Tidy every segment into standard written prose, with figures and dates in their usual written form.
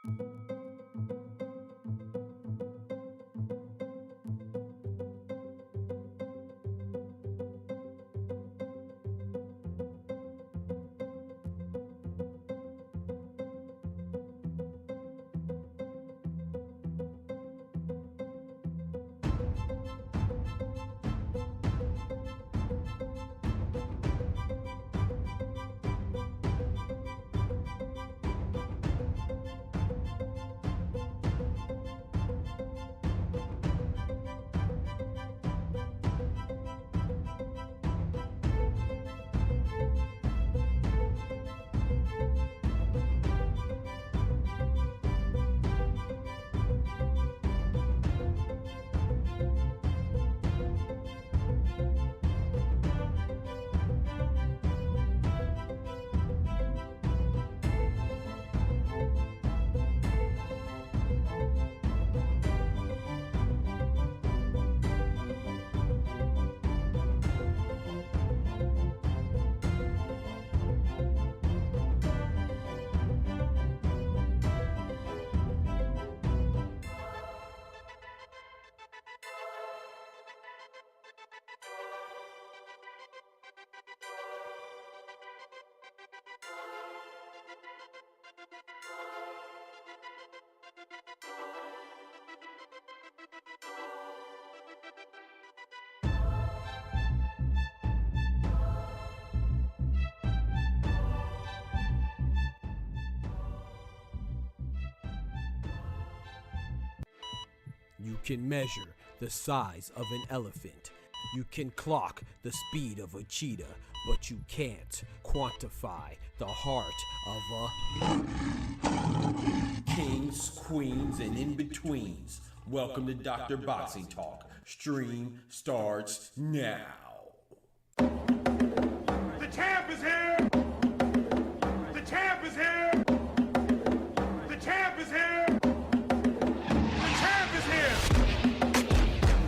You can measure the size of an elephant. You can clock the speed of a cheetah, but you can't quantify the heart of a kings, queens, and in-betweens. Welcome to Dr. Boxing Talk. Stream starts now. The champ is here! The champ is here! The champ is here! The champ is here!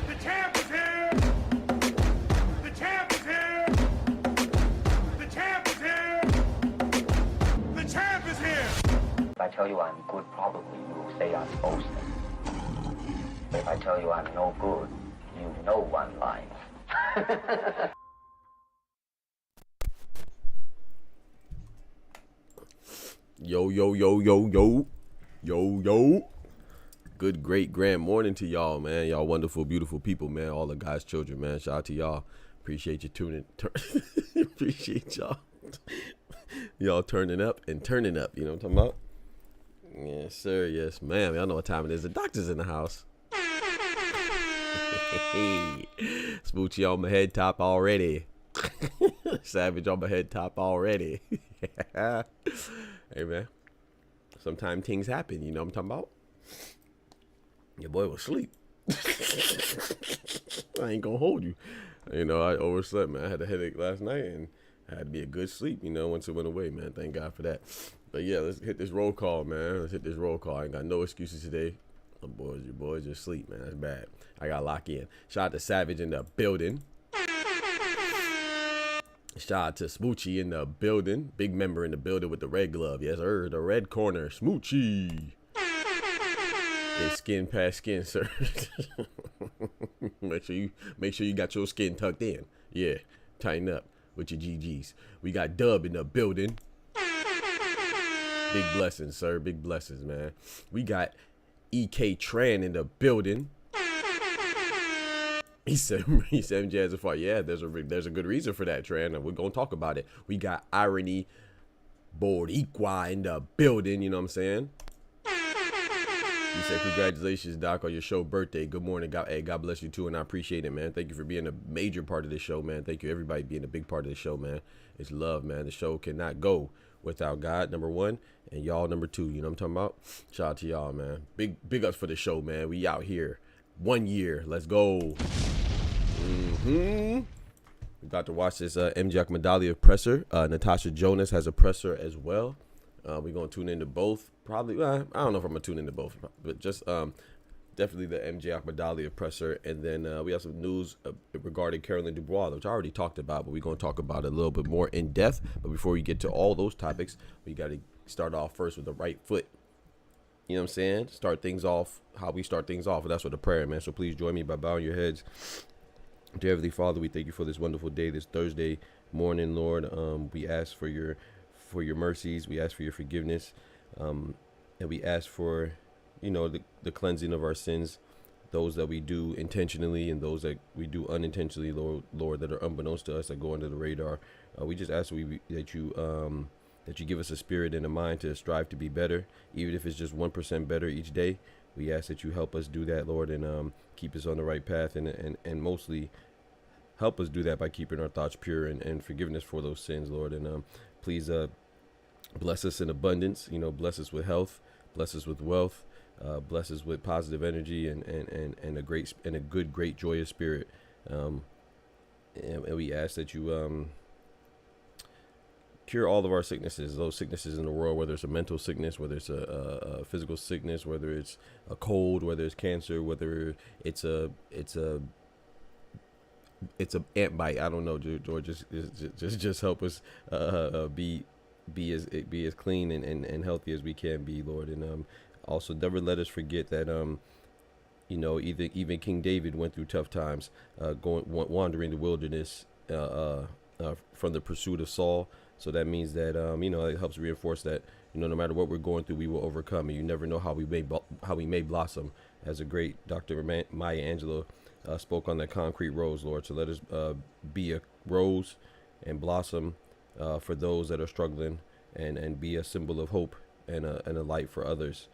The champ is here! The champ is here! The champ is here! The champ is here! If I tell you I'm good, probably you will say I'm boasting. But if I tell you I'm no good, you know one line. Yo, yo, yo, yo, yo, yo, yo. Good, great, grand morning to y'all, man. Y'all wonderful, beautiful people, man. All the guys, children, man. Shout out to y'all. Appreciate you tuning. Appreciate y'all. Y'all turning up and turning up. You know what I'm talking about? Yes, sir. Yes, ma'am. Y'all know what time it is. The doctor's in the house. Smoochie on my head top already. Savage on my head top already. Hey, man. Sometimes things happen. You know what I'm talking about? Your boy was asleep. I ain't gonna hold you. You know, I overslept, man. I had a headache last night and I had to be a good sleep, you know, once it went away, man. Thank God for that. But yeah, let's hit this roll call, man. Let's hit this roll call. I ain't got no excuses today. Your boys just sleep, man. That's bad. I got to lock in. Shout out to Savage in the building. Shout out to Smoochie in the building. Big member in the building with the red glove. Yes, sir. The red corner. Smoochie. It's skin past skin, sir. make sure you got your skin tucked in. Yeah. Tighten up with your GGs. We got Dub in the building. Big blessings, sir. Big blessings, man. We got EK Tran in the building. He said Jazz a fart. Yeah, there's a good reason for that, Tran, and we're gonna talk about it. We got Irony Boricua in the building, you know what I'm saying? He said, congratulations, Doc, on your show birthday. Good morning. God bless you too, and I appreciate it, man. Thank you for being a major part of the show, man. Thank you, everybody, being a big part of the show, man. It's love, man. The show cannot go without God, number one, and y'all, number two. You know what I'm talking about? Shout out to y'all, man. Big ups for the show, man. We out here. 1 year. Let's go. We about to watch this MJ Akhmadaliev presser. Natasha Jonas has a presser as well. We're going to tune into both. Probably, I don't know if I'm going to tune into both, but just definitely the MJ Akhmadaliev presser. And then we have some news regarding Carolyn Dubois, which I already talked about, but we're going to talk about it a little bit more in depth. But before we get to all those topics, we got to start off first with the right foot. you know what I'm saying, start things off how we start things off. And that's what the prayer, man. So please join me by bowing your heads. Dear Heavenly Father, we thank you for this wonderful day, this Thursday morning, Lord. We ask for your mercies. We ask for your forgiveness. And we ask for, the cleansing of our sins, those that we do intentionally and those that we do unintentionally, Lord, that are unbeknownst to us, that go under the radar. We just ask that you give us a spirit and a mind to strive to be better, even if it's just 1% better each day. We ask that you help us do that, Lord, and keep us on the right path, and mostly help us do that by keeping our thoughts pure and forgiveness for those sins, Lord. And please bless us in abundance, bless us with health, bless us with wealth, bless us with positive energy and a great joyous spirit. And we ask that you cure all of our sicknesses, those sicknesses in the world, whether it's a mental sickness, whether it's a physical sickness, whether it's a cold, whether it's cancer, whether it's a ant bite. I don't know, George. Just help us be as clean and healthy as we can be, Lord. And also never let us forget that even King David went through tough times, wandering the wilderness from the pursuit of Saul. So that means that it helps reinforce that no matter what we're going through, we will overcome. And you never know how we may blossom, as a great Dr. Maya Angelou spoke on that concrete rose, Lord. So let us be a rose and blossom for those that are struggling, and be a symbol of hope and a light for others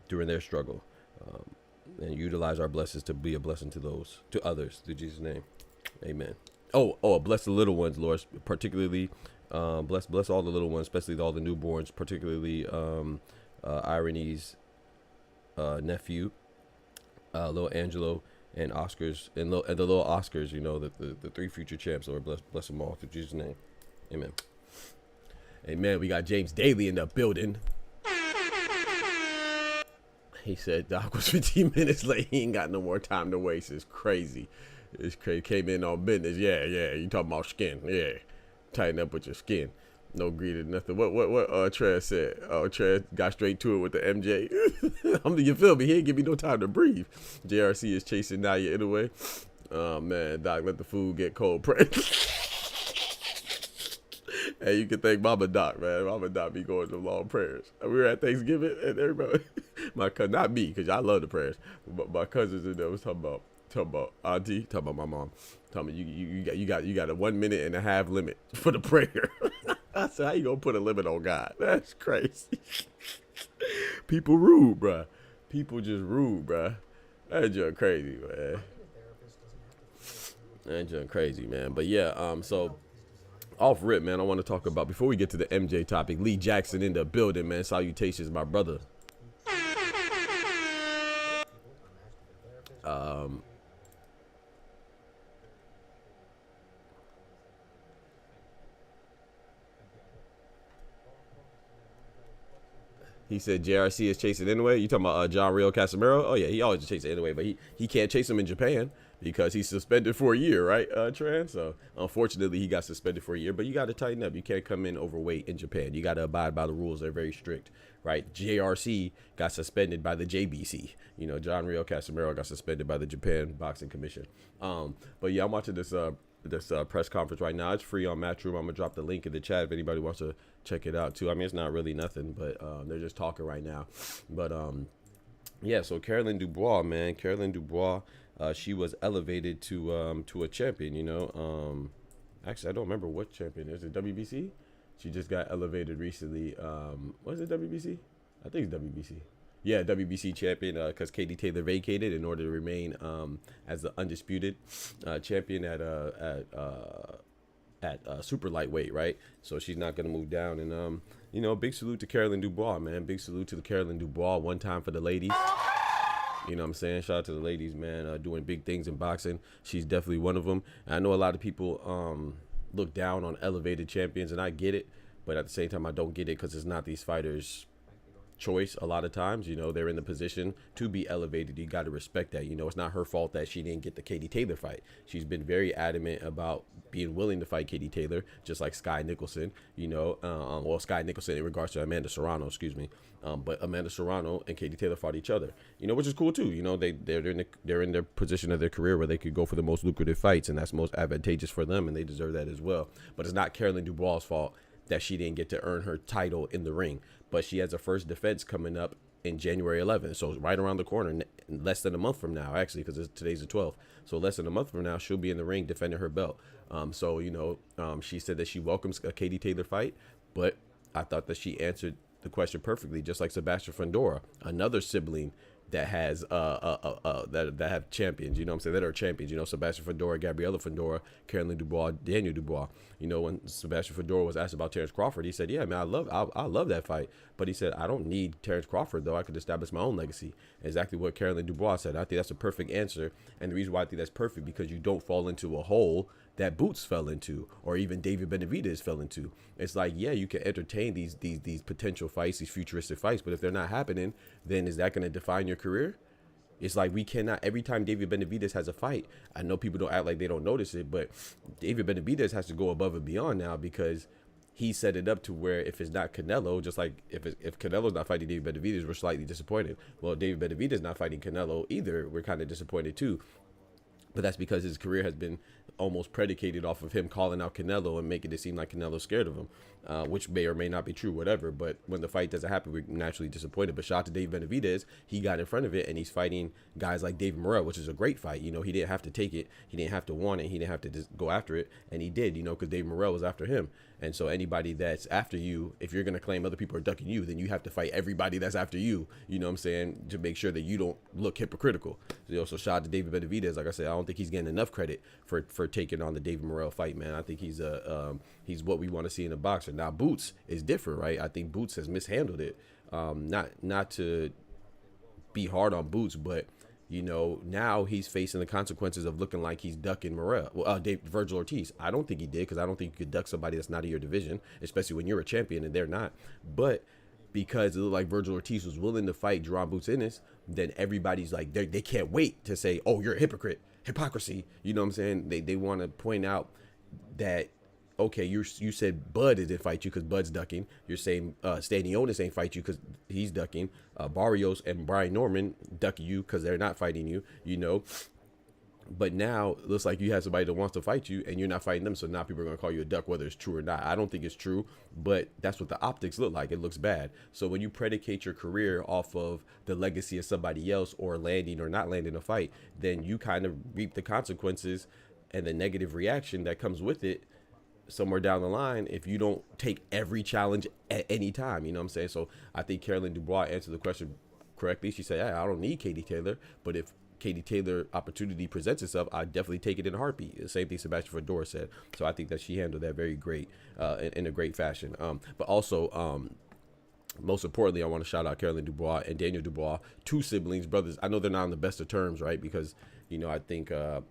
during their struggle, and utilize our blessings to be a blessing to others. In Jesus' name, amen. Oh, bless the little ones, Lord, particularly bless all the little ones, especially all the newborns, particularly Irene's nephew, little Angelo, and Oscars, and the little Oscars, the 3 future champs, Lord. Bless them all through Jesus' name, amen. Amen. We got James Daly in the building. He said Doc was 15 minutes late. He ain't got no more time to waste. It's crazy. It's crazy. Came in on business. Yeah. You talking about skin. Yeah. Tighten up with your skin. No greed or nothing. What Trez said? Oh, Trez got straight to it with the MJ. You feel me? He ain't give me no time to breathe. JRC is chasing Naya anyway. Oh, man. Doc, let the food get cold. Pray. Hey, you can thank Mama Doc, man. Mama Doc be going to long prayers. We were at Thanksgiving, and everybody, my cousin, not me, because I love the prayers, but my cousins in there was talking about auntie, talking about my mom, talking about you got a 1 minute and a half limit for the prayer. I said, how you gonna put a limit on God? That's crazy. People rude, bruh. People just rude, bruh. That's just crazy, man. That's just crazy, man. But yeah, so. Off rip, man, I want to talk about, before we get to the MJ topic, Lee Jackson in the building, man. Salutations, my brother. He said JRC is chasing anyway. You talking about John Real Casimiro? Oh, yeah, he always chases anyway, but he can't chase him in Japan because he's suspended for a year, right, Tran? So, unfortunately, he got suspended for a year, but you got to tighten up. You can't come in overweight in Japan. You got to abide by the rules. They're very strict, right? JRC got suspended by the JBC. John Real Casimiro got suspended by the Japan Boxing Commission. But, yeah, I'm watching this press conference right now. It's free on Matchroom. I'm going to drop the link in the chat if anybody wants to check it out, too. I mean, it's not really nothing, but they're just talking right now. But, yeah, so Caroline Dubois, man. Caroline Dubois. She was elevated to a champion, Actually, I don't remember what champion. Is it WBC? She just got elevated recently. Was it WBC? I think it's WBC. Yeah, WBC champion, because Katie Taylor vacated in order to remain as the undisputed champion at super lightweight, right? So she's not going to move down. And, big salute to Caroline Dubois, man. Big salute to the Caroline Dubois. One time for the ladies. You know what I'm saying? Shout out to the ladies, man, doing big things in boxing. She's definitely one of them. And I know a lot of people look down on elevated champions, and I get it. But at the same time, I don't get it because it's not these fighters' choice a lot of times. You know, they're in the position to be elevated. You got to respect that. You know, it's not her fault that she didn't get the Katie Taylor fight. She's been very adamant about being willing to fight Katie Taylor, just like Sky Nicholson, you know, well, Sky Nicholson in regards to Amanda Serrano, excuse me. But Amanda Serrano and Katie Taylor fought each other, you know, which is cool too. You know, they're in their position of their career where they could go for the most lucrative fights, and that's most advantageous for them, and they deserve that as well. But it's not Caroline Dubois' fault that she didn't get to earn her title in the ring. But she has a first defense coming up in January 11th, so right around the corner, less than a month from now, actually, because today's the 12th. So less than a month from now, she'll be in the ring defending her belt. So, you know, she said that she welcomes a Katie Taylor fight, but I thought that she answered the question perfectly, just like Sebastian Fundora, another sibling that has that have champions, you know what I'm saying, that are champions, you know, Sebastian Fundora, Gabriella Fundora, Caroline Dubois, Daniel Dubois. You know, when Sebastian Fundora was asked about Terrence Crawford, he said, yeah, man, I love that fight. But he said, I don't need Terrence Crawford, though. I could establish my own legacy. Exactly what Caroline Dubois said. I think that's a perfect answer. And the reason why I think that's perfect, because you don't fall into a hole that Boots fell into, or even David Benavidez fell into. It's like, yeah, you can entertain these potential fights, these futuristic fights, but if they're not happening, then is that going to define your career? It's like, we cannot, every time David Benavidez has a fight, I know people don't act like they don't notice it, but David Benavidez has to go above and beyond now, because he set it up to where if it's not Canelo, just like if Canelo's not fighting David Benavidez, we're slightly disappointed. Well, David Benavidez not fighting Canelo either, we're kind of disappointed too. But that's because his career has been almost predicated off of him calling out Canelo and making it seem like Canelo's scared of him, which may or may not be true, whatever. But when the fight doesn't happen, we're naturally disappointed. But shout out to Dave Benavidez. He got in front of it, and he's fighting guys like David Morrell, which is a great fight. You know, he didn't have to take it. He didn't have to want it. He didn't have to just go after it. And he did, you know, because David Morrell was after him. And so anybody that's after you, if you're going to claim other people are ducking you, then you have to fight everybody that's after you, you know what I'm saying, to make sure that you don't look hypocritical. You know, so shout out to David Benavidez. Like I said, I don't think he's getting enough credit for taking on the David Morrell fight, man. I think he's what we want to see in a boxer. Now, Boots is different, right? I think Boots has mishandled it. Not to be hard on Boots, but you know, now he's facing the consequences of looking like he's ducking Morrell. Well, Virgil Ortiz. I don't think he did, because I don't think you could duck somebody that's not in your division, especially when you're a champion and they're not. But because it looked like Virgil Ortiz was willing to fight Jon Boots Ennis, then everybody's like, they can't wait to say, oh, you're a hypocrite. Hypocrisy. You know what I'm saying? They want to point out that, okay, you said Bud didn't fight you because Bud's ducking. You're saying Stanionis ain't fight you because he's ducking. Barrios and Brian Norman duck you because they're not fighting you, you know. But now it looks like you have somebody that wants to fight you and you're not fighting them. So now people are going to call you a duck, whether it's true or not. I don't think it's true, but that's what the optics look like. It looks bad. So when you predicate your career off of the legacy of somebody else, or landing or not landing a fight, then you kind of reap the consequences and the negative reaction that comes with it somewhere down the line if you don't take every challenge at any time. You know what I'm saying? So I think Caroline Dubois answered the question correctly. She said, hey, I don't need Katie Taylor, but if Katie Taylor opportunity presents itself, I definitely take it in a heartbeat. The same thing Sebastian Fundora said. So I think that she handled that very great, in a great fashion. But also, most importantly, I want to shout out Caroline Dubois and Daniel Dubois, two siblings, brothers. I know they're not on the best of terms, right? Because, you know, I think, I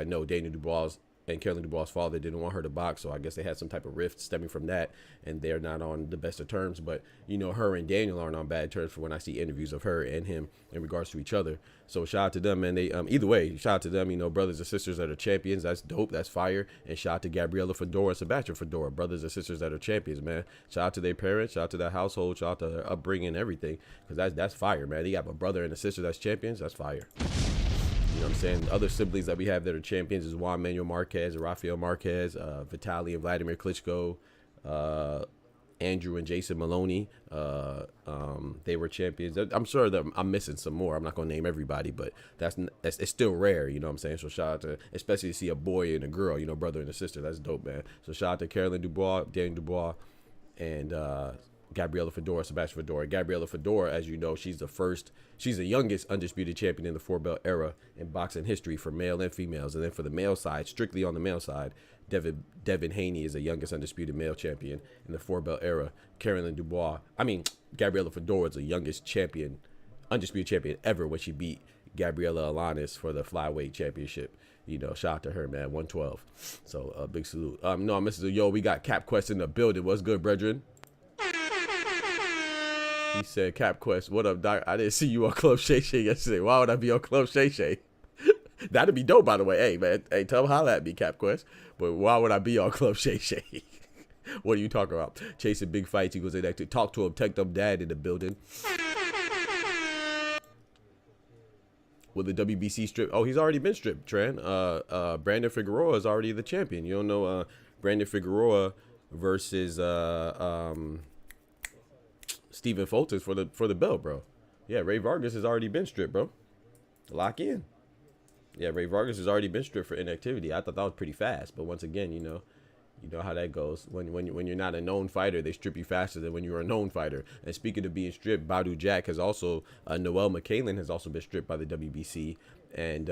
know Daniel Dubois and Caroline Dubois' father didn't want her to box, so I guess they had some type of rift stemming from that, and they're not on the best of terms. But, you know, her and Daniel aren't on bad terms for when I see interviews of her and him in regards to each other. So shout out to them, man. They either way, shout out to them, you know, brothers and sisters that are champions. That's dope. That's fire. And shout out to Gabriella Fundora and Sebastian Fundora, brothers and sisters that are champions, man. Shout out to their parents. Shout out to their household. Shout out to their upbringing and everything, because that's fire, man. They got a brother and a sister that's champions. That's fire. You know what I'm saying? Other siblings that we have that are champions is Juan Manuel Marquez, Rafael Marquez, Vitaly and Vladimir Klitschko, Andrew and Jason Maloney. They were champions. I'm sure that I'm missing some more. I'm not going to name everybody, but it's still rare. You know what I'm saying? So shout out to, especially to see a boy and a girl, you know, brother and a sister. That's dope, man. So shout out to Caroline Dubois, Daniel Dubois, and Gabriella Fundora, Sebastian Fundora. Gabriella Fundora, as you know, she's the youngest undisputed champion in the 4-belt era in boxing history for male and females. And then for the male side, strictly on the male side, Devin Haney is the youngest undisputed male champion in the 4-belt era. Gabriella Fundora is the youngest champion, undisputed champion ever, when she beat Gabriela Alanis for the flyweight championship. You know, shout out to her, man, 112. So big salute. We got Cap Quest in the building. What's good, brethren? He said, Cap Quest, what up, Doc? I didn't see you on Club Shay Shay yesterday. Why would I be on Club Shay Shay? That'd be dope, by the way. Hey, man. Hey, tell him holla at me, Cap Quest. But why would I be on Club Shay Shay? What are you talking about? Chasing big fights. He goes in there to talk to him, tech them dad in the building. Will the WBC strip? Oh, he's already been stripped, Tran. Brandon Figueroa is already the champion. You don't know Brandon Figueroa versus Stephen Fulton for the belt, bro. Yeah, Ray Vargas has already been stripped, bro. Lock in. Yeah, Ray Vargas has already been stripped for inactivity. I thought that was pretty fast, but once again, you know how that goes. When you're not a known fighter, they strip you faster than when you're a known fighter. And speaking of being stripped, Badu Jack has also Noel McCallan has also been stripped by the WBC, and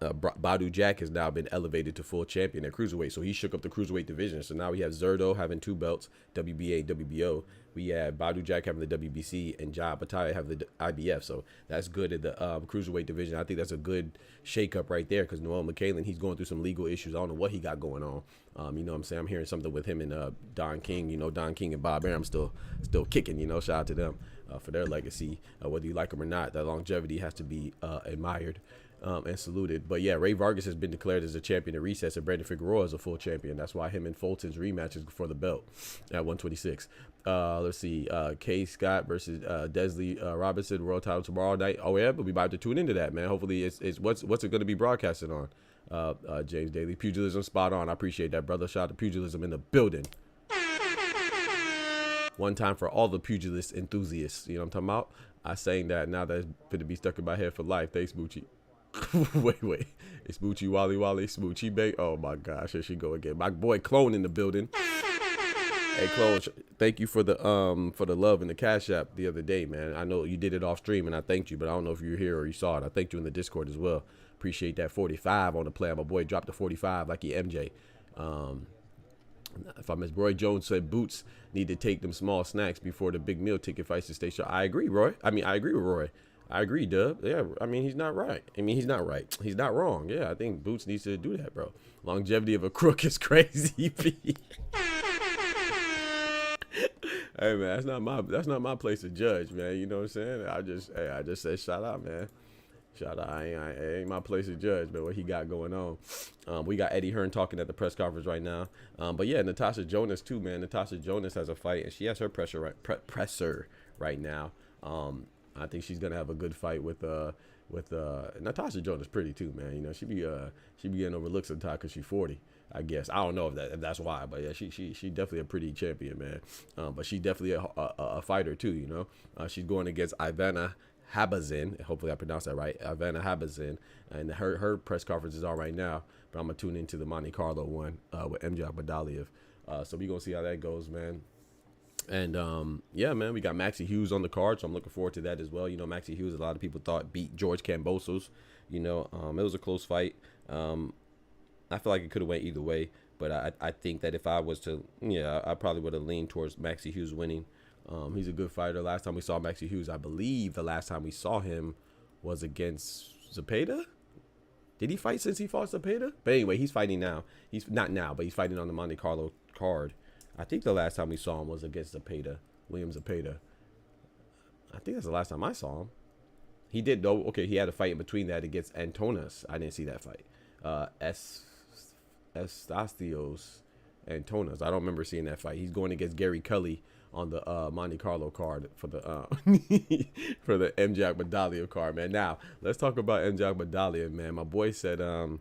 Badu Jack has now been elevated to full champion at cruiserweight. So he shook up the cruiserweight division. So now we have Zerdo having 2 belts, WBA, WBO. We have Badu Jack having the WBC and John Battaglia having the IBF. So that's good at the cruiserweight division. I think that's a good shakeup right there because Noel McCallan, he's going through some legal issues. I don't know what he got going on. You know what I'm saying? I'm hearing something with him and Don King. You know, Don King and Bob Arum still kicking. You know, shout out to them for their legacy. Whether you like them or not, that longevity has to be admired. And saluted. But yeah, Ray Vargas has been declared as a champion at recess, and Brandon Figueroa is a full champion. That's why him and Fulton's rematch is for the belt at 126. Let's see, K. Scott versus Desley Robinson, world title tomorrow night. Oh yeah, but we about to tune into that, man. Hopefully it's what's it going to be broadcasted on? James Daly, pugilism spot on. I appreciate that, brother. Shout out to pugilism in the building. One time for all the pugilist enthusiasts. You know what I'm talking about? I saying that now that it's going to be stuck in my head for life. Thanks, Moochie. wait. It's Smoochie Wally Smoochie Bay. Oh my gosh, here she go again. My boy Clone in the building. Hey Clone, thank you for the love and the Cash App the other day, man. I know you did it off stream and I thanked you, but I don't know if you were here or you saw it. I thanked you in the Discord as well. Appreciate that 45 on the play. My boy dropped the 45 like he MJ. If I miss Roy Jones said Boots need to take them small snacks before the big meal ticket fights to stay sharp. I agree, Roy. I agree with Roy. I agree, Dub. Yeah, he's not right. He's not right. He's not wrong. Yeah, I think Boots needs to do that, bro. Longevity of a crook is crazy. Hey man, that's not my place to judge, man. You know what I'm saying? I just said shout out, man. Shout out. It ain't my place to judge, but what he got going on. We got Eddie Hearn talking at the press conference right now. But yeah, Natasha Jonas too, man. Natasha Jonas has a fight and she has her presser right now. I think she's gonna have a good fight with Natasha Jonas. Pretty too, man. You know she be getting overlooked sometimes because she's 40. I guess I don't know if that's why, but yeah, she definitely a pretty champion, man. But she definitely a fighter too. You know, she's going against Ivana Habazin. Hopefully I pronounced that right. Ivana Habazin, and her press conference is all right now. But I'm gonna tune into the Monte Carlo one with Akhmadaliev. So we gonna see how that goes, man. And yeah, man, we got Maxie Hughes on the card, so I'm looking forward to that as well. You know, Maxie Hughes, a lot of people thought beat George Kambosos. You know, it was a close fight. I feel like it could have went either way, but I think that if I was to, I probably would have leaned towards Maxie Hughes winning. He's a good fighter. Last time we saw Maxie Hughes, I believe the last time we saw him was against Zepeda. Did he fight since he fought Zepeda? But anyway, he's fighting now. He's not now, but he's fighting on the Monte Carlo card. I think the last time we saw him was against William Zepeda. I think that's the last time I saw him. He did, though. Okay, he had a fight in between that against Antonas. I didn't see that fight. Estastios Antonas. I don't remember seeing that fight. He's going against Gary Cully on the Monte Carlo card for the for the MJ Akhmadaliev card, man. Now, let's talk about MJ Akhmadaliev, man. My boy said, Tran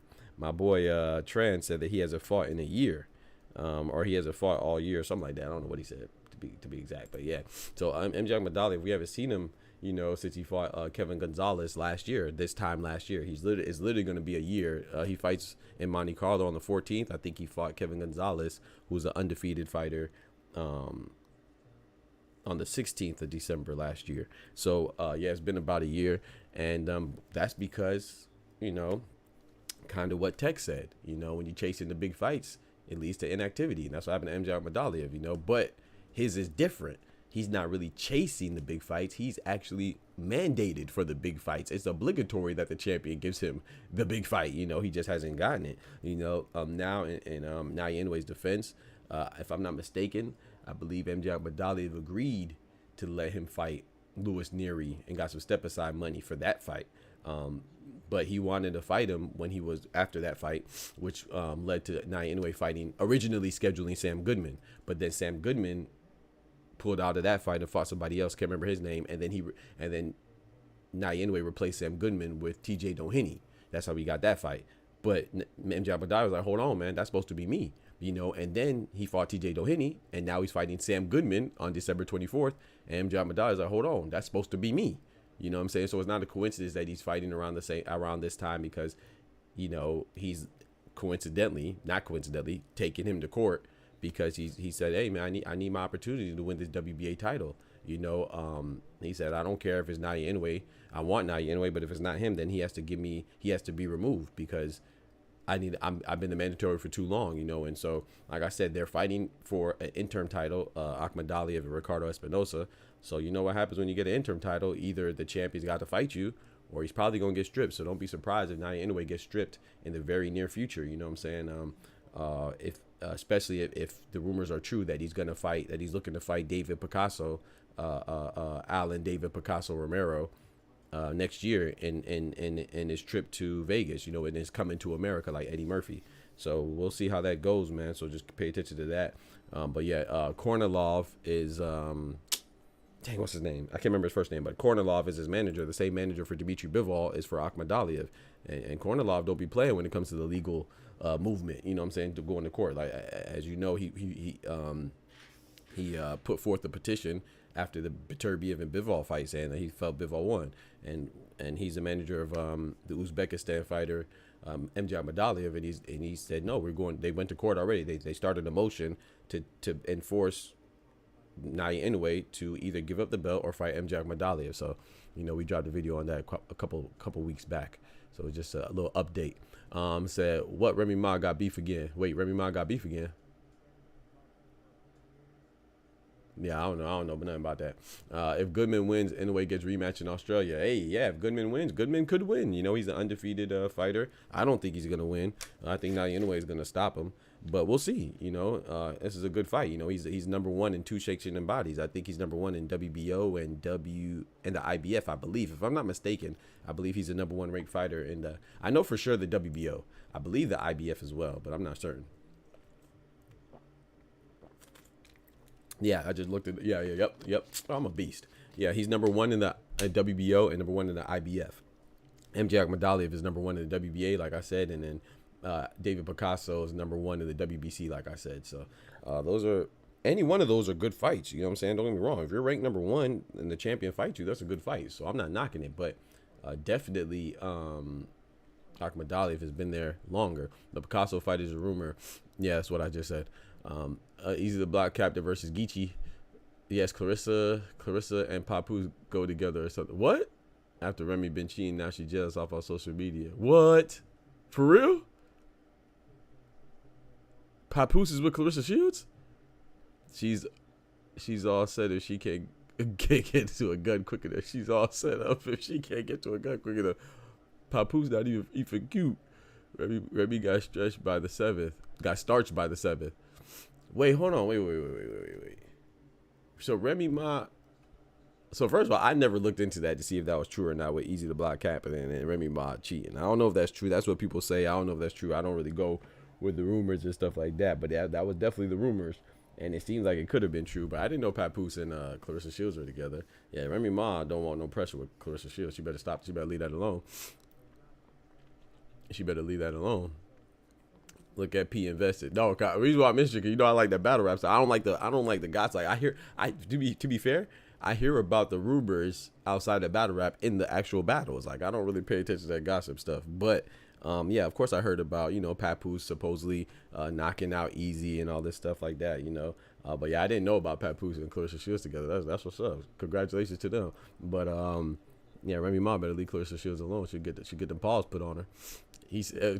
said that he hasn't fought in a year. Or he hasn't fought all year, or something like that. I don't know what he said to be exact, but yeah. So MJ Akhmadaliev, we haven't seen him, since he fought Kevin Gonzalez this time last year. It's literally going to be a year. He fights in Monte Carlo on the 14th. I think he fought Kevin Gonzalez, who's an undefeated fighter, on the 16th of December last year. So yeah, it's been about a year, and that's because kind of what Tech said. When you're chasing the big fights, it leads to inactivity, and that's what happened to MJ Akhmadaliev, but his is different. he's not really chasing the big fights. He's actually mandated for the big fights. It's obligatory that the champion gives him the big fight. You know, he just hasn't gotten it. You know, now in Naoya Inoue's defense, if I'm not mistaken, I believe MJ Akhmadaliev agreed to let him fight Louis Neary and got some step aside money for that fight. But he wanted to fight him when he was after that fight, which led to Naoya Inoue fighting, originally scheduling Sam Goodman. But then Sam Goodman pulled out of that fight and fought somebody else, can't remember his name, and then Naoya Inoue replaced Sam Goodman with TJ Doheny. That's how we got that fight. But MJ Akhmadaliev was like, hold on, man, that's supposed to be me. You know, and then he fought TJ Doheny, and now he's fighting Sam Goodman on December 24th. And MJ Akhmadaliev is like, hold on, that's supposed to be me. You know what I'm saying? So it's not a coincidence that he's fighting around this time, because, you know, he's not coincidentally, taking him to court because he said, hey man, I need my opportunity to win this WBA title. You know, he said, I don't care if it's Naoya Inoue. I want Naoya Inoue, but if it's not him, then he has to be removed, because I've been the mandatory for too long, you know. And so, like I said, they're fighting for an interim title, Akhmadaliev and Ricardo Espinosa. So you know what happens when you get an interim title? Either the champion's got to fight you, or he's probably going to get stripped. So don't be surprised if Naoya Inoue gets stripped in the very near future. You know what I'm saying? Especially if the rumors are true that he's looking to fight David Picasso, Alan David Picasso Romero, next year in his trip to Vegas, you know, and it's coming to America like Eddie Murphy. So we'll see how that goes, man. So just pay attention to that. But yeah, Kornilov is what's his name? I can't remember his first name, but Kornilov is his manager. The same manager for Dmitry Bivol is for Akhmadaliev, and Kornilov don't be playing when it comes to the legal movement. You know what I'm saying? To go into court, like, as you know, he put forth a petition after the Beterbiev and Bivol fight, saying that he felt Bivol won, and he's the manager of the Uzbekistan fighter MJ Akhmadaliev, and he said no, they went to court already. They started a motion to enforce Naoya Inoue to either give up the belt or fight MJ Akhmadaliev. So, you know, we dropped a video on that a couple weeks back. So just a little update. Said, what, Remy Ma got beef again? Wait, Remy Ma got beef again? Yeah, I don't know nothing about that. If Goodman wins, Inoue gets rematch in Australia. Hey, yeah, if Goodman wins, Goodman could win. You know, he's an undefeated fighter. I don't think he's going to win. I think Naoya Inoue is going to stop him. But we'll see. You know, this is a good fight. You know, he's number one in 2 shakes and bodies. I think he's number one in WBO and the IBF, I believe. If I'm not mistaken, I believe he's the number 1 ranked fighter in the. I know for sure the WBO. I believe the IBF as well, but I'm not certain. Yeah, I just looked at. Yep. Oh, I'm a beast. Yeah, he's number 1 in the WBO and number 1 in the IBF. MJ Akhmadaliev is number 1 in the WBA, like I said, and then David Picasso is number 1 in the WBC, like I said. So any one of those are good fights. You know what I'm saying? Don't get me wrong. If you're ranked number 1 and the champion fights you, that's a good fight. So I'm not knocking it, but definitely Akhmadaliev has been there longer. The Picasso fight is a rumor. Yeah, that's what I just said. Easy the Block Captain versus Geechee. Yes, Clarissa and Papoose go together or something. What? After Remy been cheating, now she jealous off on social media. What? For real? Papoose is with Clarissa Shields? She's all set if she can't get to a gun quick enough. She's all set up if she can't get to a gun quick enough. Papoose not even cute. Remy got stretched by the 7th. Got starched by the 7th. Wait, hold on. Wait. So Remy Ma. So first of all, I never looked into that to see if that was true or not with Easy the Block Cap and Remy Ma cheating. I don't know if that's true. That's what people say. I don't know if that's true. I don't really go with the rumors and stuff like that. But that was definitely the rumors. And it seems like it could have been true. But I didn't know Papoose and Clarissa Shields were together. Yeah, Remy Ma don't want no pressure with Clarissa Shields. She better stop. She better leave that alone. Look at P invested. No, the reason why I mentioned it, you know, I like that battle rap. So I don't like the guys. Like to be fair, I hear about the rumors outside the battle rap in the actual battles. Like I don't really pay attention to that gossip stuff. But yeah, of course I heard about, you know, Papoose supposedly knocking out Easy and all this stuff like that, you know. But yeah, I didn't know about Papoose and Clarissa Shields together. That's what's up. Congratulations to them. But yeah, Remy Ma better leave Clarissa Shields alone. She'll get the paws put on her.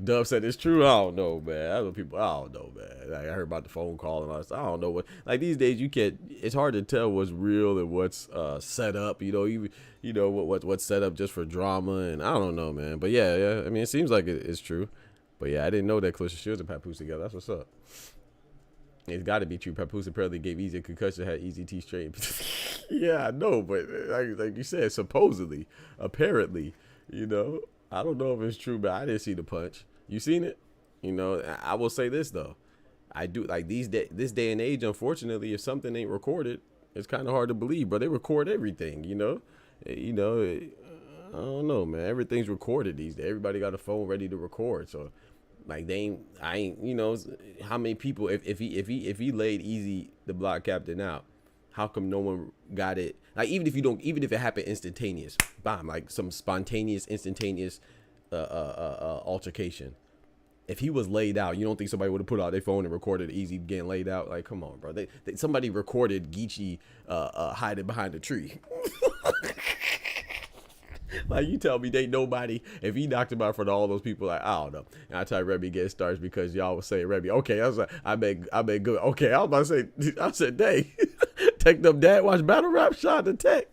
Dub said it's true. I don't know, man. I know people. I don't know, man. Like, I heard about the phone call and all that. I don't know what. Like these days, you can't. It's hard to tell what's real and what's set up. What's set up just for drama, and I don't know, man. But yeah. I mean, it seems like it's true. But yeah, I didn't know that Clarissa Shields and Papoose together. That's what's up. It's got to be true. Papoose apparently gave Easy a concussion, had Easy T straight. Yeah, I know, but like you said, supposedly, apparently, I don't know if it's true, but I didn't see the punch. You seen it? I will say this though, I do like this day and age. Unfortunately, if something ain't recorded, it's kind of hard to believe. But they record everything, I don't know, man. Everything's recorded these days. Everybody got a phone ready to record, so. Like how many people if he laid Easy the block captain out, how come no one got it? Like even if it happened instantaneous, bam, like some spontaneous, instantaneous altercation. If he was laid out, you don't think somebody would have put out their phone and recorded Easy getting laid out? Like, come on, bro. Somebody recorded Geechee hiding behind a tree. Like, you tell me they nobody, if he knocked him out in front of all those people, like, I don't know. And I tell Rebby get starts because y'all was saying Rebby. Okay, I was like, I bet good. Okay, I was about to say, I said, dang, Tech them dad watch battle rap, shout out to Tech.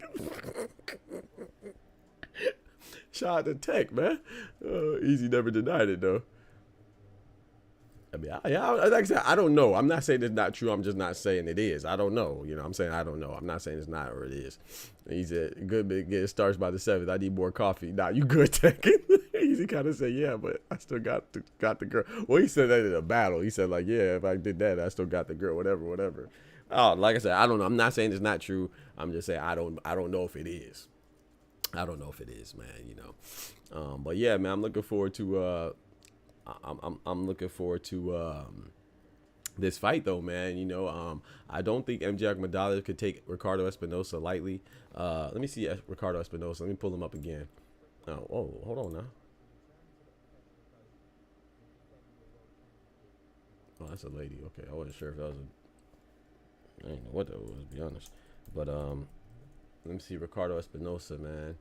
Shout out to Tech, man. Easy never denied it, though. I mean, like I said, I don't know. I'm not saying it's not true. I'm just not saying it is. I don't know. I'm saying I don't know. I'm not saying it's not or it is. He said, good bit get starts by the 7th. I need more coffee. Nah, you good, Tech. Easy kind of said, yeah, but I still got the girl. Well, he said that in a battle. He said, like, yeah, if I did that, I still got the girl, whatever. Oh, like I said, I don't know. I'm not saying it's not true. I'm just saying I don't know if it is. I don't know if it is, man, But yeah, man, I'm looking forward to I'm looking forward to this fight though, man. I don't think MJ Akhmadaliev could take Ricardo Espinosa lightly. Let me see Ricardo Espinosa. Let me pull him up again. Oh, hold on now. Oh, that's a lady. Okay, I wasn't sure if that was I didn't know what that was, to be honest. But let me see Ricardo Espinosa, man.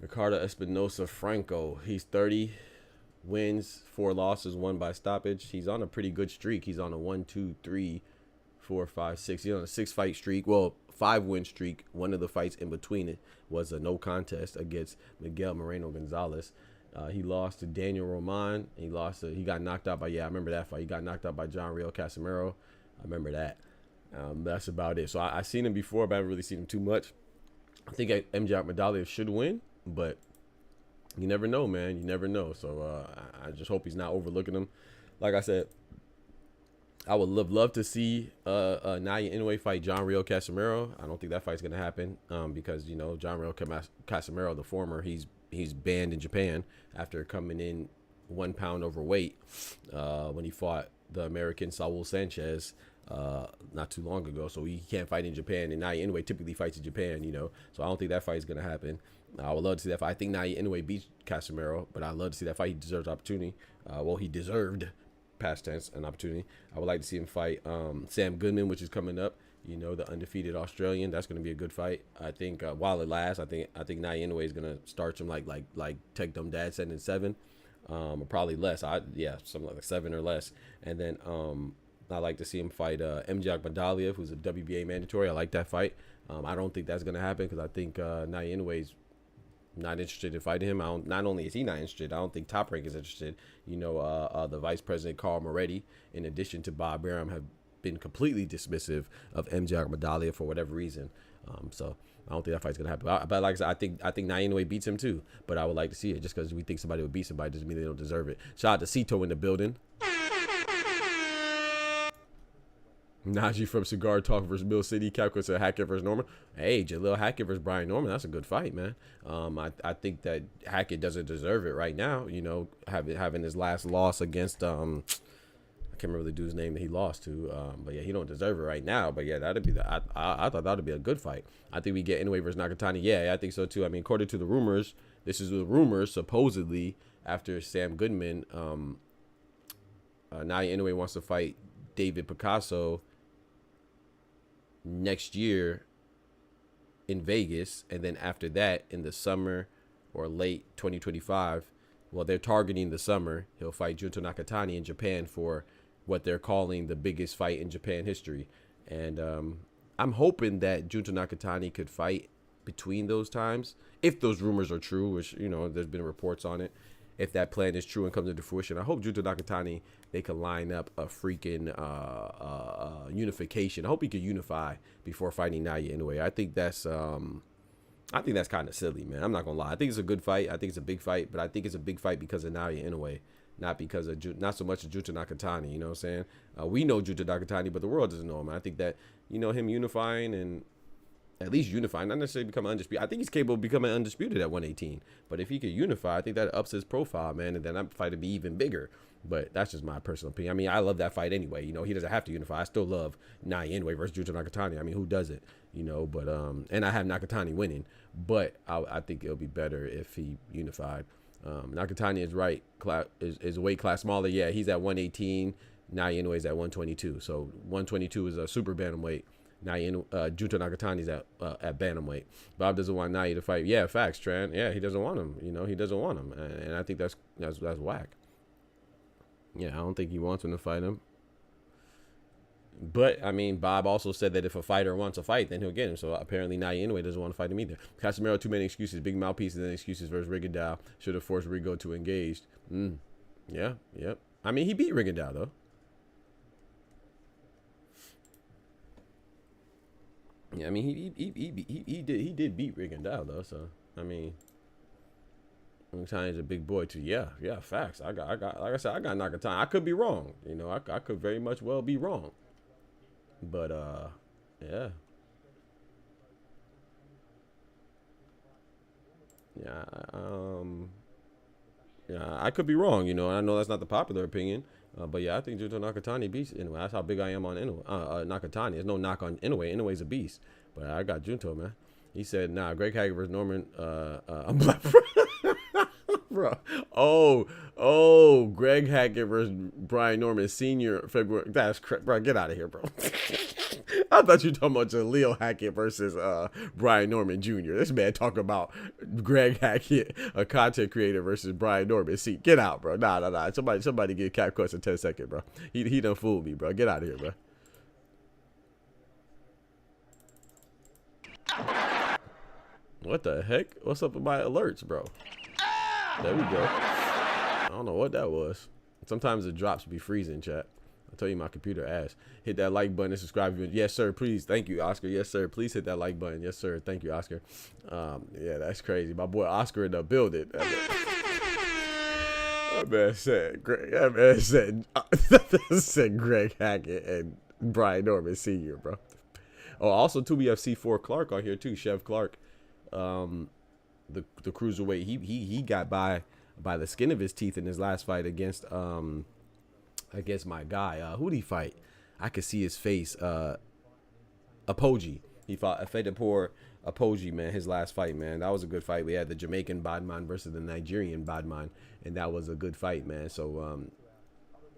Ricardo Espinosa Franco. He's 30 wins, 4 losses, 1 by stoppage. He's on a pretty good streak. He's on a 1, 2, 3, 4, 5, 6. He's on a 6-fight streak. Well, 5-win streak. One of the fights in between it was a no contest against Miguel Moreno Gonzalez. He lost to Daniel Roman. He got knocked out by, I remember that fight. He got knocked out by John Real Casimiro. I remember that. That's about it. So I've seen him before, but I haven't really seen him too much. I think MJ Akhmadaliev should win, but you never know, man. You never know. So I just hope he's not overlooking him. Like I said, I would love to see Naoya Inoue fight John Real Casimiro. I don't think that fight's gonna happen because John Real Casimiro, the former, he's banned in Japan after coming in 1 pound overweight when he fought the American Saul Sanchez not too long ago. So he can't fight in Japan, and Naoya Inoue typically fights in Japan, So I don't think that fight's gonna happen. I would love to see that fight. I think Naoya Inoue beats Casimiro, but I'd love to see that fight. He deserves opportunity. He deserved, past tense, an opportunity. I would like to see him fight Sam Goodman, which is coming up. The undefeated Australian. That's going to be a good fight. I think while it lasts, I think Naoya Inoue is going to starch him like Tech Dumb Dad said in 7, or probably less. Something like 7 or less. And then I'd like to see him fight MJ Akhmadaliev, who's a WBA mandatory. I like that fight. I don't think that's going to happen because I think Naoya Inoue's not interested in fighting him. Not only is he not interested, I don't think Top Rank is interested. The Vice President Carl Moretti, in addition to Bob Arum, have been completely dismissive of MJ Akhmadaliev for whatever reason. So I don't think that fight's gonna happen. But like I said, I think Naoya Inoue beats him too. But I would like to see it. Just because we think somebody would beat somebody doesn't mean they don't deserve it. Shout out to Cito in the building. Najee from Cigar Talk versus Mill City. Capco said Hackett versus Norman. Hey, Jalil Hackett versus Brian Norman. That's a good fight, man. I think that Hackett doesn't deserve it right now. Having his last loss against I can't remember the dude's name that he lost to. But yeah, he don't deserve it right now. But yeah, that'd be I thought that'd be a good fight. I think we get Inoue versus Nakatani. Yeah, I think so too. I mean, according to the rumors, this is the rumors supposedly after Sam Goodman. Naoya Inoue wants to fight David Picasso next year in Vegas, and then after that in the summer or late 2025 well, they're targeting the summer. He'll fight Junto Nakatani in Japan for what they're calling the biggest fight in Japan history. And I'm hoping that Junto Nakatani could fight between those times, if those rumors are true, which, you know, there's been reports on it. If that plan is true and comes into fruition, I hope Junto Nakatani, they could line up a freaking unification. I hope he could unify before fighting Naoya Inoue. I think that's kind of silly, man. I'm not gonna lie. I think it's a good fight. I think it's a big fight, but I think it's a big fight because of Naoya Inoue, not because of not so much of Junto Nakatani. You know what I'm saying? We know Junto Nakatani, but the world doesn't know him. I think that, you know, him unifying and at least unifying, not necessarily become undisputed. I think he's capable of becoming undisputed at 118. But if he could unify, I think that ups his profile, man, and then that fight would be even bigger. But that's just my personal opinion. I mean, I love that fight anyway. You know, he doesn't have to unify. I still love Naoya Inoue versus Junto Nakatani. I mean, who doesn't? You know, but and I have Nakatani winning. But I think it'll be better if he unified. Nakatani is right. Is a weight class smaller. Yeah, he's at 118. Naoya Inoue is at 122. So 122 is a super bantamweight. Junto Nakatani's at bantamweight. Bob doesn't want Naoya to fight. Yeah, facts, Tran. Yeah, he doesn't want him. You know, he doesn't want him, and I think that's whack. Yeah, I don't think he wants him to fight him. But I mean, Bob also said that if a fighter wants a fight, then he'll get him. So apparently, Naoya Inoue doesn't want to fight him either. Casemiro, too many excuses, big mouthpieces, and excuses versus Rigondeaux. Should have forced Rigo to engage. Yeah, yep. I mean, he beat Rigondeaux though. Yeah, I mean, he did beat Rigondeaux though. So I mean, Nakatani's a big boy too. Yeah, facts. I got like I said, I got Nakatani. I could be wrong. You know, I could very much well be wrong. But yeah. Yeah, I could be wrong, you know. I know that's not the popular opinion, but yeah, I think Junto Nakatani beats Inoue. That's how big I am on Inoue. Nakatani. There's no knock on Inoue. Inoue's a beast, but I got Junto, man. He said, "Nah, Greg Hackett versus Norman. I'm black, bro. Oh, Greg Hackett versus Brian Norman Senior February. That's correct, bro. Get out of here, bro." I thought you were talking about Jaleel Hackett versus Brian Norman Jr. This man talking about Greg Hackett, a content creator, versus Brian Norman. See, get out, bro. Nah. Somebody get Cap Cuts in 10 seconds, bro. He done fooled me, bro. Get out of here, bro. What the heck? What's up with my alerts, bro? There we go. I don't know what that was. Sometimes the drops be freezing, chat. I'll tell you, my computer ass. Hit that like button and subscribe. Yes, sir. Please. Thank you, Oscar. Yes, sir. Please hit that like button. Yes, sir. Thank you, Oscar. Yeah, that's crazy. My boy Oscar in the building. That man said Greg Hackett and Brian Norman Sr., bro. Oh, also, too, we have C4 Clark on here, too. Chef Clark. The cruiserweight. He got by the skin of his teeth in his last fight against my guy. Who'd he fight? I could see his face. Apoji. He fought Afedipor Apoji, man. His last fight, man. That was a good fight. We had the Jamaican Badman versus the Nigerian Badman, and that was a good fight, man. So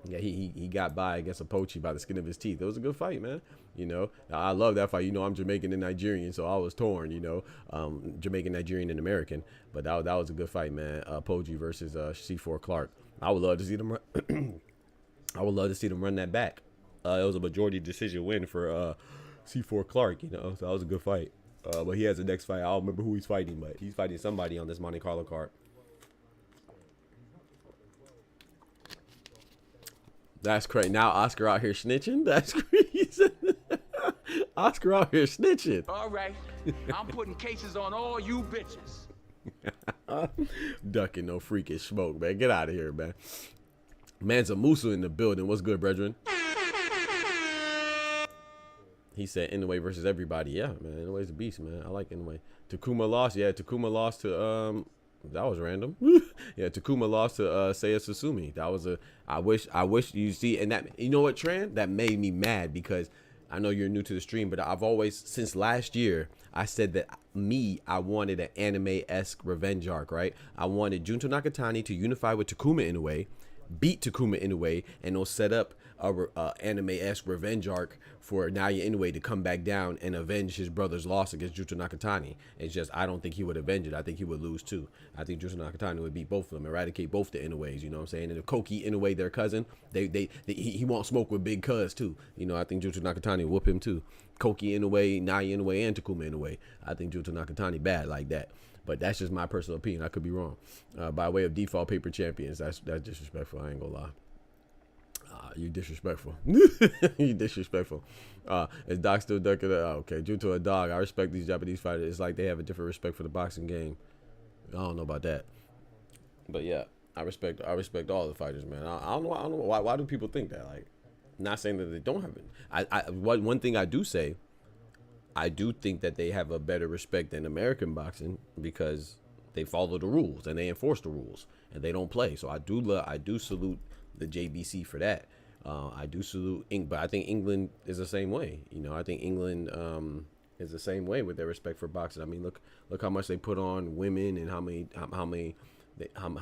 yeah, he got by against Apoji by the skin of his teeth. It was a good fight, man. You know, I love that fight. You know, I'm Jamaican and Nigerian, so I was torn. You know, Jamaican, Nigerian, and American. But that was a good fight, man. Apoji versus C4 Clark. I would love to see them. I would love to see them run that back. It was a majority decision win for C4 Clark, you know, so that was a good fight. But he has the next fight. I don't remember who he's fighting, but he's fighting somebody on this Monte Carlo card. That's crazy. Now Oscar out here snitching? That's crazy. Oscar out here snitching. All right. I'm putting cases on all you bitches. Ducking no freakish smoke, man. Get out of here, man. Man's a Musa in the building. What's good, brethren? He said Inoue versus everybody. Yeah, man. Inoue's a beast, man. I like Inoue. Takuma lost. Yeah, Takuma lost to that was random. Yeah, Takuma lost to Seiya Susumi. That was a I wish you see, and that, you know what, Tran? That made me mad because I know you're new to the stream, but I've always, since last year, I said that I wanted an anime-esque revenge arc, right? I wanted Junto Nakatani to unify with Takuma Inoue. beat Takuma Inoue and they'll set up a anime-esque revenge arc for Naoya Inoue to come back down and avenge his brother's loss against Juto Nakatani. It's just, I don't think he would avenge it. I think he would lose too. I think Juto Nakatani would beat both of them, eradicate both the Inoues, you know what I'm saying? And if Koki Inoue, their cousin, he won't smoke with Big Cuz too. You know, I think Juto Nakatani will whoop him too. Koki Inoue, Naoya Inoue, and Takuma Inoue. I think Juto Nakatani bad like that. But that's just my personal opinion. I could be wrong. By way of default paper champions, that's disrespectful. I ain't gonna lie. You disrespectful. You disrespectful. Is Doc still ducking? Okay, Junto a dog. I respect these Japanese fighters. It's like they have a different respect for the boxing game. I don't know about that, but yeah, I respect all the fighters, man. I don't know why do people think that? Like, not saying that they don't have it. One thing I do say, I do think that they have a better respect than American boxing because they follow the rules and they enforce the rules and they don't play. So I do salute the JBC for that. I do salute but I think England is the same way. You know, I think England is the same way with their respect for boxing. I mean, look how much they put on women and how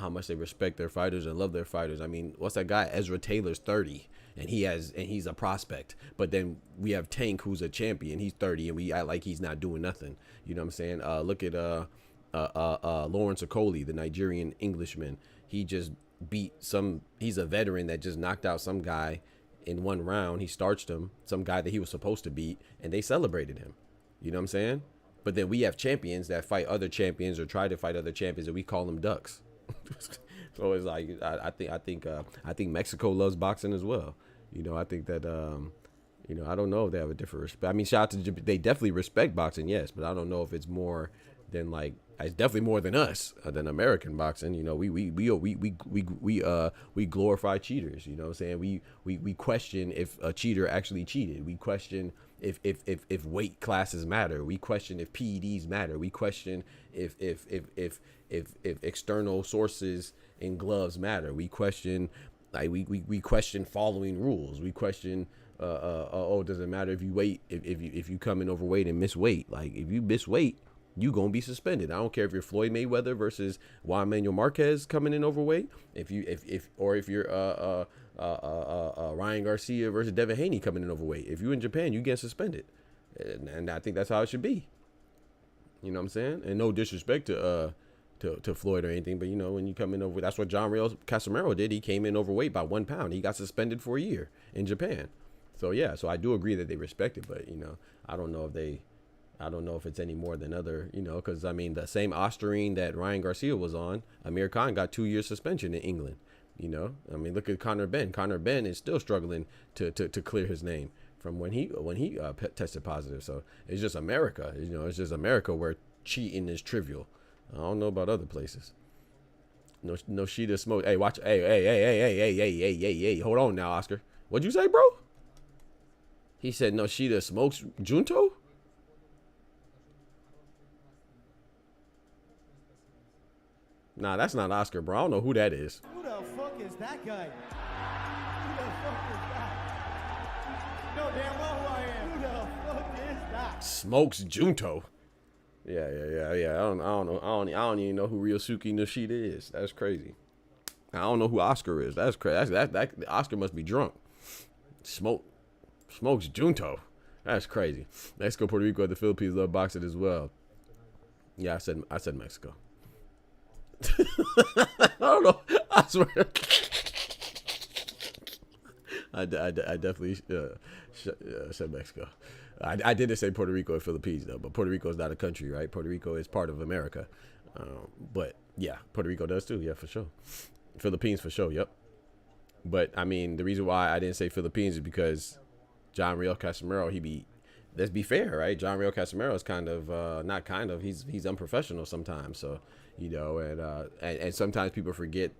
much they respect their fighters and love their fighters. I mean, what's that guy? Ezra Taylor's 30 and he's a prospect. But then we have Tank, who's a champion. He's 30 and we act like he's not doing nothing. You know what I'm saying? Look at Lawrence Okoli, the Nigerian Englishman. He just beat he's a veteran that just knocked out some guy in one round. He starched him, some guy that he was supposed to beat, and they celebrated him. You know what I'm saying? But then we have champions that fight other champions or try to fight other champions, and we call them ducks. So it's like I think Mexico loves boxing as well. You know, I think that you know, I don't know if they have a different respect. I mean, shout out to Japan. They definitely respect boxing, yes, but I don't know if it's more than like, it's definitely more than us, than American boxing. You know, we glorify cheaters. You know what I'm saying? We question if a cheater actually cheated. We question if weight classes matter. We question if PEDs matter. We question if external sources in gloves matter. We question, like, we question following rules. We question does it matter if you if you come in overweight and miss weight? Like, if you miss weight, you gonna be suspended. I don't care if you're Floyd Mayweather versus Juan Manuel Marquez coming in overweight. If you're Ryan Garcia versus Devin Haney coming in overweight. If you're in Japan, you get suspended, and I think that's how it should be. You know what I'm saying? And no disrespect to Floyd or anything, but you know, when you come in over, that's what John Real Casimero did. He came in overweight by 1 pound. He got suspended for a year in Japan. So yeah, so I do agree that they respect it, but you know, I don't know if it's any more than other, you know, because I mean, the same Osterine that Ryan Garcia was on, Amir Khan got 2 years suspension in England. You know, I mean, look at Conor Benn. Conor Benn is still struggling to clear his name from when he tested positive. So it's just America, you know, it's just America where cheating is trivial. I don't know about other places. No Sheeta smoke. Hey, watch. Hey. Hold on now, Oscar. What'd you say, bro? He said no Sheeta smokes Junto? Nah, that's not Oscar, bro. I don't know who that is. Who the fuck is that guy? Who the fuck is that? You know damn well who I am. Who the fuck is that? Smokes Junto. Yeah. I don't know. I don't even know who Ryosuke Nishida is. That's crazy. I don't know who Oscar is. That's crazy. That Oscar must be drunk. Smokes Junto. That's crazy. Mexico, Puerto Rico, and the Philippines love boxing as well. Yeah, I said Mexico. I don't know. I swear. I definitely said Mexico. I didn't say Puerto Rico and Philippines though, but Puerto Rico is not a country, right? Puerto Rico is part of America. But yeah, Puerto Rico does too. Yeah, for sure. Philippines for sure. Yep. But I mean, the reason why I didn't say Philippines is because John Real Casimero, let's be fair, right? John Real Casimero is kind of, he's unprofessional sometimes. So, you know, and sometimes people forget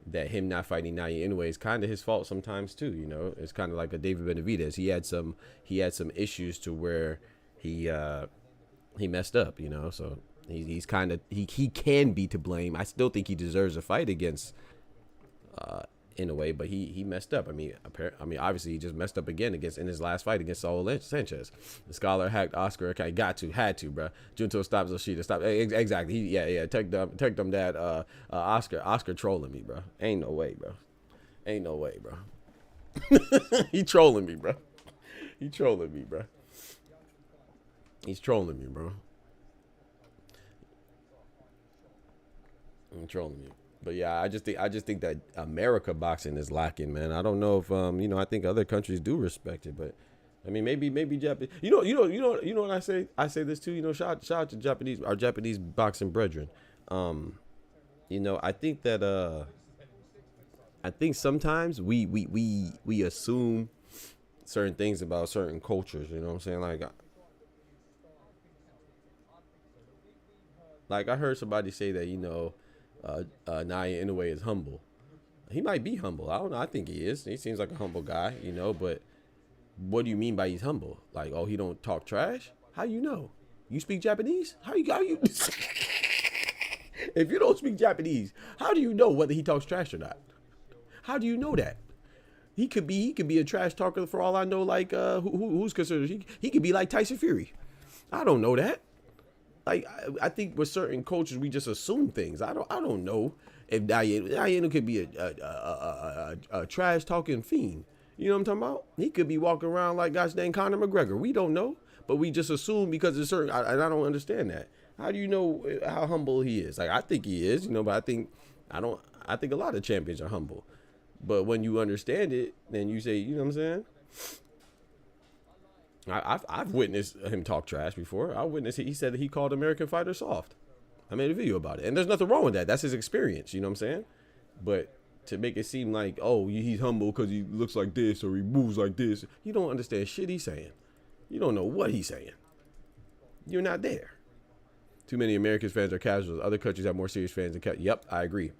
that him not fighting Naoya Inoue is kind of his fault sometimes too. You know, it's kind of like a David Benavidez. He had some issues to where he messed up. You know, so he's kind of he can be to blame. I still think he deserves a fight against Inoue, but he messed up. I mean, obviously he just messed up again in his last fight against Saul Sanchez. The scholar hacked Oscar. Okay, had to, bro. Junto stops Yoshida. Stop. Exactly. Take them that Oscar trolling me, bro. Ain't no way, bro. Ain't no way, bro. He trolling me, bro. He trolling me, bro. He's trolling me, bro. He's trolling me. But yeah, I just think that America boxing is lacking, man. I don't know if you know, I think other countries do respect it, but I mean, maybe Japanese. You know what I say? I say this too. You know, shout out to our Japanese boxing brethren. You know, I think that I think sometimes we assume certain things about certain cultures. You know what I'm saying? Like I heard somebody say that, you know, Naya Inoue is humble. He might be humble. I don't know. I think he is. He seems like a humble guy, you know, but what do you mean by he's humble? Like, oh, he don't talk trash? How you know? You speak Japanese? How you If you don't speak Japanese, how do you know whether he talks trash or not? How do you know that? He could be a trash talker for all I know. Like who's considered? He could be like Tyson Fury. I don't know that. Like I think with certain cultures we just assume things. I don't know if Diana could be a trash talking fiend. You know what I'm talking about? He could be walking around like gosh dang Conor McGregor. We don't know, but we just assume because it's certain. I don't understand that. How do you know how humble he is? Like I think he is, you know, but I think a lot of champions are humble. But when you understand it, then you say, you know what I'm saying? I've witnessed him talk trash before. I witnessed he said that he called American fighters soft. I made a video about it. And there's nothing wrong with that. That's his experience, you know what I'm saying? But to make it seem like, oh, he's humble because he looks like this or he moves like this, you don't understand shit he's saying. You don't know what he's saying. You're not there. Too many American fans are casuals. Other countries have more serious fans than casuals. Yep, I agree.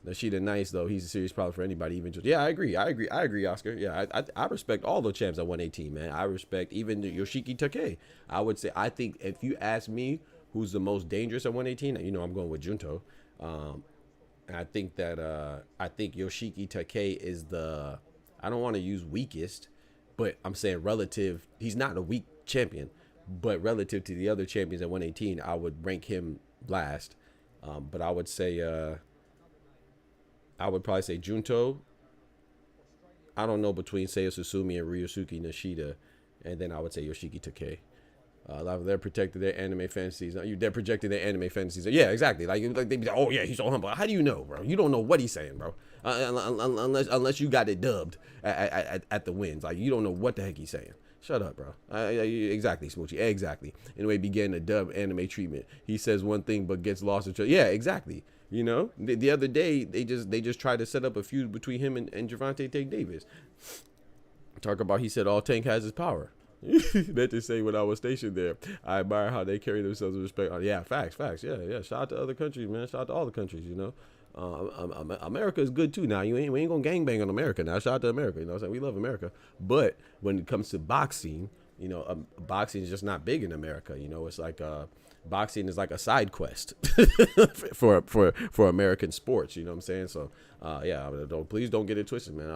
Nashida Nice, though, he's a serious problem for anybody. Even just, yeah, I agree, Oscar. Yeah, I respect all the champs at 118, man. I respect even Yoshiki Takei. I would say, I think if you ask me who's the most dangerous at 118, you know I'm going with Junto. I think that I think Yoshiki Takei is the, I don't want to use weakest, but I'm saying relative. He's not a weak champion, but relative to the other champions at 118, I would rank him last. But I would say. I would probably say Junto. I don't know between Seiya Susumi and Ryosuke Nishida, and then I would say Yoshiki Takei. They're protecting their anime fantasies. They're projecting their anime fantasies. Yeah, exactly. Like they be like, oh yeah, he's so humble. How do you know, bro? You don't know what he's saying, bro. Unless you got it dubbed at the wins. Like you don't know what the heck he's saying. Shut up, bro. Exactly, Smoochie. Exactly. Anyway, began the dub anime treatment. He says one thing but gets lost in. Yeah, exactly. You know, the other day they just tried to set up a feud between him and Gervonta Tank Davis. Talk about he said all Tank has is power. Meant to say when I was stationed there, I admire how they carry themselves with respect. Yeah, facts. Yeah. Shout out to other countries, man. Shout out to all the countries. You know, America is good too. Now we ain't gonna gangbang on America. Now shout out to America. You know what I'm saying? We love America, but when it comes to boxing, you know, boxing is just not big in America. You know, it's like boxing is like a side quest for American sports. You know what I'm saying? So yeah, please don't get it twisted, man.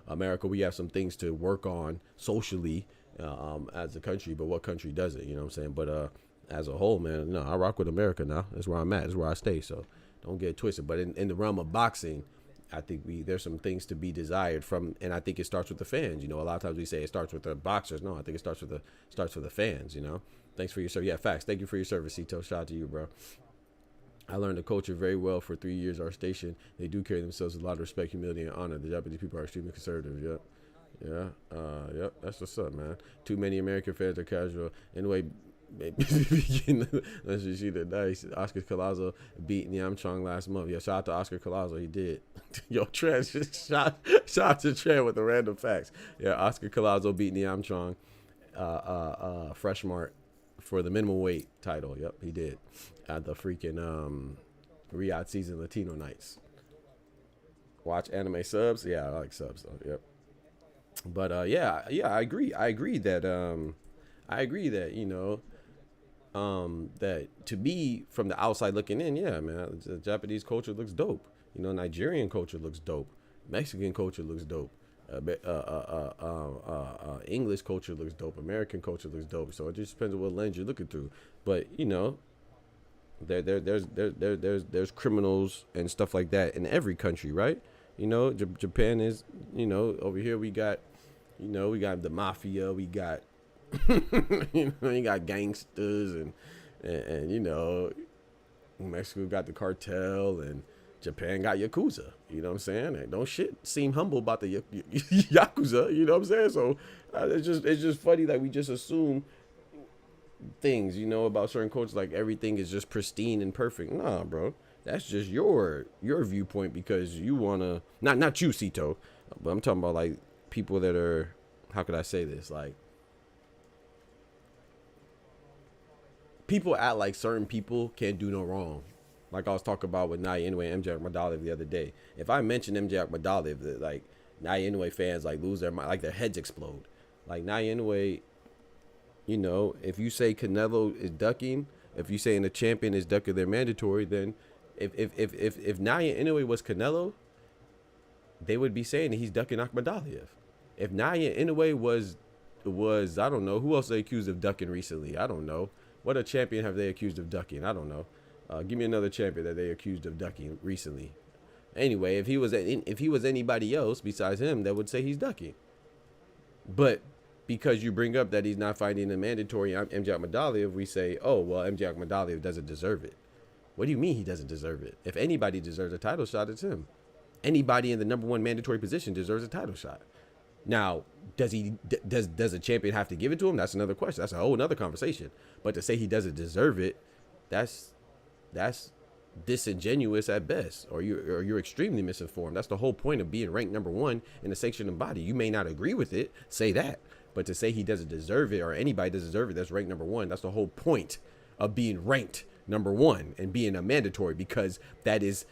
America, we have some things to work on socially as a country, but what country does it? You know what I'm saying? But as a whole, man, no, I rock with America now. That's where I'm at. That's where I stay. So don't get it twisted. But in the realm of boxing, I think there's some things to be desired from, and I think it starts with the fans. You know, a lot of times we say it starts with the boxers. No, I think it starts with the fans. You know. Thanks for your service. Yeah, facts. Thank you for your service, Cito. Shout out to you, bro. I learned the culture very well for 3 years. Our station, they do carry themselves with a lot of respect, humility, and honor. The Japanese people are extremely conservative. Yep. Yeah. That's what's up, man. Too many American fans are casual. Anyway, let's just see the nice. Oscar Collazo beat NahmTalmBout last month. Yeah, shout out to Oscar Collazo. He did. Yo, Trent, shout out to Trent with the random facts. Yeah, Oscar Collazo beat NahmTalmBout, Fresh Mart, for the minimum weight title. Yep, he did at the freaking Riyadh season Latino nights. Watch anime subs. Yeah, I like subs though. Yep. But yeah, I agree that you know that to me from the outside looking in, yeah, man, the Japanese culture looks dope. You know, Nigerian culture looks dope. Mexican culture looks dope. English culture looks dope. American culture looks dope. So it just depends on what lens you're looking through. But you know, there's criminals and stuff like that in every country, right? You know, Japan is, you know, over here we got, you know, we got the mafia, we got, you know, you got gangsters and you know, Mexico got the cartel and Japan got Yakuza. You know what I'm saying? And don't shit seem humble about the Yakuza. You know what I'm saying? So it's just funny that we just assume things, you know, about certain cultures, like everything is just pristine and perfect. Nah, bro. That's just your viewpoint because you wanna not you, Sito, but I'm talking about like people that are, how could I say this? Like people act like certain people can't do no wrong. Like I was talking about with Naya Inoue and MJ Akhmadaliev the other day. If I mention MJ Akhmadaliev, like Naya Inoue fans like lose their mind, like their heads explode. Like Naya Inoue, you know, if you say Canelo is ducking, if you saying the champion is ducking their mandatory, then if Naya Inoue was Canelo, they would be saying that he's ducking Akhmadaliev. If Naya Inoue was I don't know, who else they accused of ducking recently? I don't know. What a champion have they accused of ducking? I don't know. Give me another champion that they accused of ducking recently. Anyway, if he was anybody else besides him, that would say he's ducking. But because you bring up that he's not fighting the mandatory MJ Akhmadaliev, we say, oh well, MJ Akhmadaliev doesn't deserve it. What do you mean he doesn't deserve it? If anybody deserves a title shot, it's him. Anybody in the number one mandatory position deserves a title shot. Now, does a champion have to give it to him? That's another question. That's a whole other conversation. But to say he doesn't deserve it, that's disingenuous at best, or you're extremely misinformed. That's the whole point of being ranked number one in a sanctioned body. You may not agree with it, say that, but to say he doesn't deserve it or anybody doesn't deserve it that's ranked number one, that's the whole point of being ranked number one and being a mandatory, because that is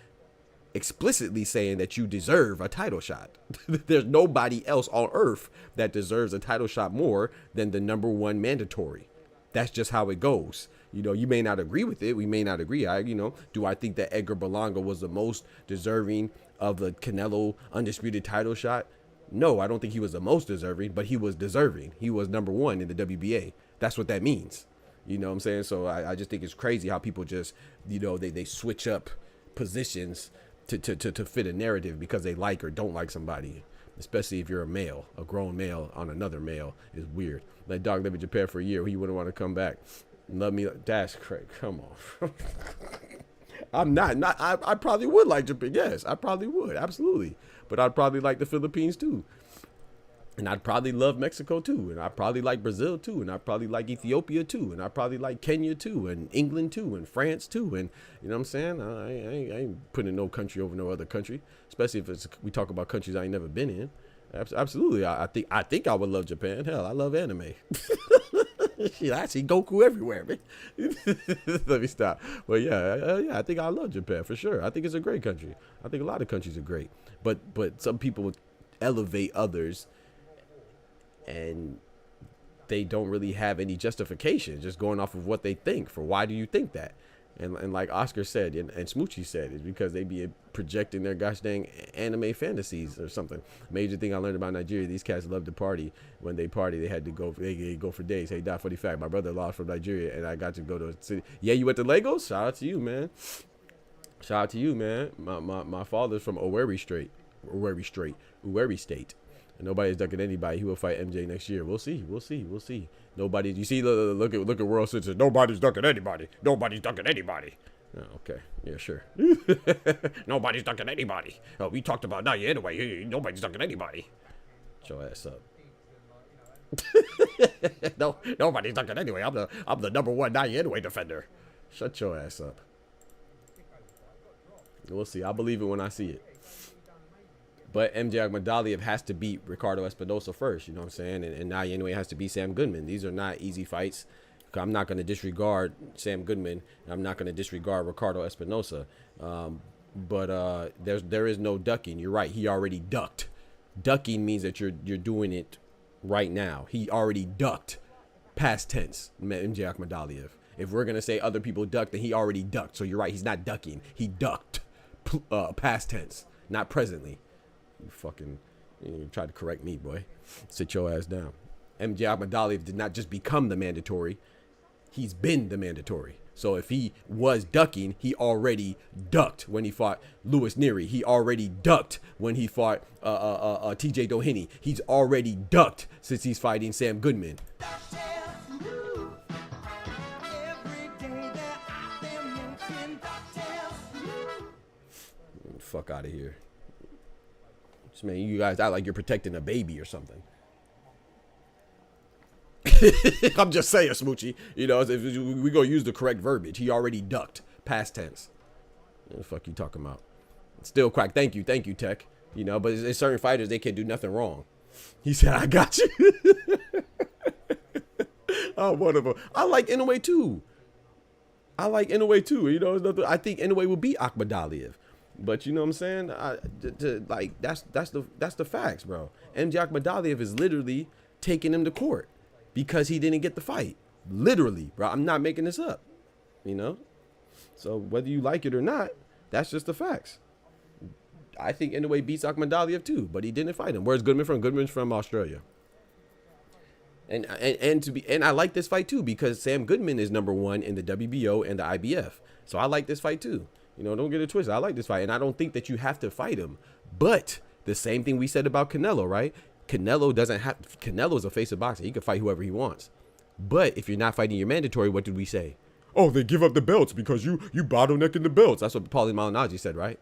explicitly saying that you deserve a title shot. There's nobody else on earth that deserves a title shot more than the number one mandatory. That's just how it goes. You know, you may not agree with it. We may not agree. Do I think that Edgar Berlanga was the most deserving of the Canelo undisputed title shot? No, I don't think he was the most deserving, but he was deserving. He was number one in the WBA. That's what that means. You know what I'm saying? So I just think it's crazy how people just, you know, they switch up positions to fit a narrative because they like or don't like somebody. Especially if you're a male, a grown male on another male is weird. That dog lived in Japan for a year. He wouldn't want to come back. Love me. That's crazy. Come on. I'm not. I probably would like Japan. Yes, I probably would. Absolutely. But I'd probably like the Philippines too. And I'd probably love Mexico too. And I'd probably like Brazil too. And I'd probably like Ethiopia too. And I'd probably like Kenya too. And England too. And France too. And you know what I'm saying? I ain't putting no country over no other country. Especially if we talk about countries I ain't never been in. Absolutely. I think I would love Japan. Hell, I love anime. Shit, I see Goku everywhere, man. Let me stop. Well, yeah, I think I love Japan for sure. I think it's a great country. I think a lot of countries are great. But some people elevate others and they don't really have any justification, just going off of what they think. For why do you think that? And like Oscar said, and Smoochie said, is because they be projecting their gosh dang anime fantasies or something. Major thing I learned about Nigeria, these cats love to party. When they party, they had to go. They go for days. Hey, Dot, funny fact, my brother-in-law from Nigeria, and I got to go to a city. Yeah, you went to Lagos? Shout out to you, man. Shout out to you, man. My father's from Owerri State. And nobody's ducking anybody. He will fight MJ next year. We'll see. Nobody. You see, look at World Citizen. Nobody's ducking anybody. Nobody's ducking anybody. Oh, okay. Yeah, sure. Nobody's ducking anybody. Oh, we talked about now. Yeah, anyway, nobody's ducking anybody. Shut your ass up. No, nobody's ducking anyway. I'm the number one Naya Inoue defender. Shut your ass up. We'll see. I believe it when I see it. But MJ Akhmadaliev has to beat Ricardo Espinosa first, you know what I'm saying? And Naya Inoue has to beat Sam Goodman. These are not easy fights. I'm not going to disregard Sam Goodman. And I'm not going to disregard Ricardo Espinosa. But there is no ducking. You're right. He already ducked. Ducking means that you're doing it right now. He already ducked. Past tense, MJ Akhmadaliev. If we're going to say other people ducked, then he already ducked. So you're right. He's not ducking. He ducked. Past tense, not presently. You tried to correct me, boy. Sit your ass down. MJ Akhmadaliev did not just become the mandatory. He's been the mandatory. So if he was ducking, he already ducked when he fought Louis Neary. He already ducked when he fought TJ Doheny. He's already ducked since he's fighting Sam Goodman. Fuck out of here. Just, man, you guys act like you're protecting a baby or something. I'm just saying, Smoochie. You know, if we gonna use the correct verbiage. He already ducked. Past tense. What the fuck you talking about? Still crack. Thank you, Tech. You know, but there's certain fighters, they can't do nothing wrong. He said, I got you. I'm one of them. I like Inoue too. You know, I think Inoue will beat Akhmadaliev. But you know what I'm saying? That's the facts, bro. MJ Akhmadaliev is literally taking him to court because he didn't get the fight. Literally, bro. I'm not making this up. You know? So whether you like it or not, that's just the facts. I think Inoue beats Akhmadaliev too, but he didn't fight him. Where's Goodman from? Goodman's from Australia. And I like this fight too because Sam Goodman is #1 in the WBO and the IBF. So I like this fight too. You know, don't get it twisted. I like this fight, and I don't think that you have to fight him. But the same thing we said about Canelo, right? Canelo's a face of boxing. He can fight whoever he wants. But if you're not fighting your mandatory, what did we say? Oh, they give up the belts because you bottlenecking the belts. That's what Paulie Malignaggi said, right?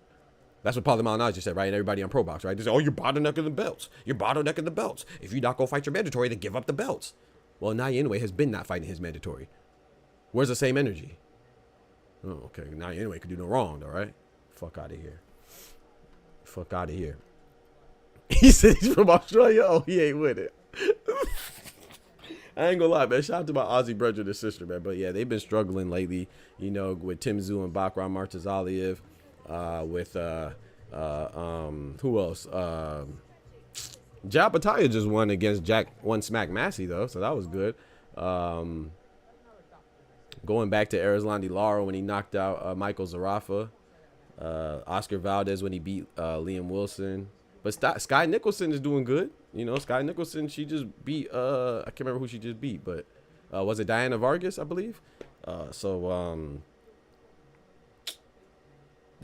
That's what Paulie Malignaggi said, right? And everybody on Pro Box, right? They say, oh, you're bottlenecking the belts. You're bottlenecking the belts. If you're not going to fight your mandatory, then give up the belts. Well, Naya Inoue has been not fighting his mandatory. Where's the same energy? Oh, okay. Naya Inoue could do no wrong, though, right? Fuck out of here. Fuck out of here. He said he's from Australia. Oh, he ain't with it. I ain't gonna lie, man. Shout out to my Aussie brother and sister, man. But yeah, they've been struggling lately, you know, with Tim Tszyu and Bakram Martazaliev, with who else? Japataya just won against One Smack Massey though, so that was good. Going back to Erislandy Lara when he knocked out Michael Zarafa, Oscar Valdez when he beat Liam Wilson. But Sky Nicholson is doing good. You know, Sky Nicholson, she just beat, I can't remember who she just beat, but was it Diana Vargas, I believe? They're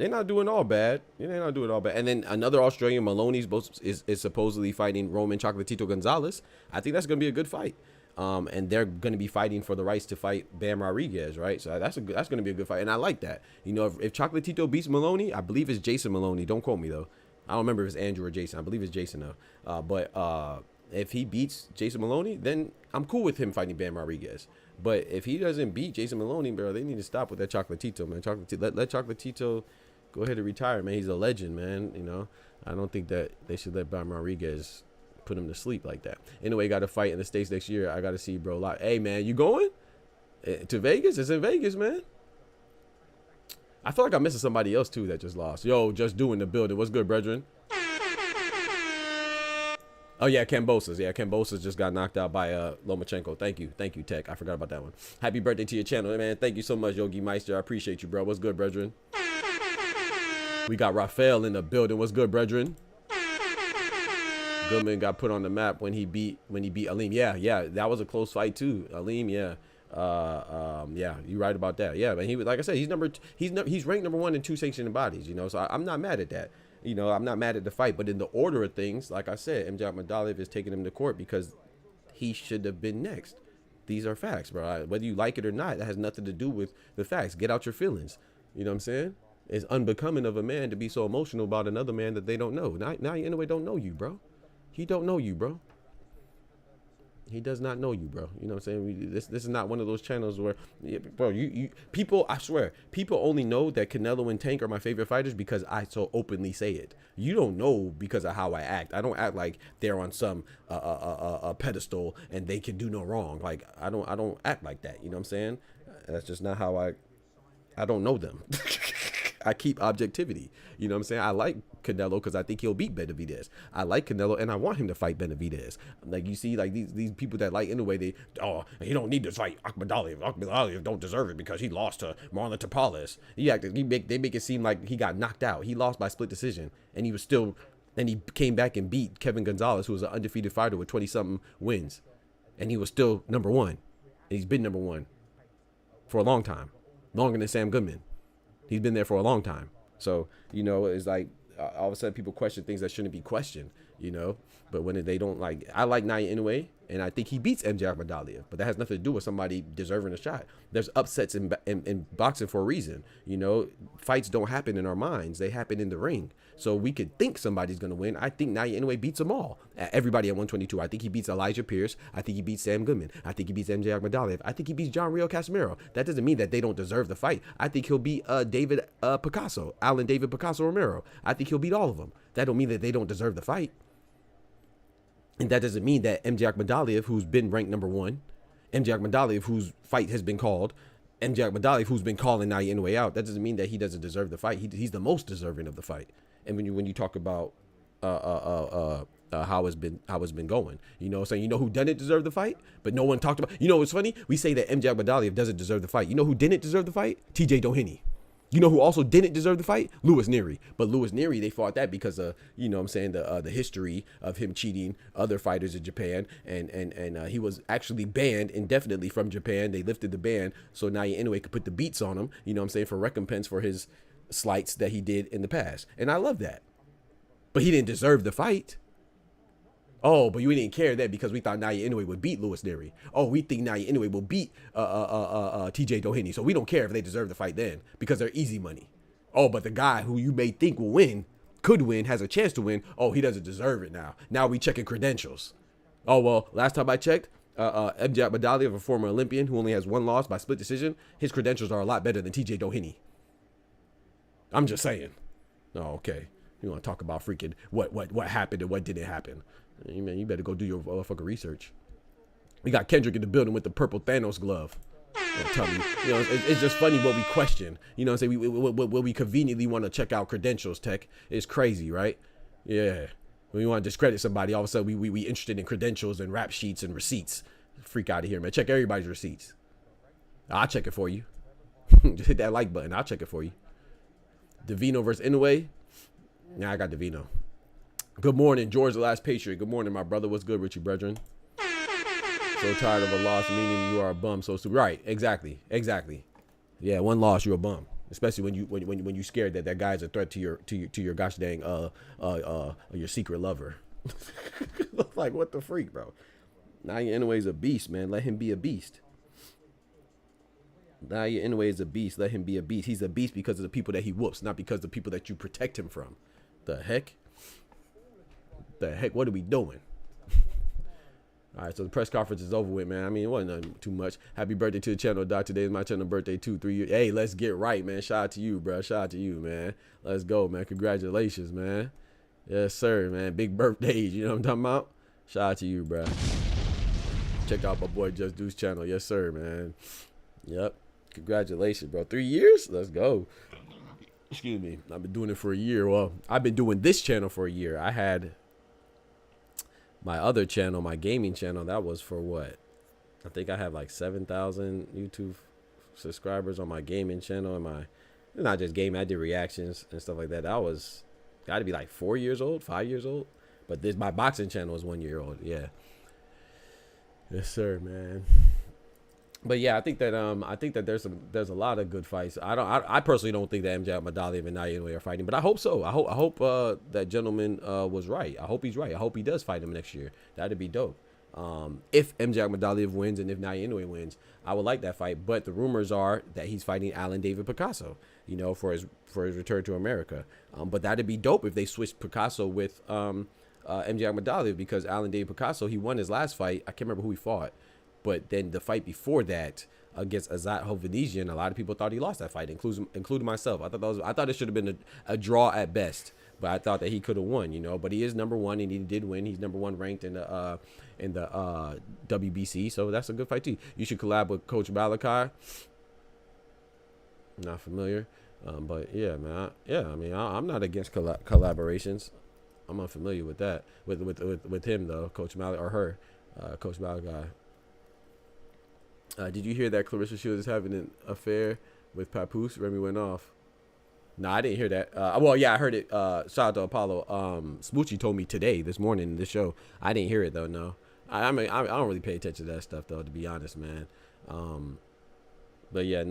not doing all bad. They're not doing all bad. And then another Australian, Maloney's, is supposedly fighting Roman Chocolatito Gonzalez. I think that's going to be a good fight. And they're going to be fighting for the rights to fight Bam Rodriguez, right? So that's going to be a good fight. And I like that. You know, if Chocolatito beats Maloney, I believe it's Jason Maloney. Don't quote me, though. I don't remember if it's Andrew or Jason. I believe it's Jason, though. But if he beats Jason Maloney, then I'm cool with him fighting Bam Rodriguez. But if he doesn't beat Jason Maloney, bro, they need to stop with that Chocolatito, man. Let Chocolatito go ahead and retire, man. He's a legend, man. You know, I don't think that they should let Bam Rodriguez put him to sleep like that. Anyway, got to fight in the States next year. I got to see, bro. Like, hey, man, you going to Vegas? It's in Vegas, man. I feel like I'm missing somebody else, too, that just lost. Yo, just doing the building. What's good, brethren? Oh, yeah, Kambosos. Yeah, Kambosos just got knocked out by Lomachenko. Thank you. Thank you, Tech. I forgot about that one. Happy birthday to your channel, man. Thank you so much, Yogi Meister. I appreciate you, bro. What's good, brethren? We got Rafael in the building. What's good, brethren? Goodman got put on the map when he beat Aleem. Yeah, that was a close fight, too. Aleem, yeah. Yeah, you're right about that. Yeah, but he was, like I said, he's ranked #1 in 2 sanctioned bodies, you know, so I'm not mad at that. You know, I'm not mad at the fight, but in the order of things, like I said, MJ Akhmadaliev is taking him to court because he should have been next. These are facts, bro. Whether you like it or not, that has nothing to do with the facts. Get out your feelings. You know what I'm saying? It's unbecoming of a man to be so emotional about another man that they don't know. Now you anyway don't know you, bro. He don't know you, bro. He does not know you, bro. You know what I'm saying? This is not one of those channels where, bro, people, I swear, people only know that Canelo and Tank are my favorite fighters because I so openly say it. You don't know because of how I act. I don't act like they're on some pedestal and they can do no wrong. Like I don't act like that. You know what I'm saying? That's just not how I don't know them. I keep objectivity. You know what I'm saying? I like Canelo because I think he'll beat Benavidez. I like Canelo and I want him to fight Benavidez. Like you see, like these people that like anyway, he don't need to fight Akhmadaliev. Akhmadaliev don't deserve it because he lost to Marlon Tapales. They make it seem like he got knocked out. He lost by split decision, and he came back and beat Kevin Gonzalez, who was an undefeated fighter with 20-something wins, and he was still #1. And he's been #1 for a long time. longer than Sam Goodman. He's been there for a long time. So, you know, it's like all of a sudden people question things that shouldn't be questioned, you know. But when they don't like, I like Naoya Inoue, and I think he beats MJ Akhmadaliev. But that has nothing to do with somebody deserving a shot. There's upsets in boxing for a reason. You know, fights don't happen in our minds. They happen in the ring. So we could think somebody's going to win. I think Naoya Inoue beats them all. Everybody at 122. I think he beats Elijah Pierce. I think he beats Sam Goodman. I think he beats MJ Akhmadaliev. I think he beats John Rio Casimiro. That doesn't mean that they don't deserve the fight. I think he'll beat David Picasso, Alan David Picasso Romero. I think he'll beat all of them. That don't mean that they don't deserve the fight. And that doesn't mean that MJ Akhmadaliev, who's been ranked number 1, MJ Akhmadaliev, whose fight has been called, MJ Akhmadaliev, who's been calling Naoya Inoue out, that doesn't mean that he doesn't deserve the fight. He's the most deserving of the fight. And when you talk about how it's been going, you know, saying, you know who didn't deserve the fight, but no one talked about. You know what's funny? We say that MJ Akhmadaliev doesn't deserve the fight. You know who didn't deserve the fight? TJ Doheny. You know who also didn't deserve the fight? Louis Neary. But Louis Neary, they fought that because of, you know what I'm saying, the history of him cheating other fighters in Japan. And he was actually banned indefinitely from Japan. They lifted the ban so Naoya Inoue could put the beats on him, you know what I'm saying, for recompense for his slights that he did in the past. And I love that. But he didn't deserve the fight. Oh, but we didn't care that because we thought Naoya Inoue would beat Louis Neary. Oh, we think Naoya Inoue will beat TJ Doheny. So we don't care if they deserve the fight then because they're easy money. Oh, but the guy who you may think will win, could win, has a chance to win. Oh, he doesn't deserve it now. Now we checking credentials. Oh, well, last time I checked, MJ Akhmadaliev, a former Olympian who only has 1 loss by split decision, his credentials are a lot better than TJ Doheny. I'm just saying. Oh, okay. You want to talk about freaking what happened and what didn't happen. Man, you better go do your fucking research. We got Kendrick in the building with the purple Thanos glove. Don't tell me. You know, it's just funny what we question. You know what I'm saying? What we conveniently want to check out credentials, Tech. It's crazy, right? Yeah. When we want to discredit somebody, all of a sudden we interested in credentials and rap sheets and receipts. Freak out of here, man. Check everybody's receipts. I'll check it for you. Just hit that like button. I'll check it for you. Davino versus Inoue. Nah, I got Davino. Good morning, George the Last Patriot. Good morning, my brother. What's good, Richie brethren? So tired of a loss, meaning you are a bum. So right, exactly. Yeah, 1 loss, you're a bum. Especially when you scared that guy's a threat to your gosh dang your secret lover. Like, what the freak, bro? Naoya Inoue's a beast, man. Let him be a beast. Naoya Inoue is a beast. Let him be a beast. He's a beast because of the people that he whoops, not because of the people that you protect him from. The heck? What are we doing? All right, so the press conference is over with, man. I mean, it wasn't too much. Happy birthday to the channel, Doc. Today is my channel birthday, 3 years. Hey, let's get right, man. Shout out to you, bro. Shout out to you, man. Let's go, man. Congratulations, man. Yes, sir, man. Big birthdays. You know what I'm talking about? Shout out to you, bro. Check out my boy Just Deuce channel. Yes, sir, man. Yep. Congratulations, bro. 3 years? Let's go. Excuse me. I've been doing it for a year. Well, I've been doing this channel for a year. I had my other channel, my gaming channel, that was for what? I think I have like 7,000 YouTube subscribers on my gaming channel. And not just gaming, I did reactions and stuff like that. That was, got to be like 4 years old, 5 years old. But my boxing channel is 1 year old. Yeah. Yes, sir, man. But yeah, I think that there's a lot of good fights. I personally don't think that MJ Akhmadaliev and Naoya Inoue are fighting, but I hope so. I hope that gentleman was right. I hope he's right. I hope he does fight him next year. That'd be dope. If MJ Akhmadaliev wins and if Naoya Inoue wins, I would like that fight. But the rumors are that he's fighting Alan David Picasso, you know, for his return to America. But that'd be dope if they switched Picasso with MJ Akhmadaliev, because Alan David Picasso, he won his last fight. I can't remember who he fought. But then the fight before that against Azat Hovhannisyan, a lot of people thought he lost that fight, including myself. I thought it should have been a draw at best, but I thought that he could have won, you know. But he is number 1, and he did win. He's number 1 ranked in the WBC, so that's a good fight too. You should collab with Coach Malachi. Not familiar, but yeah, man. I mean, I'm not against collaborations. I'm unfamiliar with that. With him though, Coach Malachi, or her, Coach Malachi. Did you hear that Clarissa Shields is having an affair with Papoose? Remy went off. No, I didn't hear that. Well, yeah, I heard it. Shout out to Apollo. Smoochie told me this morning in this show. I didn't hear it though. No, I mean, I don't really pay attention to that stuff though, to be honest, man. But yeah,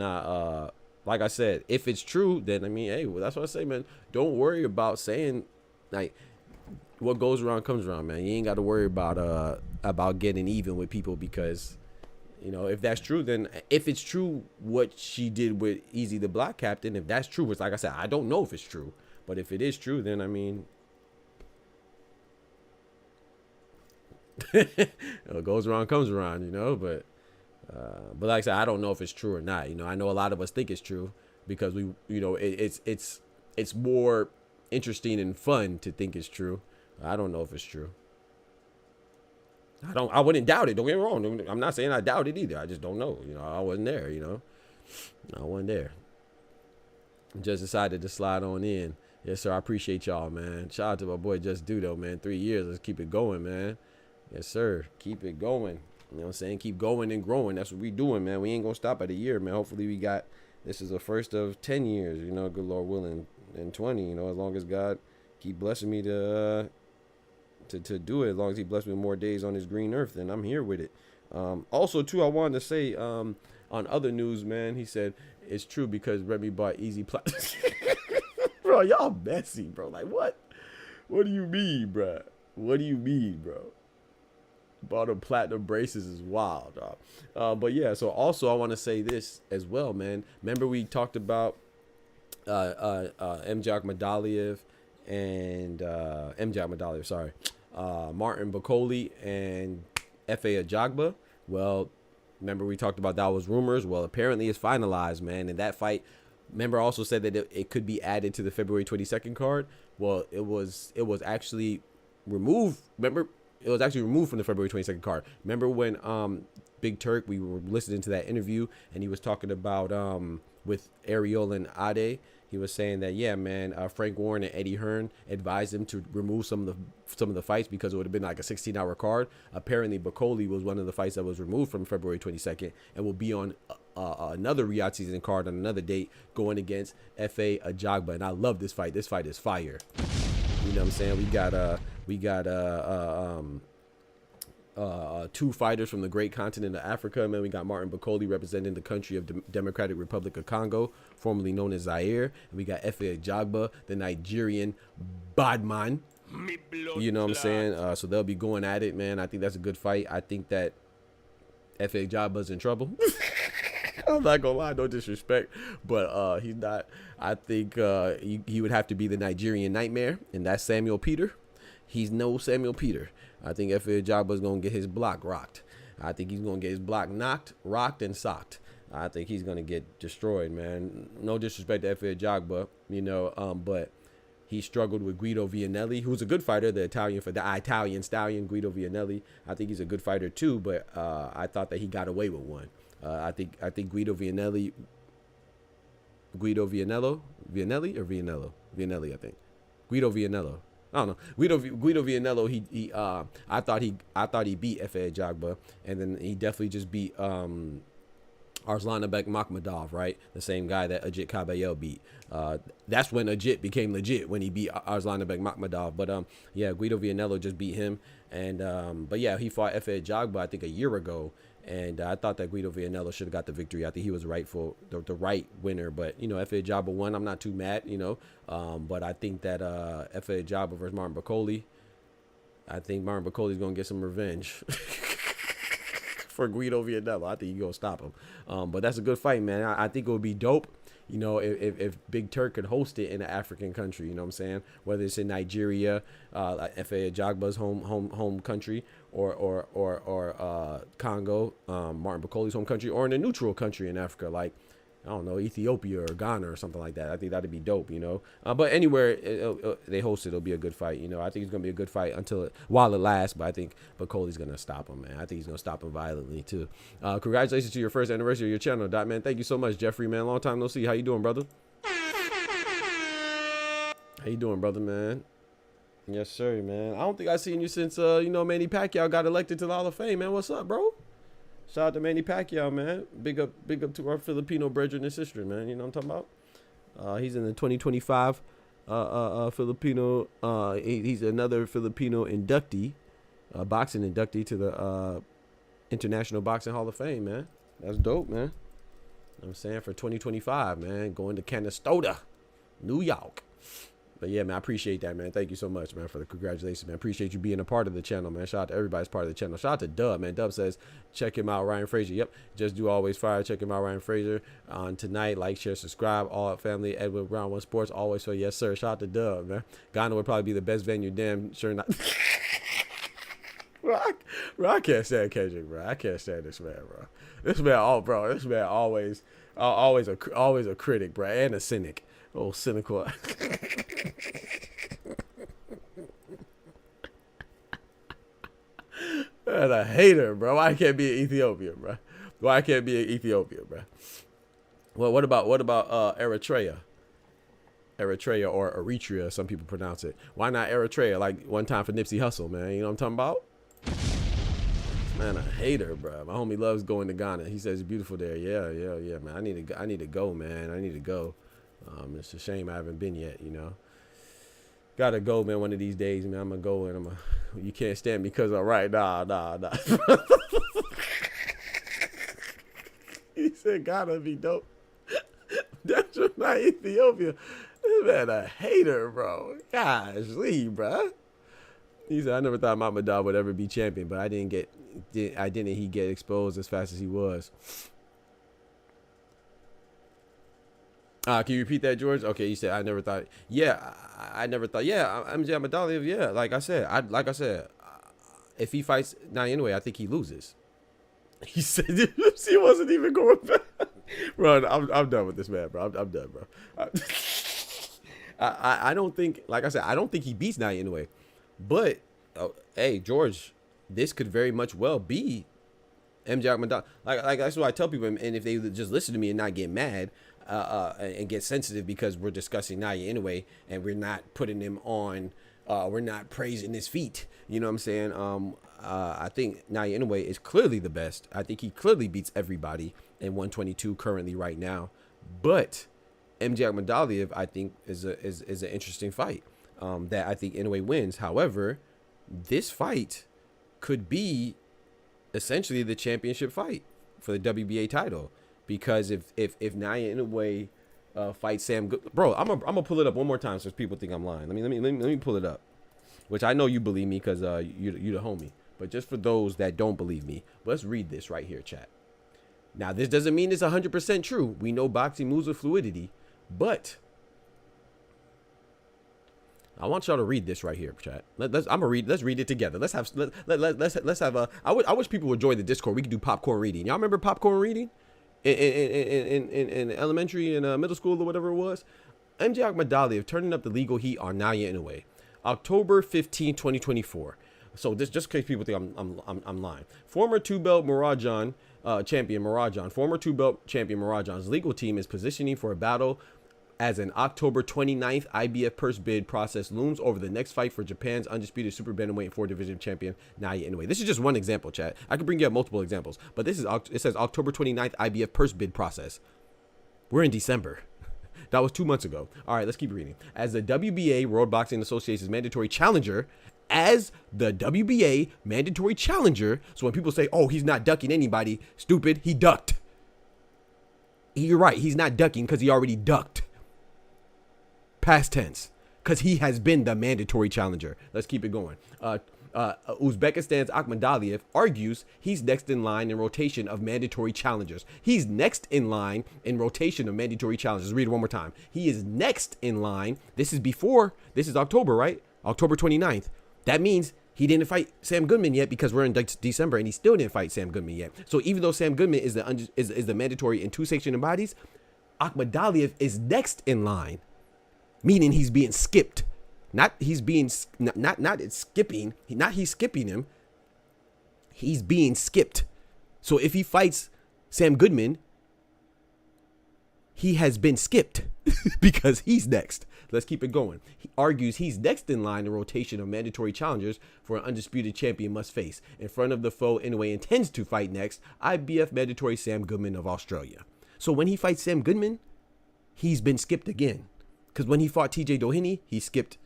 like I said, if it's true, then I mean, hey, well, that's what I say, man. Don't worry about saying, like, what goes around comes around, man. You ain't got to worry about getting even with people, because, you know, if that's true, then if it's true what she did with Easy the Block Captain, if that's true, which, like I said, I don't know if it's true, but if it is true, then I mean, what goes around comes around, you know. But like I said, I don't know if it's true or not. You know, I know a lot of us think it's true because we, you know, it's more interesting and fun to think it's true. I don't know if it's true. I wouldn't doubt it. Don't get me wrong. I'm not saying I doubt it either. I just don't know. You know, I wasn't there. You know, I wasn't there. Just decided to slide on in. Yes, sir. I appreciate y'all, man. Shout out to my boy Just Dudo, man. 3 years. Let's keep it going, man. Yes, sir. Keep it going. You know what I'm saying? Keep going and growing. That's what we doing, man. We ain't gonna stop at a year, man. Hopefully we got, this is the first of 10 years, you know, good Lord willing, and 20, you know, as long as God keep blessing me to do it, as long as he blessed me with more days on this green earth, then I'm here with it. Also, too, I wanted to say, on other news, man, he said it's true because Remy bought Easy Bro, y'all messy, bro. Like, what? What do you mean, bro? What do you mean, bro? Bought them platinum braces is wild, dog. But yeah, so also I want to say this as well, man. Remember we talked about Akhmadaliev and Martin Bakole and F.A. Ajagba. Well, remember we talked about that was rumors. Well, apparently it's finalized, man. And that fight, remember, also said that it could be added to the February 22nd card. Well, it was actually removed. Remember, it was actually removed from the February 22nd card. Remember when Big Turk, we were listening to that interview, and he was talking about with Ariel and Ade. He was saying that, yeah, man, Frank Warren and Eddie Hearn advised him to remove some of the fights because it would have been like a 16-hour card. Apparently, Bakole was one of the fights that was removed from February 22nd and will be on another Riyadh season card on another date going against F.A. Ajagba. And I love this fight. This fight is fire. You know what I'm saying? We got two fighters from the great continent of Africa, man. We got Martin Bakole representing the country of the Democratic Republic of Congo, formerly known as Zaire. And we got F.A. Ajagba, the Nigerian badman. You know what I'm saying? So they'll be going at it, man. I think that's a good fight. I think that F.A. Ajagba's in trouble. I'm not gonna lie, no disrespect, but he's not. I think he would have to be the Nigerian Nightmare, and that's Samuel Peter. He's no Samuel Peter. I think F.A. Ajagba's gonna get his block rocked. I think he's gonna get his block knocked, rocked, and socked. I think he's gonna get destroyed, man. No disrespect to F.A. Ajagba, you know, but he struggled with Guido Vianelli, who's a good fighter, the Italian stallion, Guido Vianelli. I think he's a good fighter too, but I thought that he got away with one. I think Guido Vianelli, Vianelli, I think. Guido Vianello. I don't know. Guido Vianello, I thought he beat F.A. Ajagba, and then he definitely just beat Arslanbek Makhmadov, right? The same guy that Ajit Kabayel beat. That's when Ajit became legit, when he beat Arslanbek Makhmadov. But yeah, Guido Vianello just beat him, and but yeah, he fought F.A. Ajagba I think a year ago. And I thought that Guido Vianello should have got the victory. I think he was rightful, the right winner. But, you know, F.A. Ajagba won. I'm not too mad, you know. But I think that F.A. Ajagba versus Martin Bakole, I think Martin Bakole is going to get some revenge for Guido Vianello. I think he's going to stop him. But that's a good fight, man. I think it would be dope, you know, if Big Turk could host it in an African country, you know what I'm saying? Whether it's in Nigeria, F.A. Ajagba's home country, or Congo, Martin Bakole's home country, or in a neutral country in Africa, like, I don't know, Ethiopia or Ghana or something like that. I think that'd be dope, you know. But anywhere they host it, it'll be a good fight, you know. I think it's gonna be a good fight while it lasts. But I think Bakole's gonna stop him, man. I think he's gonna stop him violently too. Congratulations to your first anniversary of your channel, Dot, man. Thank you so much, Jeffrey, man. Long time no see. How you doing, brother? How you doing, brother, man? Yes, sir, man. I don't think I've seen you since you know, Manny Pacquiao got elected to the Hall of Fame, man. What's up, bro? Shout out to Manny Pacquiao, man. Big up to our Filipino brethren and sister, man. You know what I'm talking about? He's in the 2025 Filipino. He's another Filipino inductee, boxing inductee to the International Boxing Hall of Fame, man. That's dope, man. I'm saying for 2025, man, going to Canastota, New York. But yeah, man, I appreciate that, man. Thank you so much, man, for the congratulations, man. Appreciate you being a part of the channel, man. Shout out to everybody's part of the channel. Shout out to Dub, man. Dub says, check him out, Ryan Frazier. Yep, just do always fire. Check him out, Ryan Frazier. On tonight, like, share, subscribe. All family, Edward Brown, One Sports. Always for yes, sir. Shout out to Dub, man. Ghana would probably be the best venue. Damn sure not. Bro, I can't stand Kendrick, bro. I can't stand this man, bro. This man always a critic, bro, and a cynic. Oh, cynical. And a hater, bro. Why can't be an Ethiopian, bro? Why can't be an Ethiopian, bro? Well, what about Eritrea? Eritrea or Eritrea, some people pronounce it. Why not Eritrea? Like one time for Nipsey Hussle, man. You know what I'm talking about? Man, a hater, bro. My homie loves going to Ghana. He says it's beautiful there. Yeah, man. I need to go, man. I need to go. It's a shame I haven't been yet, you know. Gotta go, man, one of these days, man. I'm gonna go and you can't stand me because I'm right. Nah. He said gotta be dope. That's not Ethiopia. This man a hater, bro. Gosh, bro. He said I never thought Akhmadaliev would ever be champion, but he get exposed as fast as he was. Can you repeat that, George? Okay, you said I never thought. Yeah, I never thought. Yeah, Akhmadaliev. Yeah, like I said, if he fights now anyway, I think he loses. He said he wasn't even going back. Bro, I'm done with this man, bro. I'm done, bro. I don't think, like I said, I don't think he beats Naya anyway. But hey, George, this could very much well be MJ Akhmadaliev. Like that's what I tell people, and if they just listen to me and not get mad. And get sensitive because we're discussing Naya anyway, and we're not putting him on, we're not praising his feet. You know what I'm saying? I think Naya anyway is clearly the best. I think he clearly beats everybody in 122 currently right now. But MJ Akhmadaliev, I think, is an interesting fight that I think anyway wins. However, this fight could be essentially the championship fight for the WBA title. Because if Naya in a way fights Sam Good, bro, I'm gonna pull it up one more time so people think I'm lying. Let me pull it up, which I know you believe me because you the homie. But just for those that don't believe me, let's read this right here, chat. Now this doesn't mean it's 100% true. We know boxing moves with fluidity, but I want y'all to read this right here, chat. Let's read it together. Let's have a. I wish people would join the Discord. We could do popcorn reading. Y'all remember popcorn reading? In elementary and middle school or whatever it was. MJ Akhmadaliev turning up the legal heat on Naya Inoue, October 15, 2024. So this just in case people think I'm lying. Former two-belt Marajan champion Marajan's legal team is positioning for a battle as an October 29th IBF purse bid process looms over the next fight for Japan's undisputed super bantamweight and 4-division champion Naya Inoue. This is just one example, chat. I could bring you up multiple examples, but it says October 29th IBF purse bid process. We're in December. That was 2 months ago. All right, let's keep reading. As the WBA World Boxing Association's mandatory challenger, so when people say, oh, he's not ducking anybody, stupid, he ducked. You're right, he's not ducking because he already ducked. Past tense, because he has been the mandatory challenger. Let's keep it going. Uzbekistan's Akhmadaliev argues he's next in line in rotation of mandatory challengers. He's next in line in rotation of mandatory challengers. Read it one more time. He is next in line. This is October, right? October 29th. That means he didn't fight Sam Goodman yet because we're in December and he still didn't fight Sam Goodman yet. So even though Sam Goodman is the mandatory in 2 sanctioned bodies, Akhmadaliev is next in line. Meaning he's being skipped. He's skipping him. He's being skipped. So if he fights Sam Goodman, he has been skipped because he's next. Let's keep it going. He argues he's next in line in rotation of mandatory challengers for an undisputed champion must face. In front of the foe Inoue intends to fight next, IBF mandatory Sam Goodman of Australia. So when he fights Sam Goodman, he's been skipped again. Because when he fought TJ Doheny, he skipped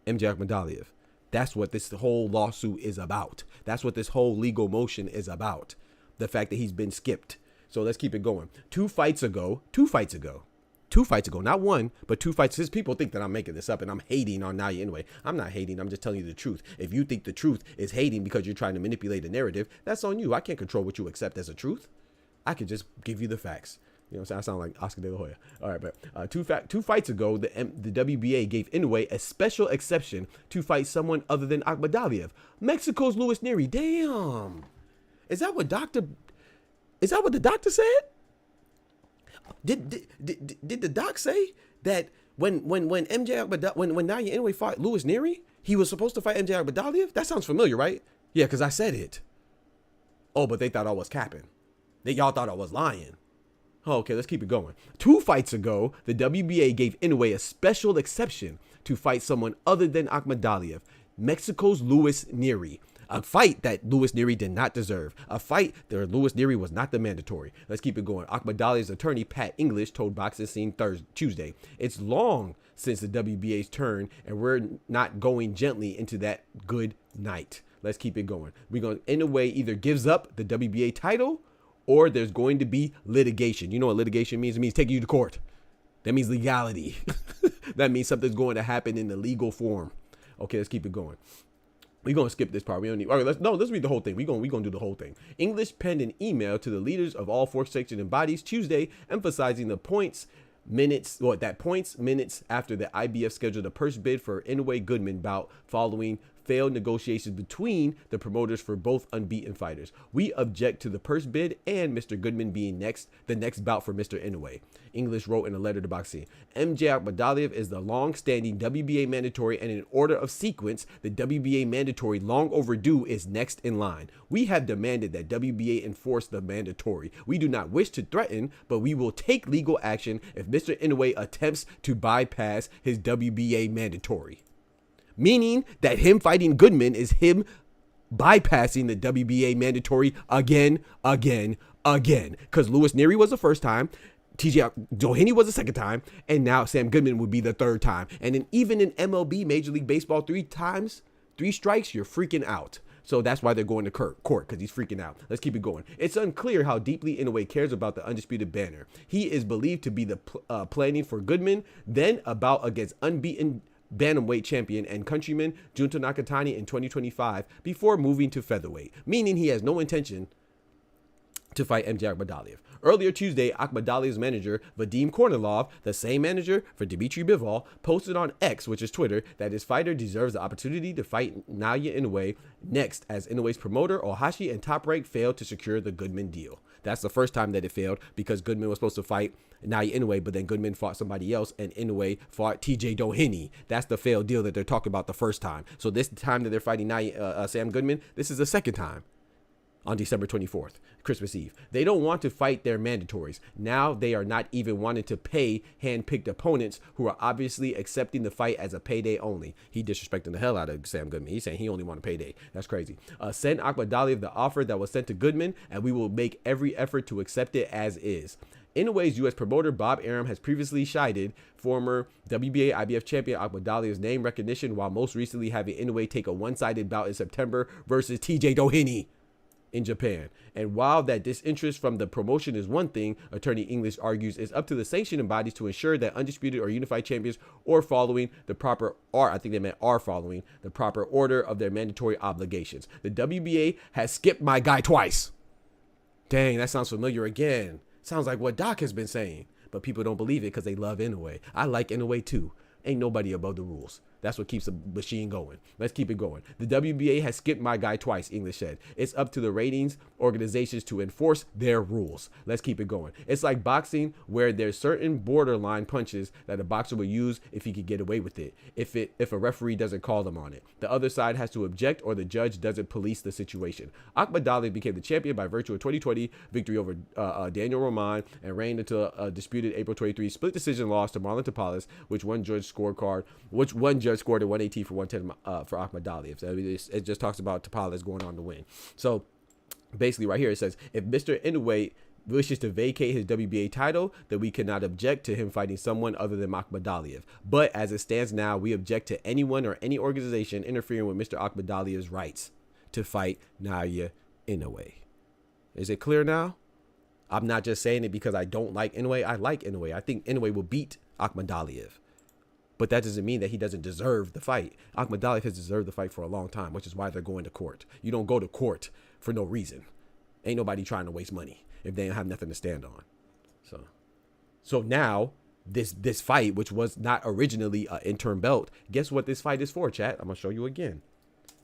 MJ Akhmadaliev. That's what this whole lawsuit is about. That's what this whole legal motion is about. The fact that he's been skipped. So let's keep it going. Two fights ago, not one, but 2 fights. His people think that I'm making this up and I'm hating on Naoya Inoue. I'm not hating. I'm just telling you the truth. If you think the truth is hating because you're trying to manipulate the narrative, that's on you. I can't control what you accept as a truth. I can just give you the facts. You know what I'm saying? I sound like Oscar De La Hoya. All right, but two fights ago, the WBA gave Inoue a special exception to fight someone other than Akhmadaliev. Mexico's Luis Nery. Damn. Is that what the doctor said? Did the doc say that when Naoya Inoue fought Luis Nery, he was supposed to fight MJ Akhmadaliev? That sounds familiar, right? Yeah, because I said it. Oh, but they thought I was capping. Y'all thought I was lying. Oh, okay, let's keep it going. 2 fights ago, the WBA gave Inoue a special exception to fight someone other than Akhmadaliev, Mexico's Luis Nery. A fight that Luis Nery did not deserve. A fight where Luis Nery was not the mandatory. Let's keep it going. Akhmadaliev's attorney, Pat English, told Boxing Scene Tuesday, "It's long since the WBA's turn, and we're not going gently into that good night." Let's keep it going. Inoue either gives up the WBA title or there's going to be litigation. You know what litigation means? It means taking you to court. That means legality. That means something's going to happen in the legal form. Okay, let's keep it going. We're going to skip this part. We don't need. All right, let's read the whole thing. We're going to do the whole thing. English penned an email to the leaders of all 4 sanctioned bodies Tuesday, emphasizing minutes after the IBF scheduled a purse bid for Inoue Goodman bout following failed negotiations between the promoters for both unbeaten fighters. "We object to the purse bid and Mr. Goodman being the next bout for Mr. Inoue," English wrote in a letter to Boxing. "MJ Akhmadaliev is the long-standing WBA mandatory, and in order of sequence, the WBA mandatory long overdue is next in line. We have demanded that WBA enforce the mandatory. We do not wish to threaten, but we will take legal action if Mr. Inoue attempts to bypass his WBA mandatory." Meaning that him fighting Goodman is him bypassing the WBA mandatory again. Because Luis Nery was the first time, TJ Doheny was the second time, and now Sam Goodman would be the third time. And then even in MLB, Major League Baseball, 3 strikes, you're freaking out. So that's why they're going to court, because he's freaking out. Let's keep it going. It's unclear how deeply Inoue cares about the undisputed banner. He is believed to be the planning for Goodman, then a bout against unbeaten bantamweight champion and countryman Junto Nakatani in 2025 before moving to featherweight, meaning he has no intention to fight MJ Akhmadaliev. Earlier Tuesday, Akhmadaliev's manager, Vadim Kornilov, the same manager for Dmitry Bivol, posted on X, which is Twitter, that his fighter deserves the opportunity to fight Naoya Inoue next, as Inoue's promoter, Ohashi, and Top Rank failed to secure the Goodman deal. That's the first time that it failed, because Goodman was supposed to fight Naoya Inoue, but then Goodman fought somebody else, and Inoue fought TJ Doheny. That's the failed deal that they're talking about the first time. So this time that they're fighting Sam Goodman, this is the second time. On December 24th, Christmas Eve. They don't want to fight their mandatories. Now they are not even wanting to pay hand-picked opponents who are obviously accepting the fight as a payday only. He disrespecting the hell out of Sam Goodman. He's saying he only want a payday. That's crazy. Send Akhmadaliev the offer that was sent to Goodman, and we will make every effort to accept it as is. Inoue's U.S. promoter Bob Arum has previously chided former WBA IBF champion Akhmadaliev's name recognition, while most recently having Inoue take a one-sided bout in September versus TJ Doheny in Japan. And while that disinterest from the promotion is one thing, attorney English argues it's up to the sanctioning bodies to ensure that undisputed or unified champions are following the proper order of their mandatory obligations. The WBA has skipped my guy twice. Dang, that sounds familiar again. Sounds like what Doc has been saying, but people don't believe it because they love Inoue. I like Inoue too. Ain't nobody above the rules. That's what keeps the machine going. Let's keep it going. The WBA has skipped my guy twice, English said. It's up to the ratings organizations to enforce their rules. Let's keep it going. It's like boxing, where there's certain borderline punches that a boxer will use if he could get away with it, if a referee doesn't call them on it. The other side has to object, or the judge doesn't police the situation. Akhmadaliev became the champion by virtue of 2020 victory over Daniel Roman, and reigned until a disputed April 23 split decision loss to Marlon Tapales, which one judge scored at 118 for 110 for Akhmadaliev. So it just talks about Tapales going on to win. So basically right here it says, if Mr. Inoue wishes to vacate his WBA title, then we cannot object to him fighting someone other than Akhmadaliev. But as it stands now, we object to anyone or any organization interfering with Mr. Akhmadaliev's rights to fight Naoya Inoue. Is it clear now? I'm not just saying it because I don't like Inoue. I like Inoue. I think Inoue will beat Akhmadaliev. But that doesn't mean that he doesn't deserve the fight. Akhmadaliev has deserved the fight for a long time, which is why they're going to court. You don't go to court for no reason. Ain't nobody trying to waste money if they don't have nothing to stand on. So now this fight, which was not originally an interim belt, guess what this fight is for, chat? I'm gonna show you again.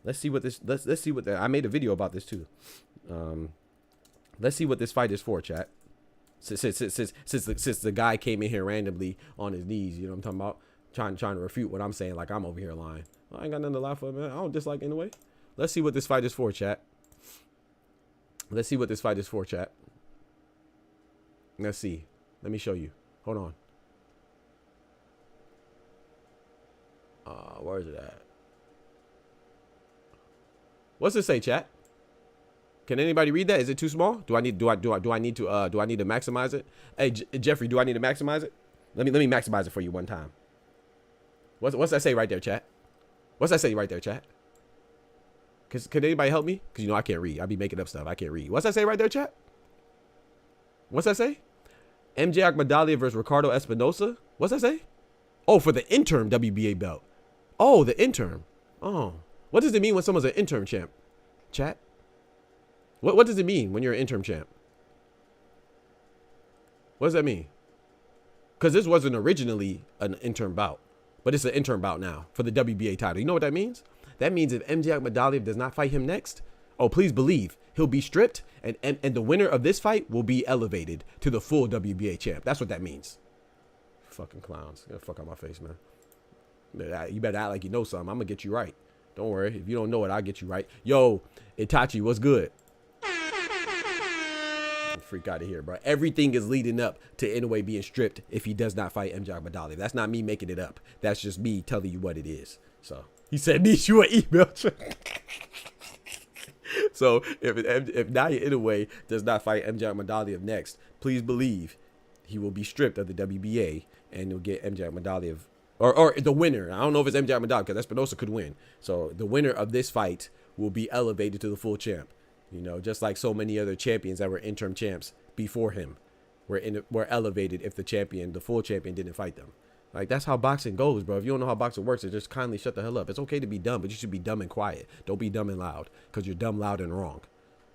Let's see what this. Let's see what I made a video about this too. Let's see what this fight is for, chat. Since the guy came in here randomly on his knees, you know what I'm talking about, trying to refute what I'm saying, like I'm over here lying. I ain't got nothing to lie for, man. I don't dislike anyway. Let's see what this fight is for, chat. Let's see what this fight is for, chat. Let's see. Let me show you. Hold on. Where is it at? What's it say, chat? Can anybody read that? Is it too small? Do I need to maximize it? Hey, Jeffrey, do I need to maximize it? Let me maximize it for you one time. What's that say right there, chat? What's that say right there, chat? Can anybody help me? Because, you know, I can't read. I be making up stuff. I can't read. What's that say right there, chat? What's that say? MJ Akhmadaliev versus Ricardo Espinosa? What's that say? Oh, for the interim WBA belt. Oh, the interim. Oh. What does it mean when someone's an interim champ? Chat? What does it mean when you're an interim champ? What does that mean? Because this wasn't originally an interim bout, but it's an interim bout now for the WBA title. You know what that means? That means if MJ Akhmadaliev does not fight him next, oh, please believe he'll be stripped, and the winner of this fight will be elevated to the full WBA champ. That's what that means. Fucking clowns. Get the fuck out my face, man. You better act like you know something. I'm going to get you right. Don't worry. If you don't know it, I'll get you right. Yo, Itachi, what's good? Freak out of here, bro. Everything is leading up to Inoue being stripped if he does not fight MJ Akhmadaliev. That's not me making it up. That's just me telling you what it is. So he said, "Need you an email." So if Naoya Inoue does not fight MJ Akhmadaliev next, please believe he will be stripped of the WBA and he'll get MJ Akhmadaliev or the winner. I don't know if it's MJ Akhmadaliev because Espinosa could win. So the winner of this fight will be elevated to the full champ. You know, just like so many other champions that were interim champs before him were elevated if the full champion didn't fight them. Like, that's how boxing goes, bro. If you don't know how boxing works, then just kindly shut the hell up. It's okay to be dumb, but you should be dumb and quiet. Don't be dumb and loud, because you're dumb, loud, and wrong.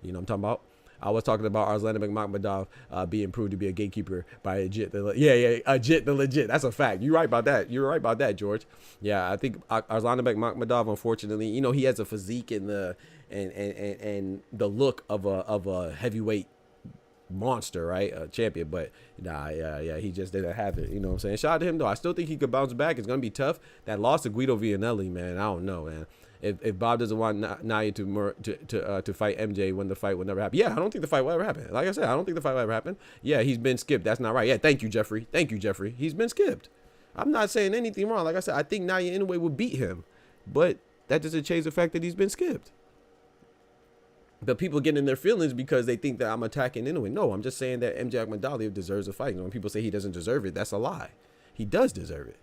You know what I'm talking about? I was talking about Arslan Makhmadov being proved to be a gatekeeper by Ajit. Ajit the legit. That's a fact. You're right about that. You're right about that, George. Yeah, I think Arslan Makhmadov, unfortunately, you know, he has a physique and the look of a heavyweight monster, right? A champion, but he just didn't have it. You know what I'm saying? Shout out to him though. I still think he could bounce back. It's gonna be tough. That loss to Guido Vianelli, man, I don't know, man. If Bob doesn't want Naoya to fight MJ when the fight will never happen. Yeah, I don't think the fight will ever happen. Like I said, I don't think the fight will ever happen. Yeah, he's been skipped. That's not right. Yeah, thank you, Jeffrey. He's been skipped. I'm not saying anything wrong. Like I said, I think Naoya Inoue will beat him, but that doesn't change the fact that he's been skipped. The people get in their feelings because they think that I'm attacking Inoue. No, I'm just saying that MJ Akhmadaliev deserves a fight. You know, when people say he doesn't deserve it, that's a lie. He does deserve it.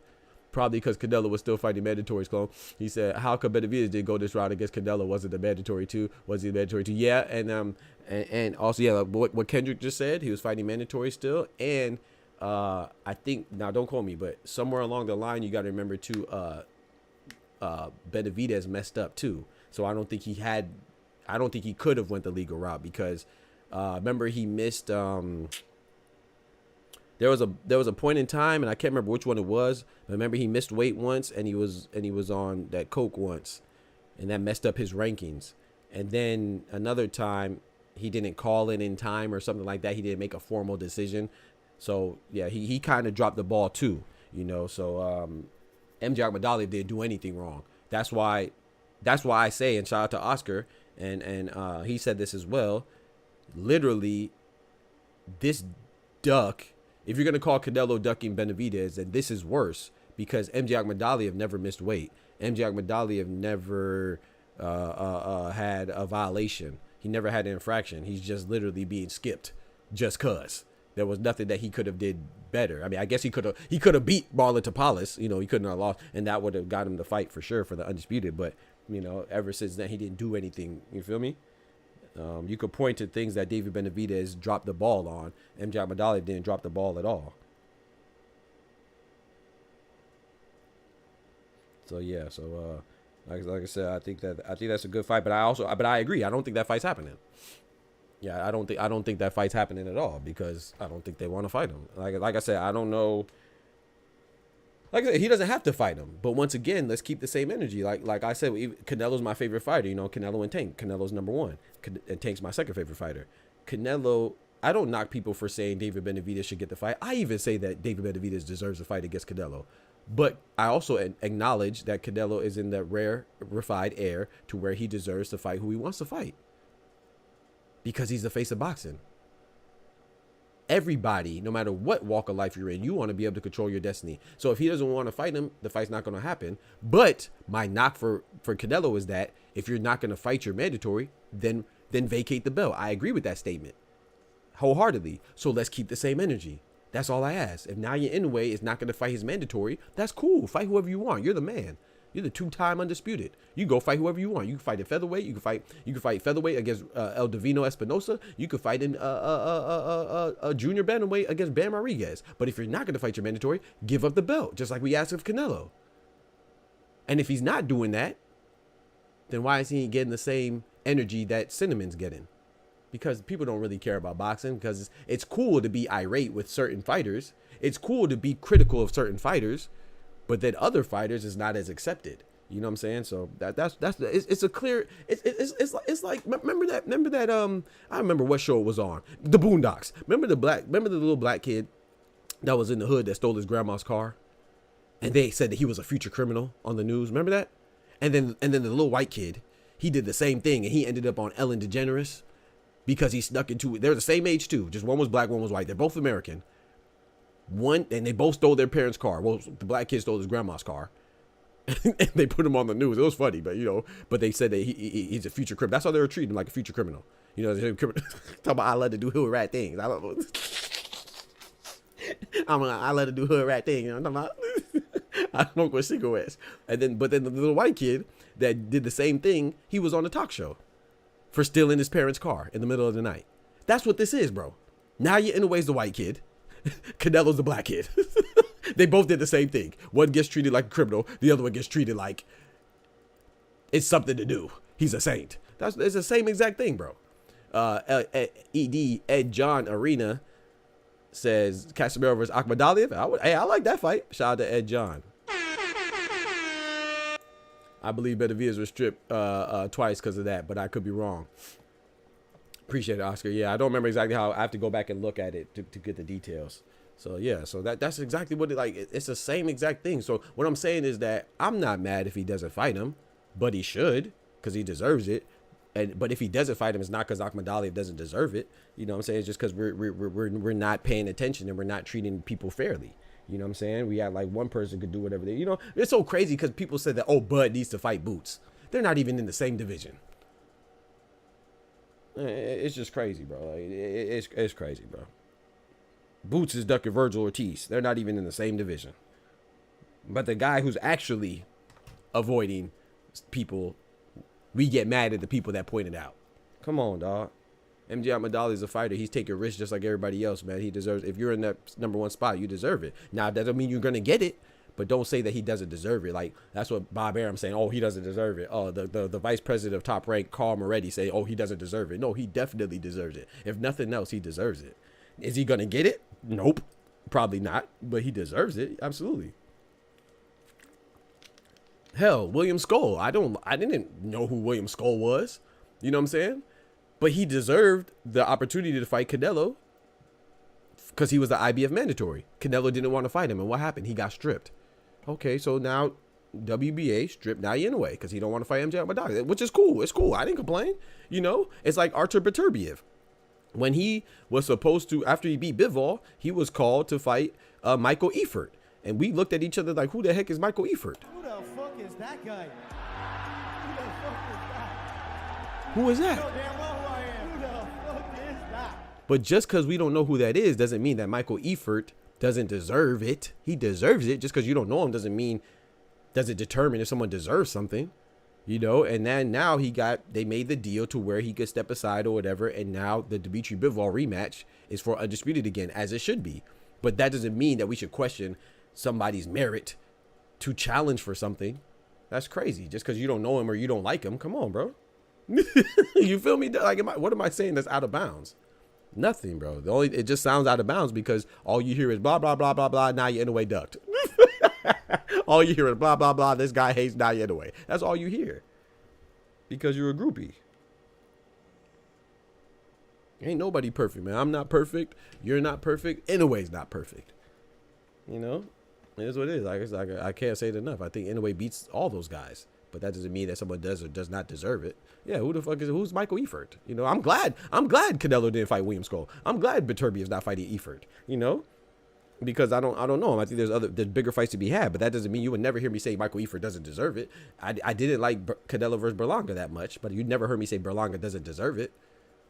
Probably because Canelo was still fighting mandatories, clone. He said, how come Benavidez didn't go this route against Canelo? Was it the mandatory too? Was he the mandatory too? Yeah, and also, yeah, like what Kendrick just said, he was fighting mandatory still. And I think, now don't quote me, but somewhere along the line, you got to remember too, Benavidez messed up too. So I don't think he could have went the legal route because remember he missed there was a point in time, and I can't remember which one it was, but remember he missed weight once and he was on that coke once, and that messed up his rankings. And then another time he didn't call it in time or something like that. He didn't make a formal decision. So yeah, he kind of dropped the ball too, you know. So MJ Akhmadaliev didn't do anything wrong. That's why I say, and shout out to Oscar, and he said this as well. Literally, this duck, if you're gonna call Canelo ducking Benavidez, then this is worse because MJ Akhmadaliev never missed weight. MJ Akhmadaliev never had a violation. He never had an infraction. He's just literally being skipped just cause. There was nothing that he could have did better. I mean, I guess he could have beat Marlon Tapales. You know, he couldn't have lost, and that would have got him the fight for sure for the undisputed. But you know, ever since then, he didn't do anything. You feel me? You could point to things that David Benavidez dropped the ball on. MJ Akhmadaliev didn't drop the ball at all. So yeah, like I said, I think that's a good fight. But I agree. I don't think that fight's happening. Yeah, I don't think that fight's happening at all because I don't think they want to fight him. Like I said, I don't know. Like I said, he doesn't have to fight him. But once again, let's keep the same energy. Like I said, Canelo's my favorite fighter. You know, Canelo and Tank. Canelo's number one. And Tank's my second favorite fighter. Canelo, I don't knock people for saying David Benavidez should get the fight. I even say that David Benavidez deserves a fight against Canelo. But I also acknowledge that Canelo is in that rarefied air to where he deserves to fight who he wants to fight. Because he's the face of boxing. Everybody, no matter what walk of life you're in, you want to be able to control your destiny. So if he doesn't want to fight him, the fight's not going to happen. But my knock for Canelo is that if you're not going to fight your mandatory, then vacate the belt. I agree with that statement wholeheartedly. So let's keep the same energy. That's all I ask. If now your Inoue is not going to fight his mandatory, that's cool. Fight whoever you want. You're the man. You're the two-time undisputed. You go fight whoever you want. You can fight at featherweight. You can fight featherweight against El Divino Espinosa. You can fight in a junior bantamweight against Bam Rodriguez. But if you're not going to fight your mandatory, give up the belt, just like we asked of Canelo. And if he's not doing that, then why is he getting the same energy that Cinnamon's getting? Because people don't really care about boxing because it's cool to be irate with certain fighters. It's cool to be critical of certain fighters. But then other fighters is not as accepted. You know what I'm saying? So it's a clear. It's like remember that I remember what show it was on. The Boondocks. Remember the little black kid that was in the hood that stole his grandma's car, and they said that he was a future criminal on the news. Remember that? And then the little white kid, he did the same thing, and he ended up on Ellen DeGeneres because he snuck into. They're the same age too. Just one was black, one was white. They're both American. And they both stole their parents' car. Well, the black kid stole his grandma's car. And they put him on the news. It was funny, but they said that he's a future criminal. That's how they were treating him, like a future criminal. You know, talking about I let her do hood rat things. I don't know. I let her do hood rat things. You know, I smoke with cigarettes. But then the little white kid that did the same thing, he was on a talk show for stealing his parents' car in the middle of the night. That's what this is, bro. Now you're in a ways the white kid. Canelo's the black kid. They both did the same thing. One gets treated like a criminal. The other one gets treated like it's something to do. He's a saint. It's the same exact thing, bro. Ed John Arena says Casimiro versus Akhmadaliev. I like that fight. Shout out to Ed John. I believe Benavidez was stripped twice because of that, but I could be wrong. Appreciate it, Oscar. Yeah, I don't remember exactly how. I have to go back and look at it to get the details. So yeah, so that's exactly what it's the same exact thing. So what I'm saying is that I'm not mad if he doesn't fight him, but he should because he deserves it. But if he doesn't fight him, it's not because Akhmadaliev doesn't deserve it. You know what I'm saying? It's just because we're not paying attention and we're not treating people fairly. You know what I'm saying? We have like one person could do whatever they. You know, it's so crazy because people said that Bud needs to fight Boots. They're not even in the same division. It's just crazy, bro. Like, it's crazy, bro. Boots is ducking Virgil Ortiz. They're not even in the same division. But the guy who's actually avoiding people, we get mad at the people that point it out. Come on, dog. MJ Akhmadaliev is a fighter. He's taking risks just like everybody else, man. He deserves. If you're in that number one spot, you deserve it. Now, that doesn't mean you're gonna get it. But don't say that he doesn't deserve it. Like, that's what Bob Arum's saying. Oh, he doesn't deserve it. Oh, the vice president of Top Rank, Carl Moretti, say, oh, he doesn't deserve it. No, he definitely deserves it. If nothing else, he deserves it. Is he going to get it? Nope. Probably not. But he deserves it. Absolutely. Hell, William Skull. I didn't know who William Skull was. You know what I'm saying? But he deserved the opportunity to fight Canelo because he was the IBF mandatory. Canelo didn't want to fight him. And what happened? He got stripped. Okay, so now WBA stripped Naoya Inoue because he don't want to fight MJ Akhmadaliev, which is cool. It's cool. I didn't complain. You know, it's like Artur Beterbiev. When he was supposed to, after he beat Bivol, he was called to fight Michael Eifert. And we looked at each other like, who the heck is Michael Eifert? Who the fuck is that guy? Who the fuck is that? Who is that? You know damn well who I am. Who the fuck is that? But just because we don't know who that is doesn't mean that Michael Eifert doesn't deserve it. He deserves it. Just because you don't know him doesn't determine if someone deserves something. you know, and then now they made the deal to where he could step aside or whatever, and now the Dmitry Bivol rematch is for undisputed again, as it should be. But that doesn't mean that we should question somebody's merit to challenge for something. That's crazy. Just because you don't know him or you don't like him, come on, bro. You feel me? Like, what am I saying that's out of bounds? Nothing, bro. It just sounds out of bounds because all you hear is blah blah blah blah blah. Now you're in the way ducked. All you hear is blah blah blah. This guy hates, now you're in the way. That's all you hear because you're a groupie. Ain't nobody perfect, man. I'm not perfect. You're not perfect. Inoue's not perfect. You know, it is what it is. I can't say it enough. I think Inoue beats all those guys, but that doesn't mean that someone does or does not deserve it. Yeah, who's Michael Eifert? You know, I'm glad Canelo didn't fight William Skull. I'm glad Beterbiev is not fighting Eifert. You know, because I don't know him. I think there's bigger fights to be had, but that doesn't mean you would never hear me say Michael Eifert doesn't deserve it. I didn't like Canelo versus Berlanga that much, but you'd never heard me say Berlanga doesn't deserve it.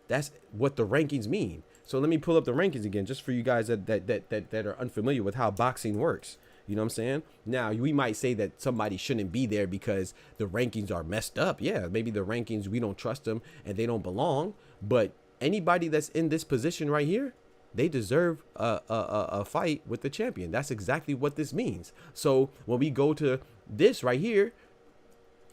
That's what the rankings mean. So let me pull up the rankings again, just for you guys that are unfamiliar with how boxing works. You know what I'm saying? Now, we might say that somebody shouldn't be there because the rankings are messed up. Yeah, maybe the rankings, we don't trust them and they don't belong. But anybody that's in this position right here, they deserve a fight with the champion. That's exactly what this means. So when we go to this right here,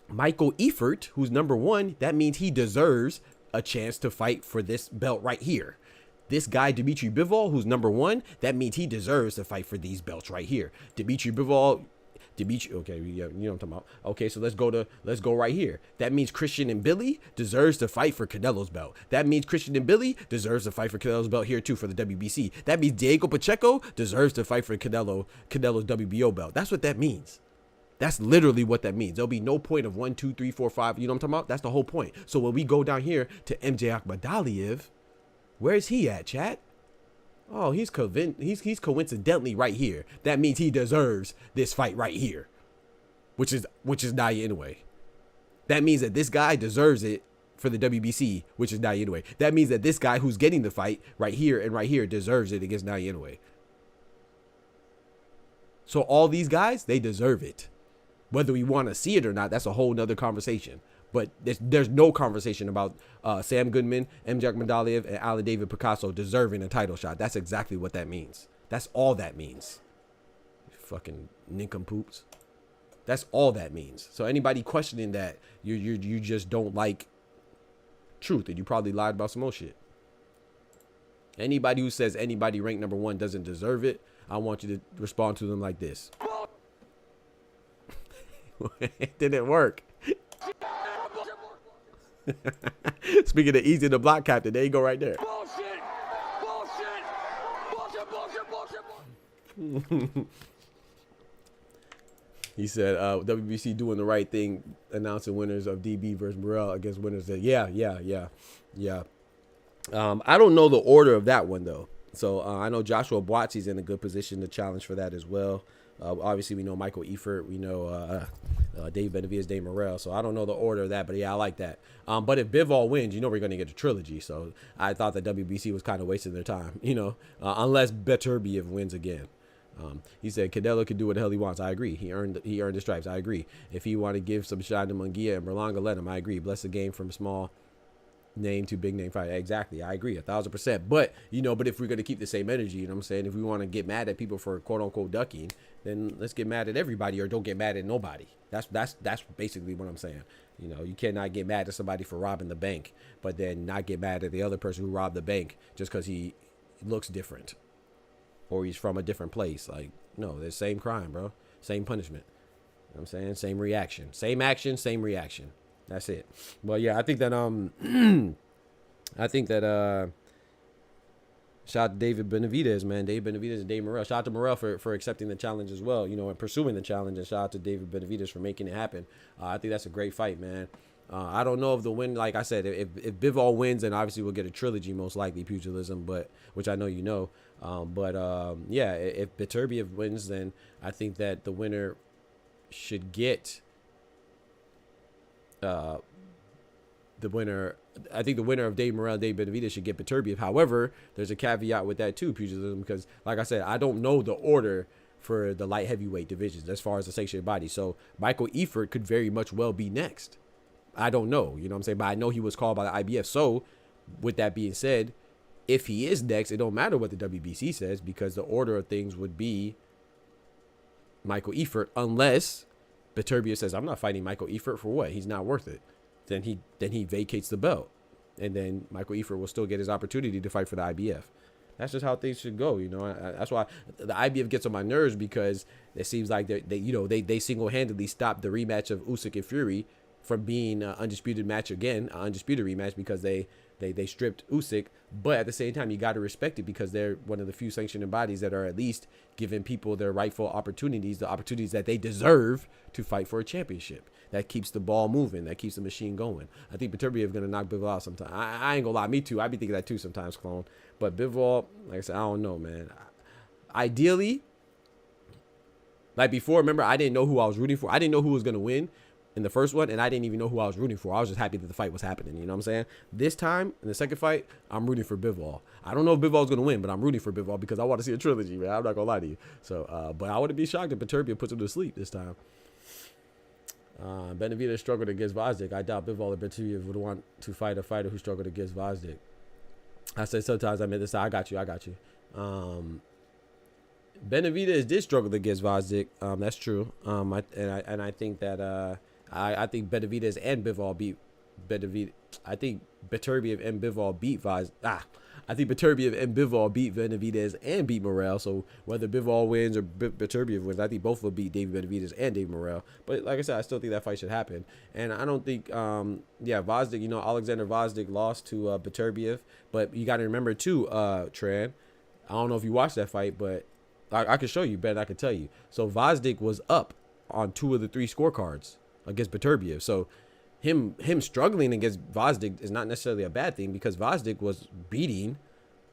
Michael Eifert, who's number 1, that means he deserves a chance to fight for this belt right here. This guy, Dmitry Bivol, who's number 1, that means he deserves to fight for these belts right here. Dmitry Bivol, okay, yeah, you know what I'm talking about. Okay, so let's go right here. That means Christian and Billy deserves to fight for Canelo's belt. That means Christian and Billy deserves to fight for Canelo's belt here too for the WBC. That means Diego Pacheco deserves to fight for Canelo's WBO belt. That's what that means. That's literally what that means. There'll be no point of 1, 2, 3, 4, 5. You know what I'm talking about? That's the whole point. So when we go down here to MJ Akhmadaliev, where's he at, chat? Oh, he's coincidentally right here. That means he deserves this fight right here, which is Naoya Inoue. That means that this guy deserves it for the WBC, which is Naoya Inoue. That means that this guy who's getting the fight right here and right here deserves it against Naoya Inoue. So all these guys, they deserve it. Whether we want to see it or not, that's a whole nother conversation. But there's no conversation about Sam Goodman, MJ Akhmadaliev, and Alan David Picasso deserving a title shot. That's exactly what that means. That's all that means. Fucking nincompoops. That's all that means. So anybody questioning that, you just don't like truth, and you probably lied about some more shit. Anybody who says anybody ranked number 1 doesn't deserve it, I want you to respond to them like this. It didn't work. Speaking of easy to block, captain, there you go right there. Bullshit! Bullshit! He said, WBC doing the right thing, announcing winners of DB versus Morrell against winners. Yeah. I don't know the order of that one, though. So I know Joshua Boatsie's in a good position to challenge for that as well. Obviously, we know Michael Eifert. We know Dave Benavidez, Dave Morrell. So I don't know the order of that, but yeah, I like that. But if Bivol wins, you know we're going to get a trilogy. So I thought that WBC was kind of wasting their time, you know, unless Beterbiev wins again. He said Canelo can do what the hell he wants. I agree. He earned the stripes. I agree. If he want to give some shine to Munguia and Berlanga, let him. I agree. Bless the game from small name to big name fight. Exactly. I agree 1,000%. But, you know, if we're going to keep the same energy, you know what I'm saying? If we want to get mad at people for quote unquote ducking, then let's get mad at everybody or don't get mad at nobody. That's basically what I'm saying. You know, you cannot get mad at somebody for robbing the bank, but then not get mad at the other person who robbed the bank just because he looks different or he's from a different place. Like, no, they're the same crime, bro. Same punishment. You know what I'm saying? Same reaction. Same action, same reaction. That's it. But yeah, I think that shout out to David Benavidez, man. Dave Benavidez and Dave Morrell. Shout out to Morrell for accepting the challenge as well, you know, and pursuing the challenge. And shout out to David Benavidez for making it happen. I think that's a great fight, man. I don't know if the win, like I said, if Bivol wins, then obviously we'll get a trilogy, most likely pugilism, but which I know you know. Yeah, if Beterbiev wins, then I think that the winner should get the winner of Dave Morrell and Dave Benavidez should get Beterbiev. However, there's a caveat with that too, pugilism, because like I said, I don't know the order for the light heavyweight divisions as far as the sanctioned body. So Michael Eifert could very much well be next. I don't know. You know what I'm saying? But I know he was called by the IBF. So with that being said, if he is next, it don't matter what the WBC says, because the order of things would be Michael Eifert, unless Beterbiev says, I'm not fighting Michael Eifert for what? He's not worth it. Then he vacates the belt. And then Michael Eifert will still get his opportunity to fight for the IBF. That's just how things should go, you know. That's why the IBF gets on my nerves, because it seems like they single-handedly stopped the rematch of Usyk and Fury from being an undisputed match again, an undisputed rematch, because they stripped Usyk. But at the same time, you got to respect it, because they're one of the few sanctioning bodies that are at least giving people their rightful opportunities, the opportunities that they deserve to fight for a championship. That keeps the ball moving. That keeps the machine going. I think Beterbiev is going to knock Bivol out sometime. I ain't going to lie. Me too. I be thinking that too sometimes, Clone. But Bivol, like I said, I don't know, man. Ideally, like before, remember, I didn't know who I was rooting for. I didn't know who was going to win in the first one, and I didn't even know who I was rooting for. I was just happy that the fight was happening. You know what I'm saying? This time, in the second fight, I'm rooting for Bivol. I don't know if Bivol's going to win, but I'm rooting for Bivol because I want to see a trilogy, man. I'm not going to lie to you. So, but I wouldn't be shocked if Beterbiev puts him to sleep this time. Benavidez struggled against Vazdik. I doubt Bivol or Beterbiev would want to fight a fighter who struggled against Vazdik. I said sometimes I meant this. I got you. Benavidez did struggle against Vazdik. That's true. I think that I think Benavidez and Bivol beat Benavidez. I think Beterbiev and Bivol beat I think Beterbiev and Bivol beat Benavidez and beat Morrell. So whether Bivol wins or Beterbiev wins, I think both will beat David Benavidez and Dave Morrell. But like I said, I still think that fight should happen. And I don't think, Vazdik, you know, Alexander Vazdik lost to Beterbiev. But you got to remember too, Tran, I don't know if you watched that fight, but I can show you better. I can tell you. So Vazdik was up on 2 of the 3 scorecards against Beterbiev. So him struggling against Vazdik is not necessarily a bad thing, because Vazdik was beating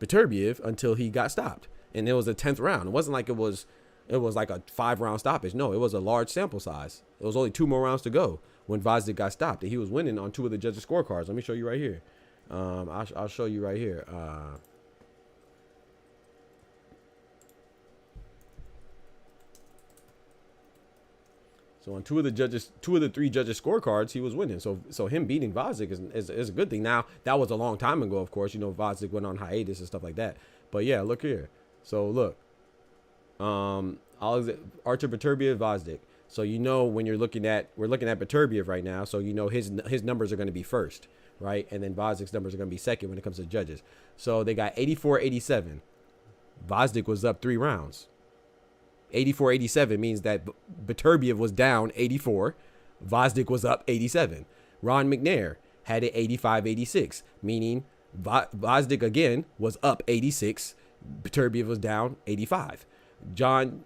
Beterbiev until he got stopped, and it was a 10th round. It wasn't like it was like a 5-round stoppage. No, it was a large sample size. It was only 2 more rounds to go when Vazdik got stopped, and he was winning on 2 of the judges' scorecards. Let me show you right here. I'll show you right here. So on 2 of the 3 judges' scorecards, he was winning. So him beating Vazdik is a good thing. Now, that was a long time ago, of course. You know, Vazdik went on hiatus and stuff like that. But yeah, look here. So look, Artur Beterbiev, Vazdik. So you know, when we're looking at Beterbiev right now. So you know his numbers are going to be first, right? And then Vazdik's numbers are going to be second when it comes to judges. So they got 84-87. Vazdik was up 3 rounds. 84-87 means that Beterbiev was down 84. Vazdik was up 87. Ron McNair had it 85-86, meaning Vazdik again was up 86. Beterbiev was down 85. John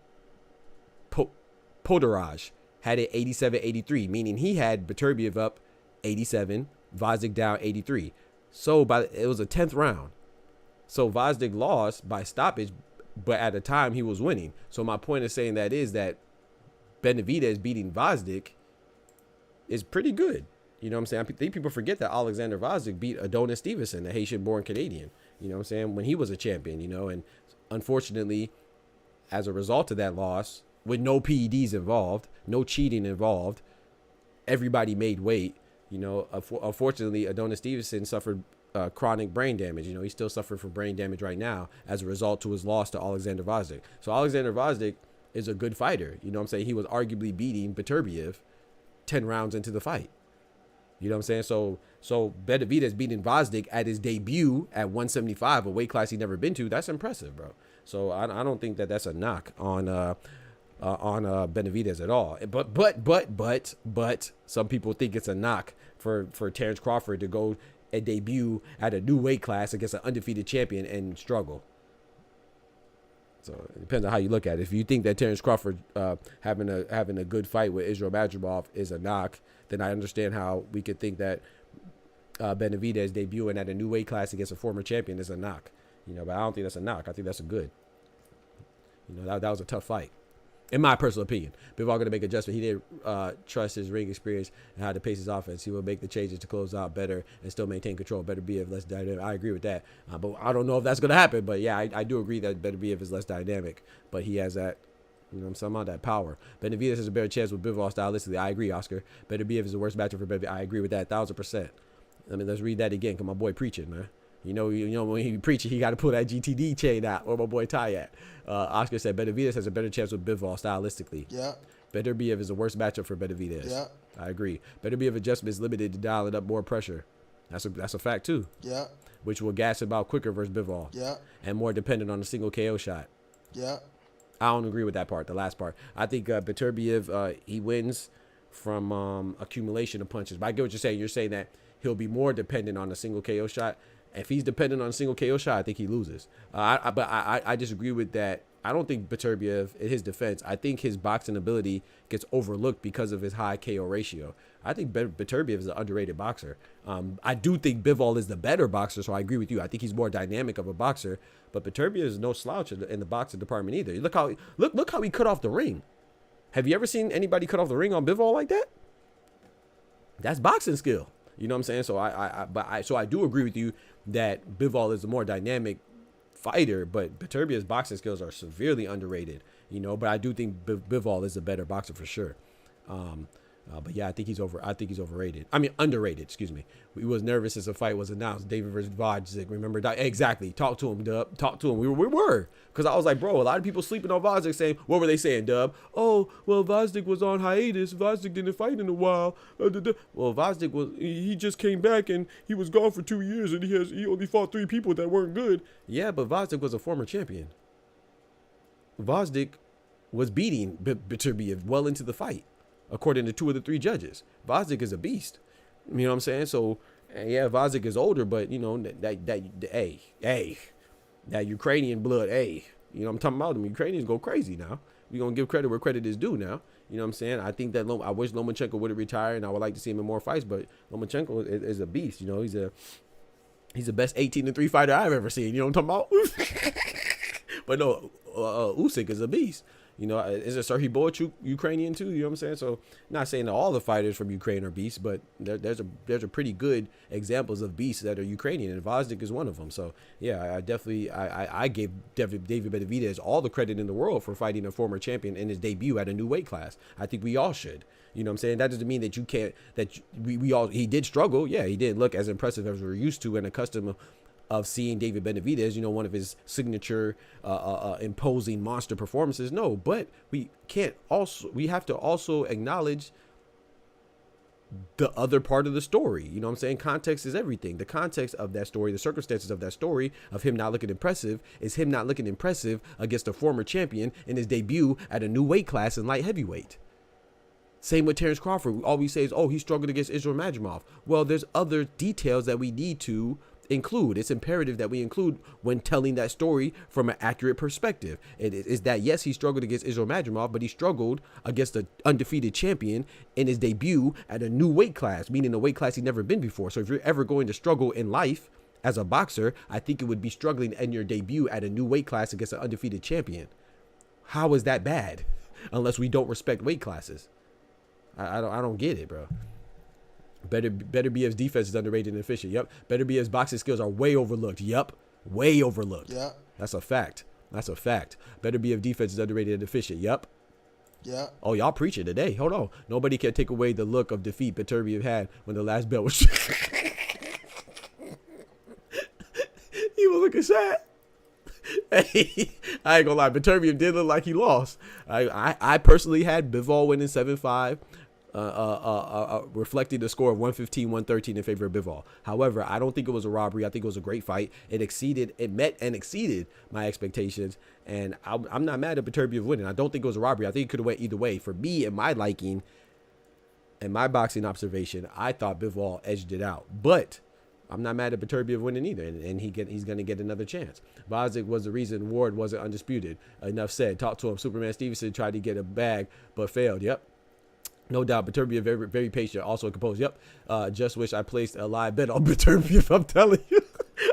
Poderaj had it 87-83, meaning he had Beterbiev up 87, Vazdik down 83. So it was a 10th round. So Vazdik lost by stoppage, but at the time he was winning. So my point of saying that is that Benavidez beating Vazdik is pretty good. You know what I'm saying? I think people forget that Alexander Vazdik beat Adonis Stevenson, a Haitian-born Canadian. You know what I'm saying? When he was a champion, you know. And unfortunately, as a result of that loss, with no PEDs involved, no cheating involved, everybody made weight. You know, unfortunately, Adonis Stevenson suffered chronic brain damage. You know, he's still suffering from brain damage right now as a result to his loss to Alexander Vazdik. So Alexander Vazdik is a good fighter. You know what I'm saying? He was arguably beating Beterbiev 10 rounds into the fight. You know what I'm saying? So Benavidez beating Vazdik at his debut at 175, a weight class he'd never been to. That's impressive, bro. So I don't think that that's a knock on Benavidez at all. But some people think it's a knock for Terrence Crawford to go and debut at a new weight class against an undefeated champion and struggle. So it depends on how you look at it. If you think that Terrence Crawford having a good fight with Israel Madrimov is a knock, then I understand how we could think that Benavidez debuting at a new weight class against a former champion is a knock. You know, but I don't think that's a knock. I think that's a good. You know, that was a tough fight, in my personal opinion. Bivol going to make adjustment. He did trust his ring experience and how to pace his offense. He will make the changes to close out better and still maintain control. Beterbiev less dynamic. I agree with that. But I don't know if that's going to happen. But yeah, I do agree that Beterbiev is less dynamic. But he has that You know what I'm saying? About that power. Benavidez has a better chance with Bivol stylistically. I agree, Oscar. Benavidez is the worst matchup for Benavidez. I agree with that 1,000%. I mean, let's read that again, because my boy preaching, man. You know, when he preaching, he got to pull that GTD chain out, where my boy Ty at. Oscar said Benavidez has a better chance with Bivol stylistically. Yeah. Beterbiev is the worst matchup for Benavidez. Yeah. I agree. Beterbiev adjustment is limited to dialing up more pressure. That's a fact too. Yeah. Which will gas him out quicker versus Bivol. Yeah. And more dependent on a single KO shot. Yeah. I don't agree with that part, the last part. I think Beterbiev, he wins from accumulation of punches. But I get what you're saying. You're saying that he'll be more dependent on a single KO shot. If he's dependent on a single KO shot, I think he loses. But I disagree with that. I don't think Beterbiev, in his defense, I think his boxing ability gets overlooked because of his high KO ratio. I think Beterbiev is an underrated boxer. I do think Bivol is the better boxer, so I agree with you. I think he's more dynamic of a boxer. But Beterbiev is no slouch in the boxing department either. Look how he cut off the ring. Have you ever seen anybody cut off the ring on Bivol like that? That's boxing skill. You know what I'm saying? So I do agree with you that Bivol is a more dynamic fighter, but Beterbiev's boxing skills are severely underrated. You know, but I do think Bivol is a better boxer for sure. But yeah, I think he's overrated. I mean, underrated. Excuse me. We was nervous as the fight was announced. David versus Vajzik. Remember that? Exactly. Talk to him, Dub. Talk to him. We were. Because I was like, bro, a lot of people sleeping on Vajzik saying, what were they saying, Dub? Oh, well, Vajzik was on hiatus. Vajzik didn't fight in a while. Well, Vajzik he just came back and he was gone for 2 years and he only fought 3 people that weren't good. Yeah, but Vajzik was a former champion. Vajzik was beating Beterbiev well into the fight, according to 2 of the 3 judges. Vajzik is a beast. You know what I'm saying? So, yeah, Vajzik is older, but, you know, that Ukrainian blood, you know what I'm talking about? Them Ukrainians go crazy now. We're going to give credit where credit is due now. You know what I'm saying? I think that I wish Lomachenko would have retired, and I would like to see him in more fights, but Lomachenko is a beast. You know, he's the best 18-3 fighter I've ever seen. You know what I'm talking about? But no, Usyk is a beast. You know, is it Serhiy Boychuk Ukrainian too? You know what I'm saying? So, not saying that all the fighters from Ukraine are beasts, but there's a pretty good examples of beasts that are Ukrainian, and Vajzik is one of them. So, yeah, I gave David Benavidez all the credit in the world for fighting a former champion in his debut at a new weight class. I think we all should. You know what I'm saying? That doesn't mean that you can't. He did struggle. Yeah, he didn't look as impressive as we're used to and accustomed of seeing David Benavidez, you know, one of his signature imposing monster performances. No, but we have to also acknowledge the other part of the story. You know what I'm saying? Context is everything. The context of that story, the circumstances of that story of him not looking impressive is him not looking impressive against a former champion in his debut at a new weight class in light heavyweight. Same with Terrence Crawford. All we say is, oh, he struggled against Israel Madrimov. Well, there's other details that we need to include. It's imperative that we include when telling that story from an accurate perspective. It is that, yes, he struggled against Israel Madrimov, but he struggled against an undefeated champion in his debut at a new weight class, meaning a weight class he'd never been before. So if you're ever going to struggle in life as a boxer, I think it would be struggling in your debut at a new weight class against an undefeated champion. How is that bad? Unless we don't respect weight classes. I don't get it, bro. Beterbiev's defense is underrated and efficient. Yep. Beterbiev's boxing skills are way overlooked. Yep. Way overlooked. Yeah. That's a fact. Beterbiev defense is underrated and efficient. Yep. Yeah. Oh, y'all preaching today. Hold on. Nobody can take away the look of defeat Beterbiev had when the last belt was he was looking sad. Hey, I ain't gonna lie. Beterbiev did look like he lost. I personally had Bivol winning 7-5. Reflecting the score of 115-113 in favor of Bivol. However, I don't think it was a robbery. I think it was a great fight. It met and exceeded my expectations, and I'm not mad at Beterbiev winning. I don't think it was a robbery. I think it could have went either way. For me, in my liking, and my boxing observation, I thought Bivol edged it out, but I'm not mad at Beterbiev winning either, and he's going to get another chance. Vajzik was the reason Ward wasn't undisputed. Enough said. Talk to him. Superman Stevenson tried to get a bag, but failed. Yep. No doubt, Beterbiev very, very patient, also composed. Yep. Just wish I placed a live bet on Beterbiev. I'm telling you.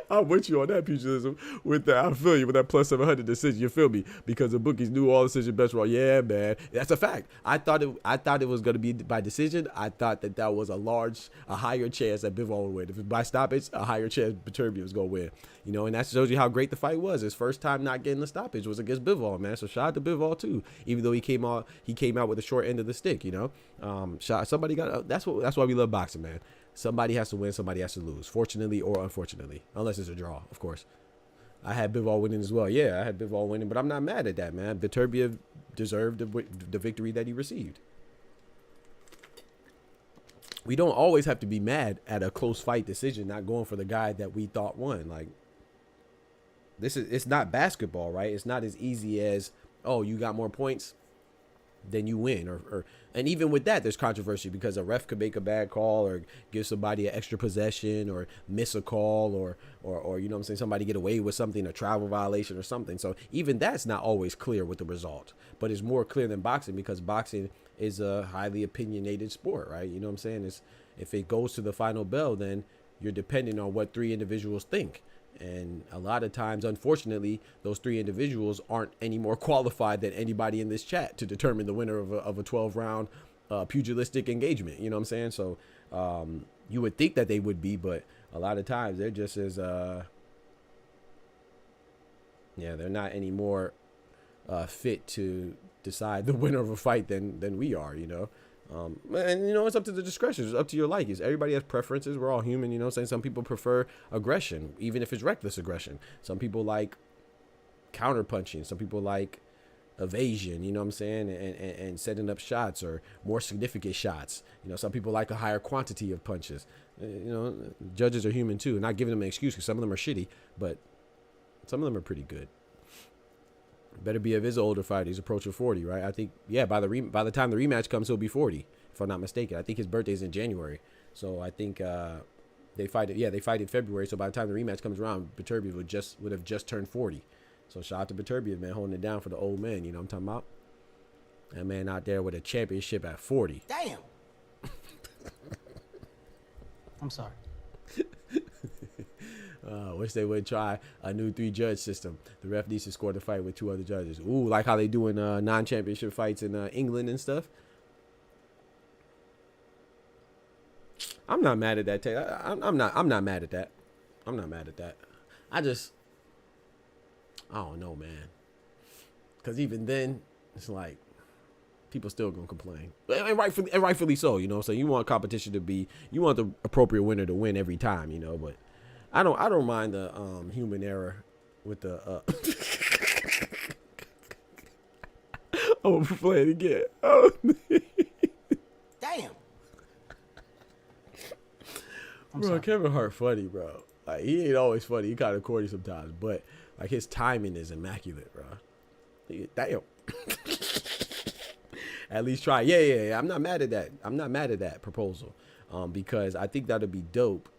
I'm with you on that pugilism. With that, I feel you with that plus 700 decision. You feel me? Because the bookies knew all decision bets were. Yeah, man, that's a fact. I thought it was gonna be by decision. I thought that was a higher chance that Bivol would win. If it's by stoppage, a higher chance Beterbiev was gonna win. You know, and that shows you how great the fight was. His first time not getting the stoppage was against Bivol, man. So shout out to Bivol too. Even though he came out with the short end of the stick. You know, somebody got. That's why we love boxing, man. Somebody has to win, somebody has to lose, fortunately or unfortunately, unless it's a draw, of course. I had Bivol winning as well. Yeah, I had Bivol winning, but I'm not mad at that, man. Beterbiev deserved the victory that he received. We don't always have to be mad at a close fight decision, not going for the guy that we thought won. Like, it's not basketball, right? It's not as easy as, oh, you got more points, then you win. And even with that, there's controversy because a ref could make a bad call or give somebody an extra possession or miss a call or you know what I'm saying, somebody get away with something, a travel violation or something. So even that's not always clear with the result, but it's more clear than boxing because boxing is a highly opinionated sport, right? You know what I'm saying? If it goes to the final bell, then you're depending on what three individuals think. And a lot of times, unfortunately, those three individuals aren't any more qualified than anybody in this chat to determine the winner of a 12-round pugilistic engagement. You know what I'm saying? So you would think that they would be, but a lot of times they're just as, they're not any more fit to decide the winner of a fight than we are, you know? And you know, it's up to the discretion. It's up to your likings. Everybody has preferences. We're all human, you know what I'm saying? Some people prefer aggression, even if it's reckless aggression. Some people like counter punching. Some people like evasion, you know what I'm saying? And setting up shots or more significant shots. You know, some people like a higher quantity of punches. You know, judges are human too. Not giving them an excuse because some of them are shitty, but some of them are pretty good. Better be of his older fighter. He's approaching 40, right? I think, yeah, by the time the rematch comes, he'll be 40, if I'm not mistaken. I think his birthday's in January. So I think they fight in February. So by the time the rematch comes around, Beterbiev would have just turned 40. So shout out to Beterbiev, man, holding it down for the old man. You know what I'm talking about? That man out there with a championship at 40. Damn. I'm sorry. Wish they would try a new 3-judge system. The ref needs to score the fight with 2 other judges. Ooh, like how they do in non-championship fights in England and stuff. I'm not mad at that. I'm not mad at that. I'm not mad at that. I don't know, man. Because even then, it's like people still gonna complain, and rightfully so. You know, so you want competition to be, you want the appropriate winner to win every time. You know, but I don't mind the human error with the oh, play it again. Oh, Damn. bro, Kevin Hart funny, bro. Like, he ain't always funny. He kind of corny sometimes, but like his timing is immaculate, bro. Damn. At least try. Yeah. I'm not mad at that. I'm not mad at that proposal, because I think that'd be dope.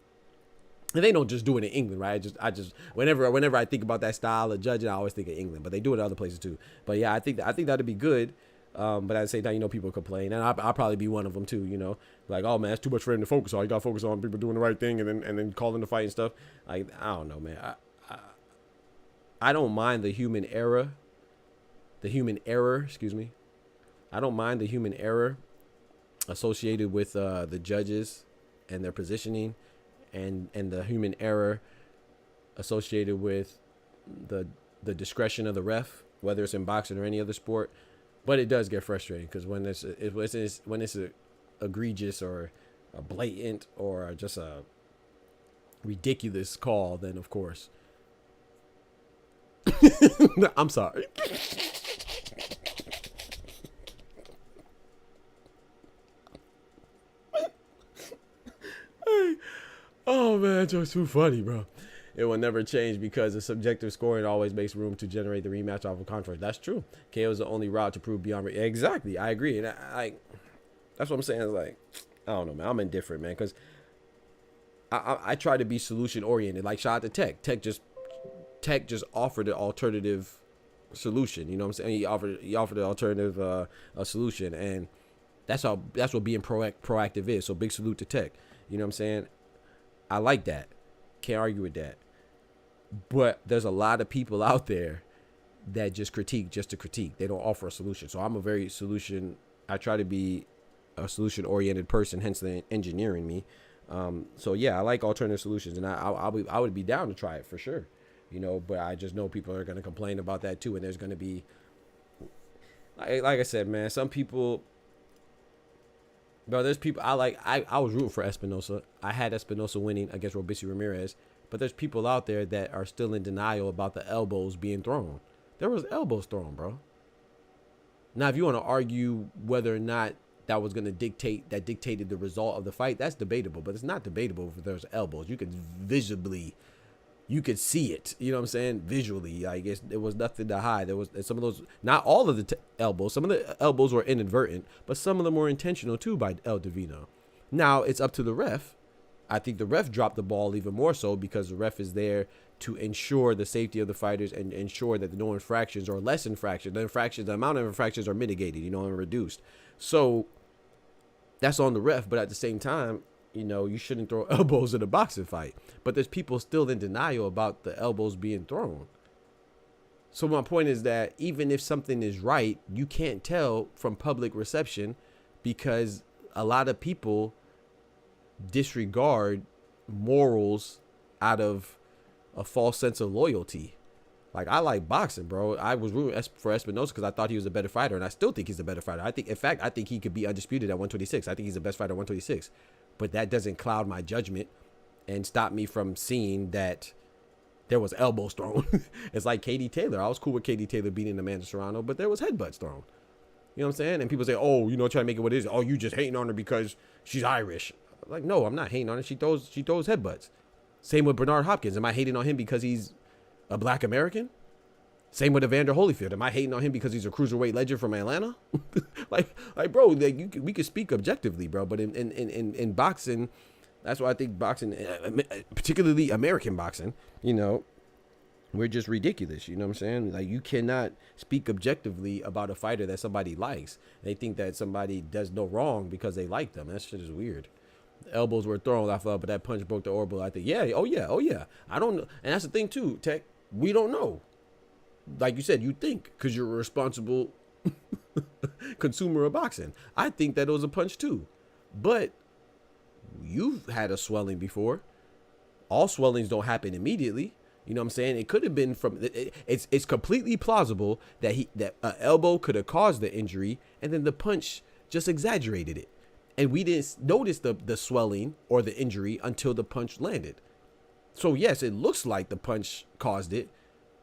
And they don't just do it in England, right? I just whenever I think about that style of judging, I always think of England, but they do it in other places too. But yeah, I think that'd be good. But at the same time, you know, people complain, and I'll probably be one of them too. You know, like, oh man, it's too much for him to focus on. You gotta focus on people doing the right thing, and then calling the fight and stuff. Like, I don't know, man. I don't mind the human error. Excuse me. I don't mind the human error associated with the judges and their positioning, and the human error associated with the discretion of the ref, whether it's in boxing or any other sport. But it does get frustrating because when it's a egregious or a blatant or just a ridiculous call, then of course I'm sorry. Oh man, that joke's too funny, bro. It will never change because the subjective scoring always makes room to generate the rematch off of controversy. That's true. KO is the only route to prove beyond. Exactly, I agree, and that's what I'm saying. Is like, I don't know, man. I'm indifferent, man, because I try to be solution oriented. Like, shout out to Tech. Tech just offered an alternative solution. You know what I'm saying? He offered an alternative solution, and that's what being proactive is. So big salute to Tech. You know what I'm saying? I like that. Can't argue with that. But there's a lot of people out there that just critique just to critique. They don't offer a solution. So I'm a very I try to be a solution-oriented person, hence the engineering me. So yeah, I like alternative solutions, and I would be down to try it for sure. You know, but I just know people are going to complain about that too, and there's going to be, like I said, man, some people, bro, there's people I was rooting for Espinosa. I had Espinosa winning against Robeisy Ramirez, but there's people out there that are still in denial about the elbows being thrown. There was elbows thrown, bro. Now, if you want to argue whether or not that was going to dictated the result of the fight, that's debatable, but it's not debatable if there's elbows. You could see it, you know what I'm saying? Visually, I guess there was nothing to hide. There was some of those, not all of the elbows. Some of the elbows were inadvertent, but some of them were intentional too by El Divino. Now it's up to the ref. I think the ref dropped the ball even more so because the ref is there to ensure the safety of the fighters and ensure that no infractions or less infractions, the amount of infractions are mitigated, you know, and reduced. So that's on the ref, but at the same time, you know, you shouldn't throw elbows in a boxing fight. But there's people still in denial about the elbows being thrown. So my point is that even if something is right, you can't tell from public reception because a lot of people disregard morals out of a false sense of loyalty. Like, I like boxing, bro. I was rooting for Espinosa because I thought he was a better fighter, and I still think he's a better fighter. I think he could be undisputed at 126. I think he's the best fighter at 126. But that doesn't cloud my judgment and stop me from seeing that there was elbows thrown. It's like Katie Taylor. I was cool with Katie Taylor beating Amanda Serrano, but there was headbutts thrown. You know what I'm saying? And people say, oh, you know, try to make it what it is. Oh, you just hating on her because she's Irish. Like, no, I'm not hating on her. She throws headbutts. Same with Bernard Hopkins. Am I hating on him because he's a black American? Same with Evander Holyfield. Am I hating on him because he's a cruiserweight legend from Atlanta? like, bro, like we could speak objectively, bro. But in boxing, that's why I think boxing, particularly American boxing, you know, we're just ridiculous. You know what I'm saying? Like, you cannot speak objectively about a fighter that somebody likes. They think that somebody does no wrong because they like them. That shit is weird. The elbows were thrown, I thought, but that punch broke the orbital. I think, oh yeah. I don't know. And that's the thing too, Tech. We don't know. Like you said, you think because you're a responsible consumer of boxing. I think that it was a punch too. But you've had a swelling before. All swellings don't happen immediately. You know what I'm saying? It could have been from. It's completely plausible that an elbow could have caused the injury, and then the punch just exaggerated it, and we didn't notice the swelling or the injury until the punch landed. So yes, it looks like the punch caused it,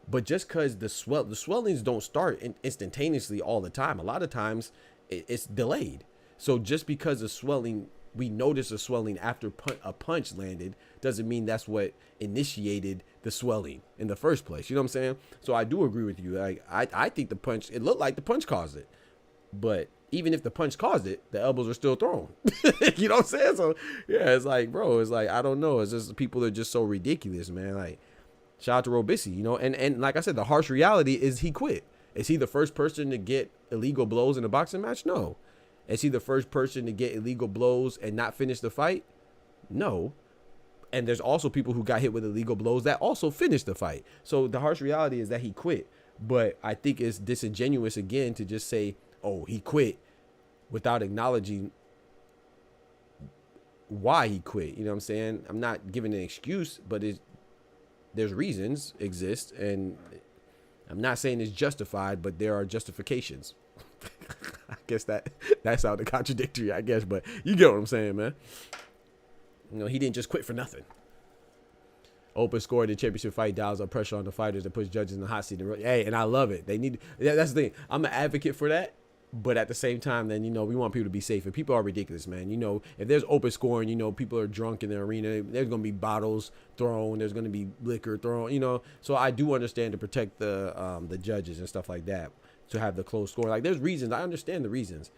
but just because the swellings don't start instantaneously all the time. A lot of times it's delayed. So just because the swelling, we notice a swelling after a punch landed, doesn't mean that's what initiated the swelling in the first place. You know what I'm saying? So I do agree with you. Like, I think the punch, it looked like the punch caused it, but even if the punch caused it, the elbows are still thrown. You know what I'm saying? So yeah, it's like, bro, it's like, I don't know. It's just people are just so ridiculous, man. Like, shout out to Robeisy, you know, and like I said, the harsh reality is he quit. Is he the first person to get illegal blows in a boxing match? No. Is he the first person to get illegal blows and not finish the fight? No. And there's also people who got hit with illegal blows that also finished the fight. So the harsh reality is that he quit. But I think it's disingenuous again to just say, oh, he quit without acknowledging why he quit. You know what I'm saying? I'm not giving an excuse, but there's reasons exist, and I'm not saying it's justified, but there are justifications. I guess that sounded contradictory, I guess, but you get what I'm saying, man. You know, he didn't just quit for nothing. Open score in the championship fight dials up pressure on the fighters that puts judges in the hot seat. Hey, and I love it. They need. That's the thing. I'm an advocate for that. But at the same time, then, you know, we want people to be safe. And people are ridiculous, man. You know, if there's open scoring, you know, people are drunk in the arena. There's going to be bottles thrown. There's going to be liquor thrown, you know. So I do understand to protect the judges and stuff like that, to have the close score. Like, there's reasons. I understand the reasons.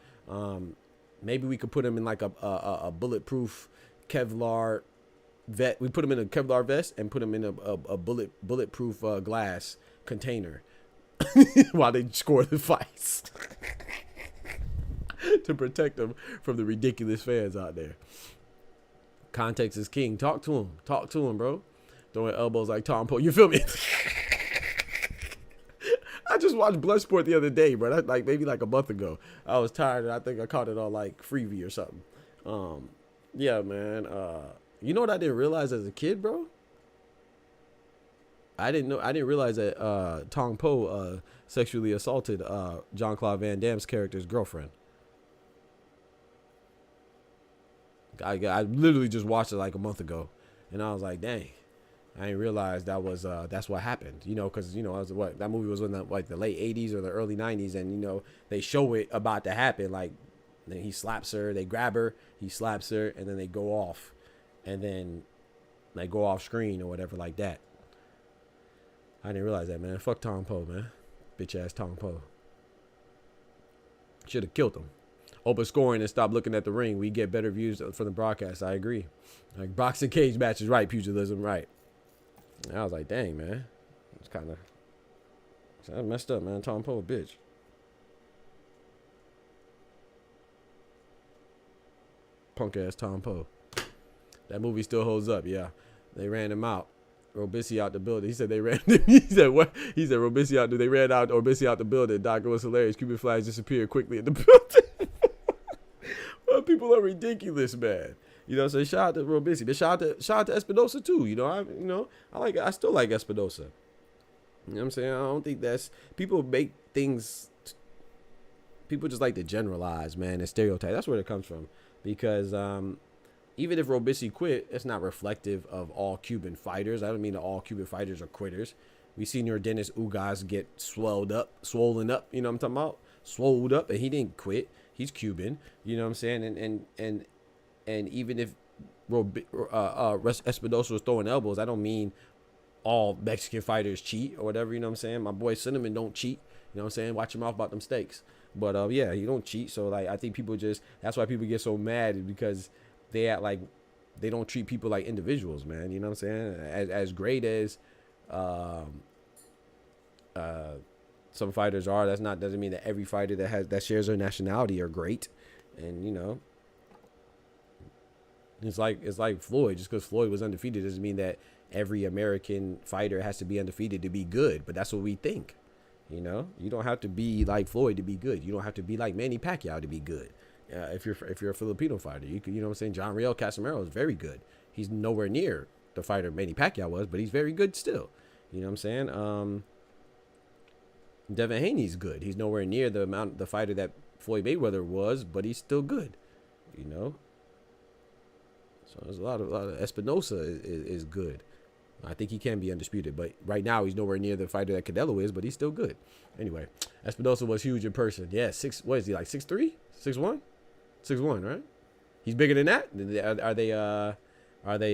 Maybe we could put them in like a bulletproof Kevlar vest. We put them in a Kevlar vest and put them in a bulletproof glass container while they score the fights. To protect them from the ridiculous fans out there. Context is king. Talk to him, bro. throwing elbows like Tom Poe. You feel me? I just watched Bloodsport the other day, bro. That's like maybe like a month ago. I was tired, and I think I caught it on like Freevee or something. Yeah, man. You know what I didn't realize as a kid, bro? I didn't realize that Tong Po sexually assaulted Jean-Claude Van Damme's character's girlfriend. I literally just watched it like a month ago, and I was like, dang. I didn't realize that's what happened, you know, because, you know, that movie was in the late 80s or the early 90s, and, you know, they show it about to happen, like, then he slaps her, they grab her, he slaps her, and then they go off, and then they go off screen or whatever like that. I didn't realize that, man. Fuck Tom Poe, man. Bitch ass Tom Poe. Should have killed him. Open scoring and stop looking at the ring. We get better views from the broadcast. I agree. Like, boxing cage matches, right? Pugilism, right? I was like, dang, man. It's kind of messed up, man. Tom Poe, a bitch. Punk ass Tom Poe. That movie still holds up, yeah. They ran him out. Robisi out the building. He said they ran him. He said what? He said Robisi out. They ran out Robisi out the building. Doctor was hilarious. Cuban flags disappeared quickly in the building. Well, people are ridiculous, man. You know, so shout out to Robisi. But shout out to Espinosa too. You know, I still like Espinosa. You know what I'm saying? I don't think that's, people make things, people just like to generalize, man, and stereotype. That's where it comes from. Because even if Robisi quit, it's not reflective of all Cuban fighters. I don't mean that all Cuban fighters are quitters. We seen your Dennis Ugas get swollen up. You know what I'm talking about? Swolled up, and he didn't quit. He's Cuban. You know what I'm saying? And even if Espinosa was throwing elbows, I don't mean all Mexican fighters cheat or whatever. You know what I'm saying? My boy Cinnamon don't cheat. You know what I'm saying? Watch your mouth about them steaks. But yeah, he don't cheat. So like, I think people just, that's why people get so mad, because they act like they don't treat people like individuals, man. You know what I'm saying? As great as some fighters are, doesn't mean that every fighter that shares their nationality are great. And you know, it's like Floyd. Just because Floyd was undefeated doesn't mean that every American fighter has to be undefeated to be good. But that's what we think. You know, you don't have to be like Floyd to be good. You don't have to be like Manny Pacquiao to be good. If you're a Filipino fighter, you know what I'm saying. John Riel Casimiro is very good. He's nowhere near the fighter Manny Pacquiao was, but he's very good still. You know what I'm saying. Devin Haney's good. He's nowhere near the fighter that Floyd Mayweather was, but he's still good. You know. So there's a lot of Espinosa is good. I think he can be undisputed, but right now he's nowhere near the fighter that Canelo is, but he's still good. Anyway, Espinosa was huge in person. Yeah, what is he, like 6'3", 6'1", 6'1", right? He's bigger than that. Are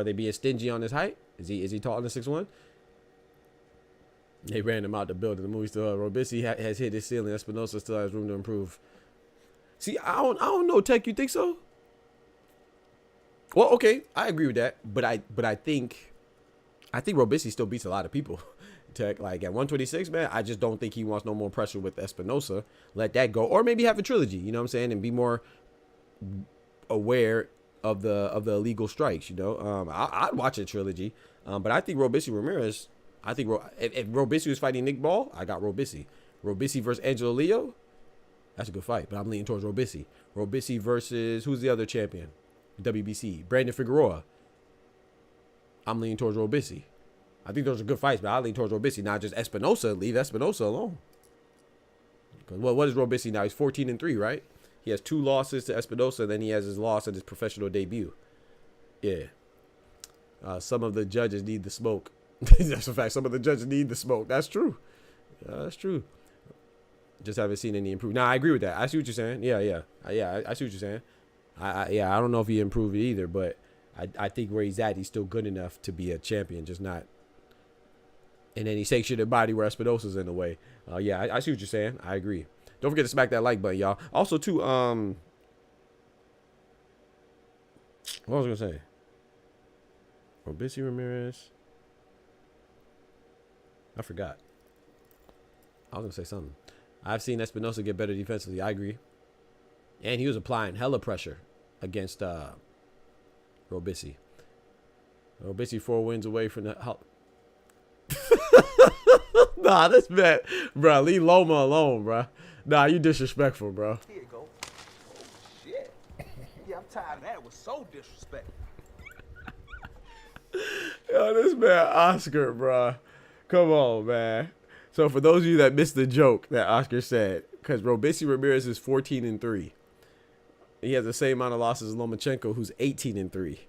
they being stingy on his height? Is he taller than 6'1"? They ran him out the building. The movie still, Robisi has hit his ceiling. Espinosa still has room to improve. See, I don't know, Tech. You think so? Well, okay, I agree with that, but I think Robisi still beats a lot of people. Tech, like at 126, man, I just don't think he wants no more pressure with Espinosa. Let that go, or maybe have a trilogy. You know what I'm saying, and be more aware of the illegal strikes. You know, I'd watch a trilogy, but I think Robisi Ramirez. I think if Robisi was fighting Nick Ball, I got Robisi. Robisi versus Angelo Leo, that's a good fight, but I'm leaning towards Robisi. Robisi versus who's the other champion? WBC, Brandon Figueroa. I'm leaning towards Robisi. I think those are good fights, but I lean towards Robisi. Not just Espinosa. Leave Espinosa alone. Because what is Robisi now? He's 14-3, right? He has 2 losses to Espinosa, then he has his loss at his professional debut. Yeah. Some of the judges need the smoke. That's a fact. Some of the judges need the smoke. That's true. That's true. Just haven't seen any improvement. Nah, I agree with that. I see what you're saying. Yeah. I see what you're saying. I don't know if he improved it either, but I think where he's at, he's still good enough to be a champion, just not. And then he sanctioned body where Espinosa's in the way. Yeah, I see what you're saying. I agree. Don't forget to smack that like button, y'all. Also, too, what was I gonna say? Robisi Ramirez. I forgot. I was gonna say something. I've seen Espinosa get better defensively. I agree. And he was applying hella pressure against Robisi. Robisi 4 wins away from the... Nah, this man, bro. Leave Loma alone, bro. Nah, you disrespectful, bro. Here you go. Oh, shit. Yeah, I'm tired of that. It was so disrespectful. Yo, this man Oscar, bro. Come on, man. So for those of you that missed the joke that Oscar said, because Robisi Ramirez is 14-3. He has the same amount of losses as Lomachenko, who's 18-3.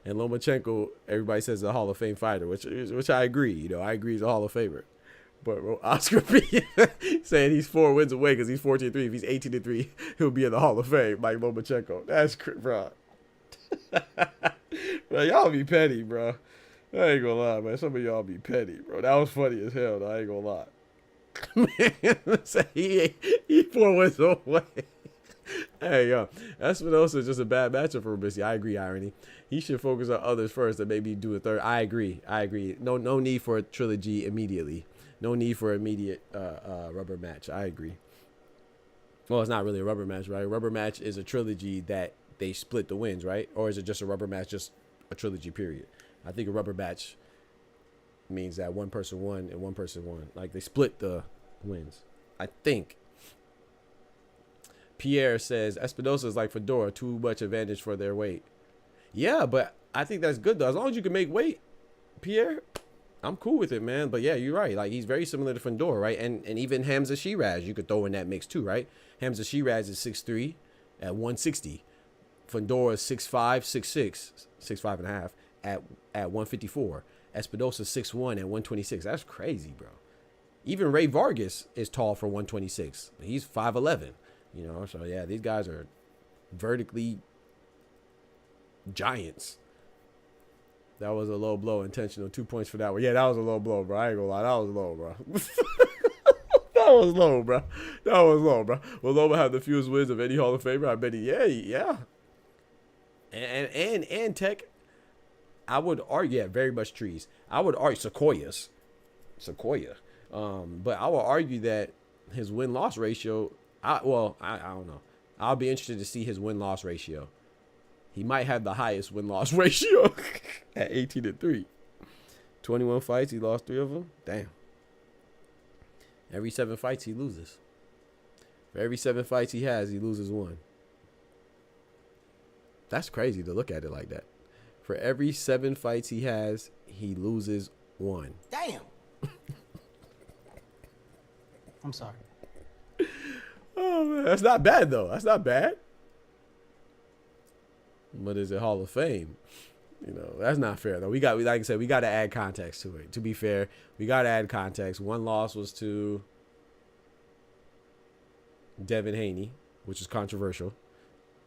And Lomachenko, everybody says, is a Hall of Fame fighter, which I agree. You know, I agree he's a Hall of Famer. But Oscar B saying he's 4 wins away because he's 14-3. If he's 18-3, he'll be in the Hall of Fame like Lomachenko. That's bro. Bro, y'all be petty, bro. I ain't gonna lie, man. Some of y'all be petty, bro. That was funny as hell, though. I ain't gonna lie. Man, say he 4 wins away. Hey, yo, Espinosa is just a bad matchup for Robisi. I agree, Irony. He should focus on others first and maybe do a third. I agree. No need for a trilogy immediately. No need for immediate rubber match. I agree. Well, it's not really a rubber match, right? A rubber match is a trilogy that they split the wins, right? Or is it just a rubber match, just a trilogy period? I think a rubber match means that one person won and one person won. Like they split the wins. I think. Pierre says Espinosa is like Fedora, too much advantage for their weight. Yeah, but I think that's good though. As long as you can make weight, Pierre, I'm cool with it, man. But yeah, you're right. Like he's very similar to Fedora, right? And even Hamza Shiraz, you could throw in that mix too, right? Hamza Shiraz is 6'3" at 160. Fedora is 6'5", 6'6", 6'5.5" at 154. Espinosa 6'1" at 126. That's crazy, bro. Even Ray Vargas is tall for 126. He's 5'11". You know, so yeah, these guys are vertically giants. That was a low blow, intentional. 2 points for that one. Yeah, that was a low blow, bro. I ain't gonna lie, that was low, bro. That was low, bro. That was low, bro. Will Loma have the fewest wins of any Hall of Famer? I bet he, yeah. And Tech, I would argue, yeah, very much trees. I would argue Sequoia. But I would argue that his win-loss ratio, I don't know. I'll be interested to see his win-loss ratio. He might have the highest win-loss ratio at 18-3. 21 fights, he lost 3 of them. Damn. Every 7 fights, he loses. For every 7 fights he has, he loses 1. That's crazy to look at it like that. For every 7 fights he has, he loses 1. Damn. I'm sorry. Oh, man. That's not bad, though. That's not bad. But is it Hall of Fame? You know, that's not fair, though. Like I said, we got to add context to it. To be fair, we got to add context. One loss was to Devin Haney, which is controversial.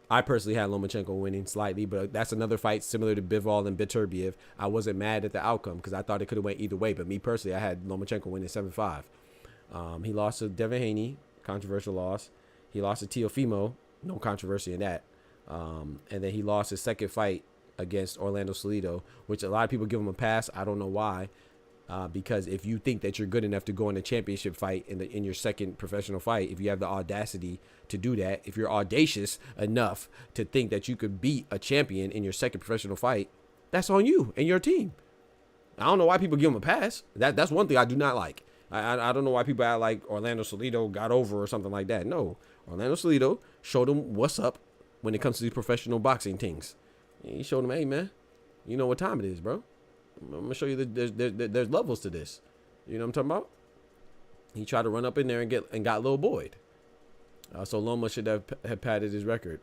I personally had Lomachenko winning slightly, but that's another fight similar to Bivol and Beterbiev. I wasn't mad at the outcome because I thought it could have went either way. But me personally, I had Lomachenko winning 7-5. He lost to Devin Haney, controversial loss. He lost to Teofimo, no controversy in that. And then he lost his second fight against Orlando Salido, which a lot of people give him a pass. I don't know why. Because if you think that you're good enough to go in a championship fight in your second professional fight, if you have the audacity to do that, if you're audacious enough to think that you could beat a champion in your second professional fight, that's on you and your team. I don't know why people give him a pass. That's one thing I do not like. I don't know why people act like Orlando Salido got over or something like that. No, Orlando Salido showed him what's up when it comes to these professional boxing things. He showed him, hey, man, you know what time it is, bro. I'm going to show you that there's levels to this. You know what I'm talking about? He tried to run up in there and got Lil Boyd. So Loma should have padded his record.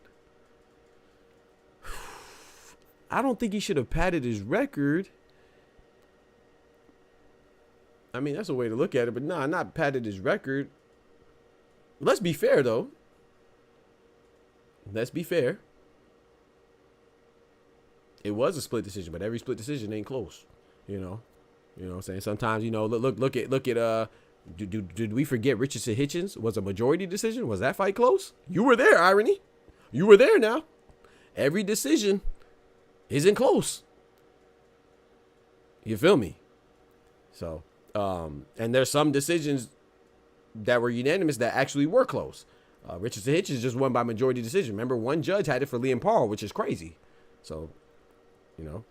I don't think he should have padded his record. I mean, that's a way to look at it, but nah, not padded his record. Let's be fair, though. Let's be fair. It was a split decision, but every split decision ain't close. You know what I'm saying? Sometimes, you know, look at did we forget Richardson Hitchens was a majority decision? Was that fight close? You were there, Irony. You were there now. Every decision isn't close. You feel me? So, and there's some decisions that were unanimous that actually were close. Richardson Hitchens just won by majority decision. Remember, one judge had it for Liam Paul, which is crazy. So, you know.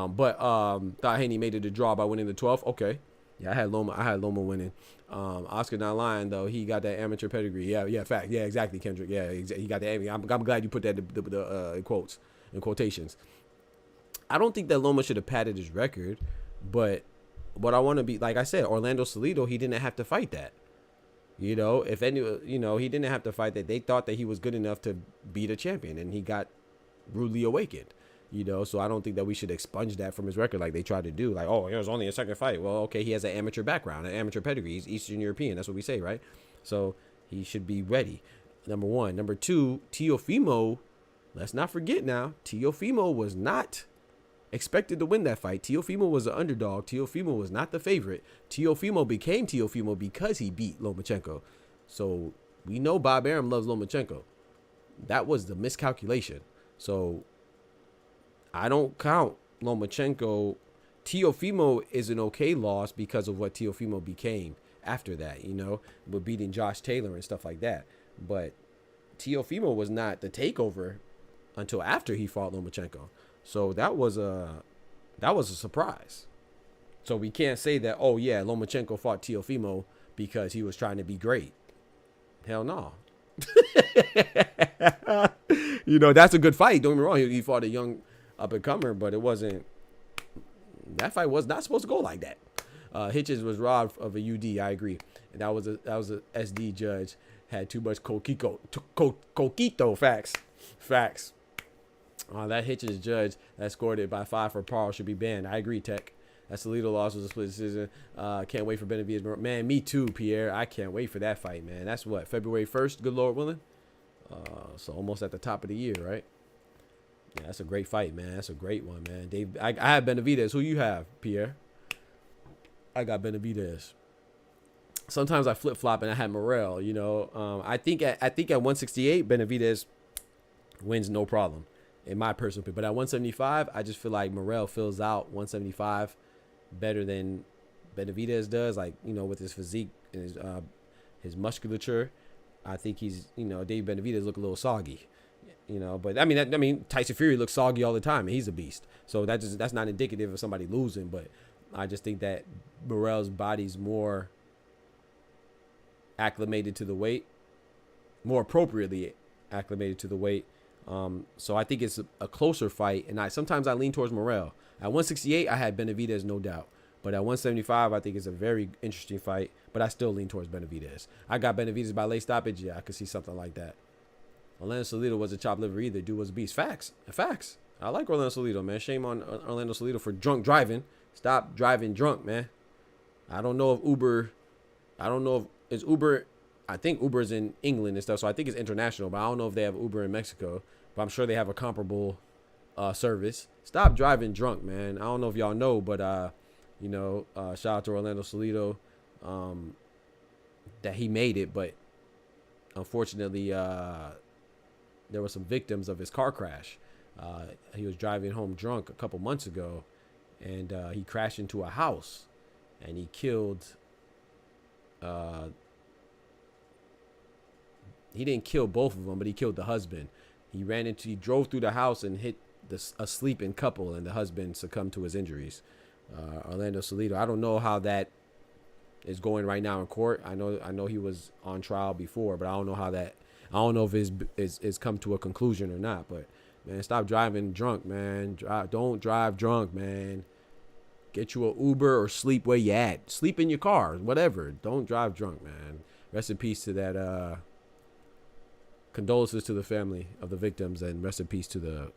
But thought Haney made it a draw by winning the 12th. Okay. Yeah, I had Loma winning. Oscar not lying though. He got that amateur pedigree. Yeah, fact. Yeah, exactly, Kendrick. Yeah, he got that. I'm glad you put that in quotes, in quotations. I don't think that Loma should have padded his record, but what I want to be, like I said, Orlando Salido, he didn't have to fight that. You know, if any, you know, he didn't have to fight that. They thought that he was good enough to beat a champion, and he got rudely awakened. You know, so I don't think that we should expunge that from his record like they tried to do. Like, oh, it was only a second fight. Well, okay, he has an amateur background, an amateur pedigree. He's Eastern European. That's what we say, right? So he should be ready. Number one. Number two, Teofimo, let's not forget now, Teofimo was not expected to win that fight. Teofimo was an underdog. Teofimo was not the favorite. Teofimo became Teofimo because he beat Lomachenko. So we know Bob Arum loves Lomachenko. That was the miscalculation. So I don't count Lomachenko. Teofimo is an okay loss because of what Teofimo became after that, you know, with beating Josh Taylor and stuff like that. But Teofimo was not the takeover until after he fought Lomachenko. So that was a surprise. So we can't say that, oh yeah, Lomachenko fought Teofimo because he was trying to be great. Hell no. You know, that's a good fight. Don't get me wrong. He fought a young up-and-comer, but it wasn't. That fight was not supposed to go like that. Hitchens was robbed of a UD. I agree. And that was a SD judge. Had too much coquito. Facts. That Hitchens judge that scored it by 5 for Paul should be banned. I agree, Tech. That Salido loss was a split decision. Can't wait for Benavidez. Man, me too, Pierre. I can't wait for that fight, man. That's what, February 1st, good Lord willing? So almost at the top of the year, right? Yeah, that's a great fight, man. That's a great one, man. Dave, I have Benavidez. Who you have, Pierre? I got Benavidez. Sometimes I flip-flop and I had Morrell, you know. I think at 168, Benavidez wins no problem, in my personal opinion. But at 175, I just feel like Morrell fills out 175 better than Benavidez does, like, you know, with his physique and his musculature. I think he's, you know, Dave Benavidez look a little soggy, you know. But I mean, Tyson Fury looks soggy all the time, and he's a beast. So that's not indicative of somebody losing. But I just think that Morrell's body's more acclimated to the weight, more appropriately acclimated to the weight. So I think it's a closer fight, and sometimes I lean towards Morrell. At 168, I had Benavidez, no doubt. But at 175, I think it's a very interesting fight. But I still lean towards Benavidez. I got Benavidez by late stoppage. Yeah, I could see something like that. Orlando Salido was a chopped liver either. Dude was a beast. Facts. I like Orlando Salido, man. Shame on Orlando Salido for drunk driving. Stop driving drunk, man. I don't know if it's Uber. I think Uber's in England and stuff, so I think it's international. But I don't know if they have Uber in Mexico. But I'm sure they have a comparable service. Stop driving drunk, man. I don't know if y'all know, but you know, shout out to Orlando Salido, that he made it, but unfortunately, there were some victims of his car crash. He was driving home drunk a couple months ago, and he crashed into a house, and he killed. He didn't kill both of them, but he killed the husband. He drove through the house and hit a sleeping couple, and the husband succumbed to his injuries. Orlando Salido, I don't know how that is going right now in court. I know he was on trial before, but I don't know how that. I don't know if it's come to a conclusion or not. But man, stop driving drunk, man. Don't drive drunk, man. Get you an Uber or sleep where you at. Sleep in your car, whatever. Don't drive drunk, man. Rest in peace to that. Condolences to the family of the victims, and rest in peace to the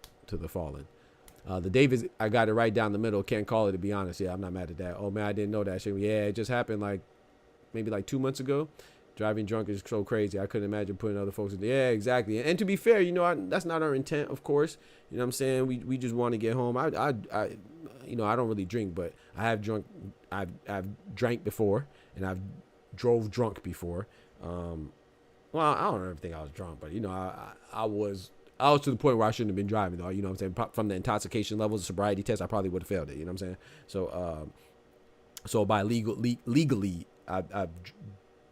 fallen. The Davis, I got it right down the middle. Can't call it, to be honest. Yeah, I'm not mad at that. Oh man, I didn't know that shit. Yeah, it just happened maybe 2 months ago. Driving drunk is so crazy. I couldn't imagine putting other folks in. Yeah, exactly. And to be fair, you know, that's not our intent, of course. You know what I'm saying? We just want to get home. I you know, I don't really drink, but I have drunk. I've drank before, and I've drove drunk before. Well, I don't ever think I was drunk, but you know, I was to the point where I shouldn't have been driving, though. You know what I'm saying? From the intoxication levels, the sobriety test, I probably would have failed it. You know what I'm saying? So by legally, I've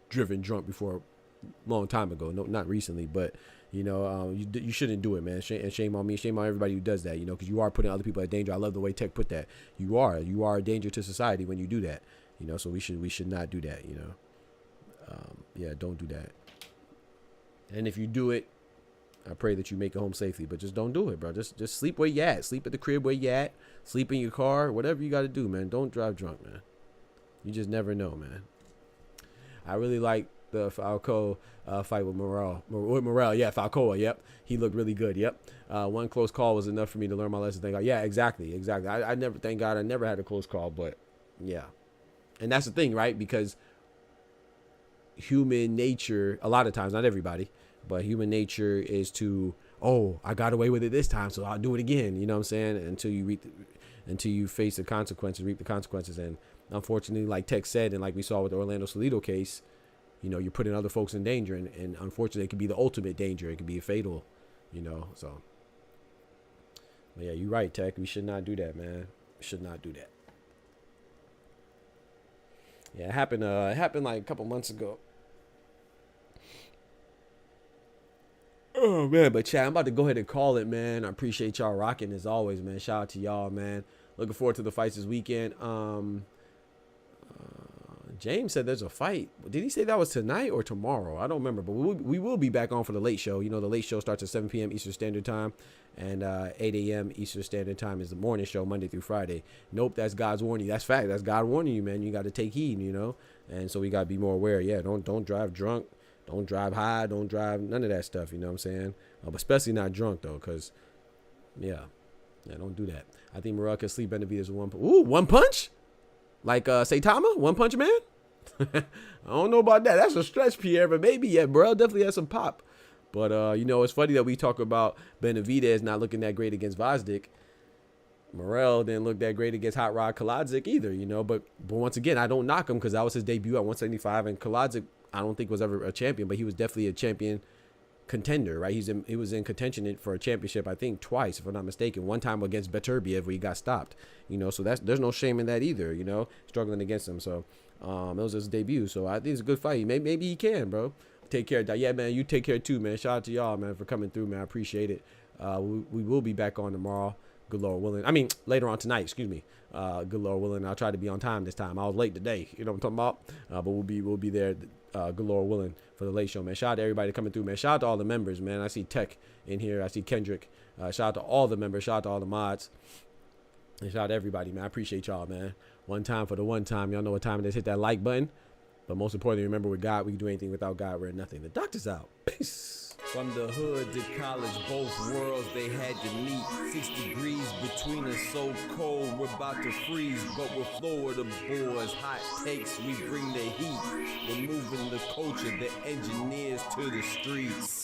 driven drunk before, a long time ago. No, not recently, but You know, you shouldn't do it, man. And shame on me. Shame on everybody who does that, you know, because you are putting other people at danger. I love the way Tech put that. You are a danger to society when you do that, you know, so we should not do that, you know. Yeah, don't do that. And if you do it, I pray that you make it home safely, but just don't do it, bro. Just sleep where you at. Sleep at the crib where you at. Sleep in your car. Whatever you got to do, man. Don't drive drunk, man. You just never know, man. I really like the Falco fight with Morel. Yeah, Falcoa. Yep, he looked really good. Yep, one close call was enough for me to learn my lesson. Thank God. Yeah, exactly. I never, thank God, I never had a close call. But yeah, and that's the thing, right? Because human nature, a lot of times, not everybody, but human nature is to, oh, I got away with it this time, so I'll do it again. You know what I'm saying? Until you face the consequences, reap the consequences. And unfortunately, like Tech said, and like we saw with the Orlando Salido case, you know, you're putting other folks in danger, and unfortunately, it could be the ultimate danger. It could be fatal, you know. So, but yeah, you're right, Tech. We should not do that, man. We should not do that. Yeah, it happened like a couple months ago. Oh man, but Chad, I'm about to go ahead and call it, man. I appreciate y'all rocking as always, man. Shout out to y'all, man. Looking forward to the fights this weekend. James said there's a fight. Did he say that was tonight or tomorrow? I don't remember, but we will be back on for the late show. You know, the late show starts at 7 p.m. Eastern Standard Time, and 8 a.m. Eastern Standard Time is the morning show, Monday through Friday. Nope, that's God's warning. That's fact. That's God warning you, man. You got to take heed, you know, and so we got to be more aware. Yeah, don't drive drunk. Don't drive high. Don't drive none of that stuff, you know what I'm saying? But especially not drunk, though, because, yeah, don't do that. I think Morel can sleep Benavidez with one punch? Like Saitama? One punch man? I don't know about that. That's a stretch, Pierre, but maybe, yeah, Morel definitely has some pop. But, you know, it's funny that we talk about Benavidez not looking that great against Vazdik. Morel didn't look that great against Hot Rod Kaladzik either, you know. But once again, I don't knock him because that was his debut at 175, and Kaladzik, I don't think was ever a champion, but he was definitely a champion contender, right? He was in contention for a championship, I think twice, if I'm not mistaken. One time against Beterbiev where he got stopped, you know. So there's no shame in that either, you know, struggling against him. So it was his debut. So I think it's a good fight. Maybe he can, bro. Take care. Yeah, man, you take care too, man. Shout out to y'all, man, for coming through, man. I appreciate it. We will be back on tomorrow. Good Lord willing. I mean, later on tonight, excuse me. Good Lord willing. I'll try to be on time this time. I was late today. You know what I'm talking about? But we'll be there, good Lord willing, for the late show, man. Shout out to everybody coming through, man. Shout out to all the members, man. I see Tech in here. I see Kendrick. Shout out to all the members. Shout out to all the mods. And shout out to everybody, man. I appreciate y'all, man. One time for the one time. Y'all know what time it is. Hit that like button. But most importantly, remember, with God, we can do anything. Without God, we're nothing. The doctor's out. Peace. From the hood to college, both worlds they had to meet. 6 degrees between us, so cold, we're about to freeze. But we're Florida boys, hot takes, we bring the heat. We're moving the culture, the engineers to the streets.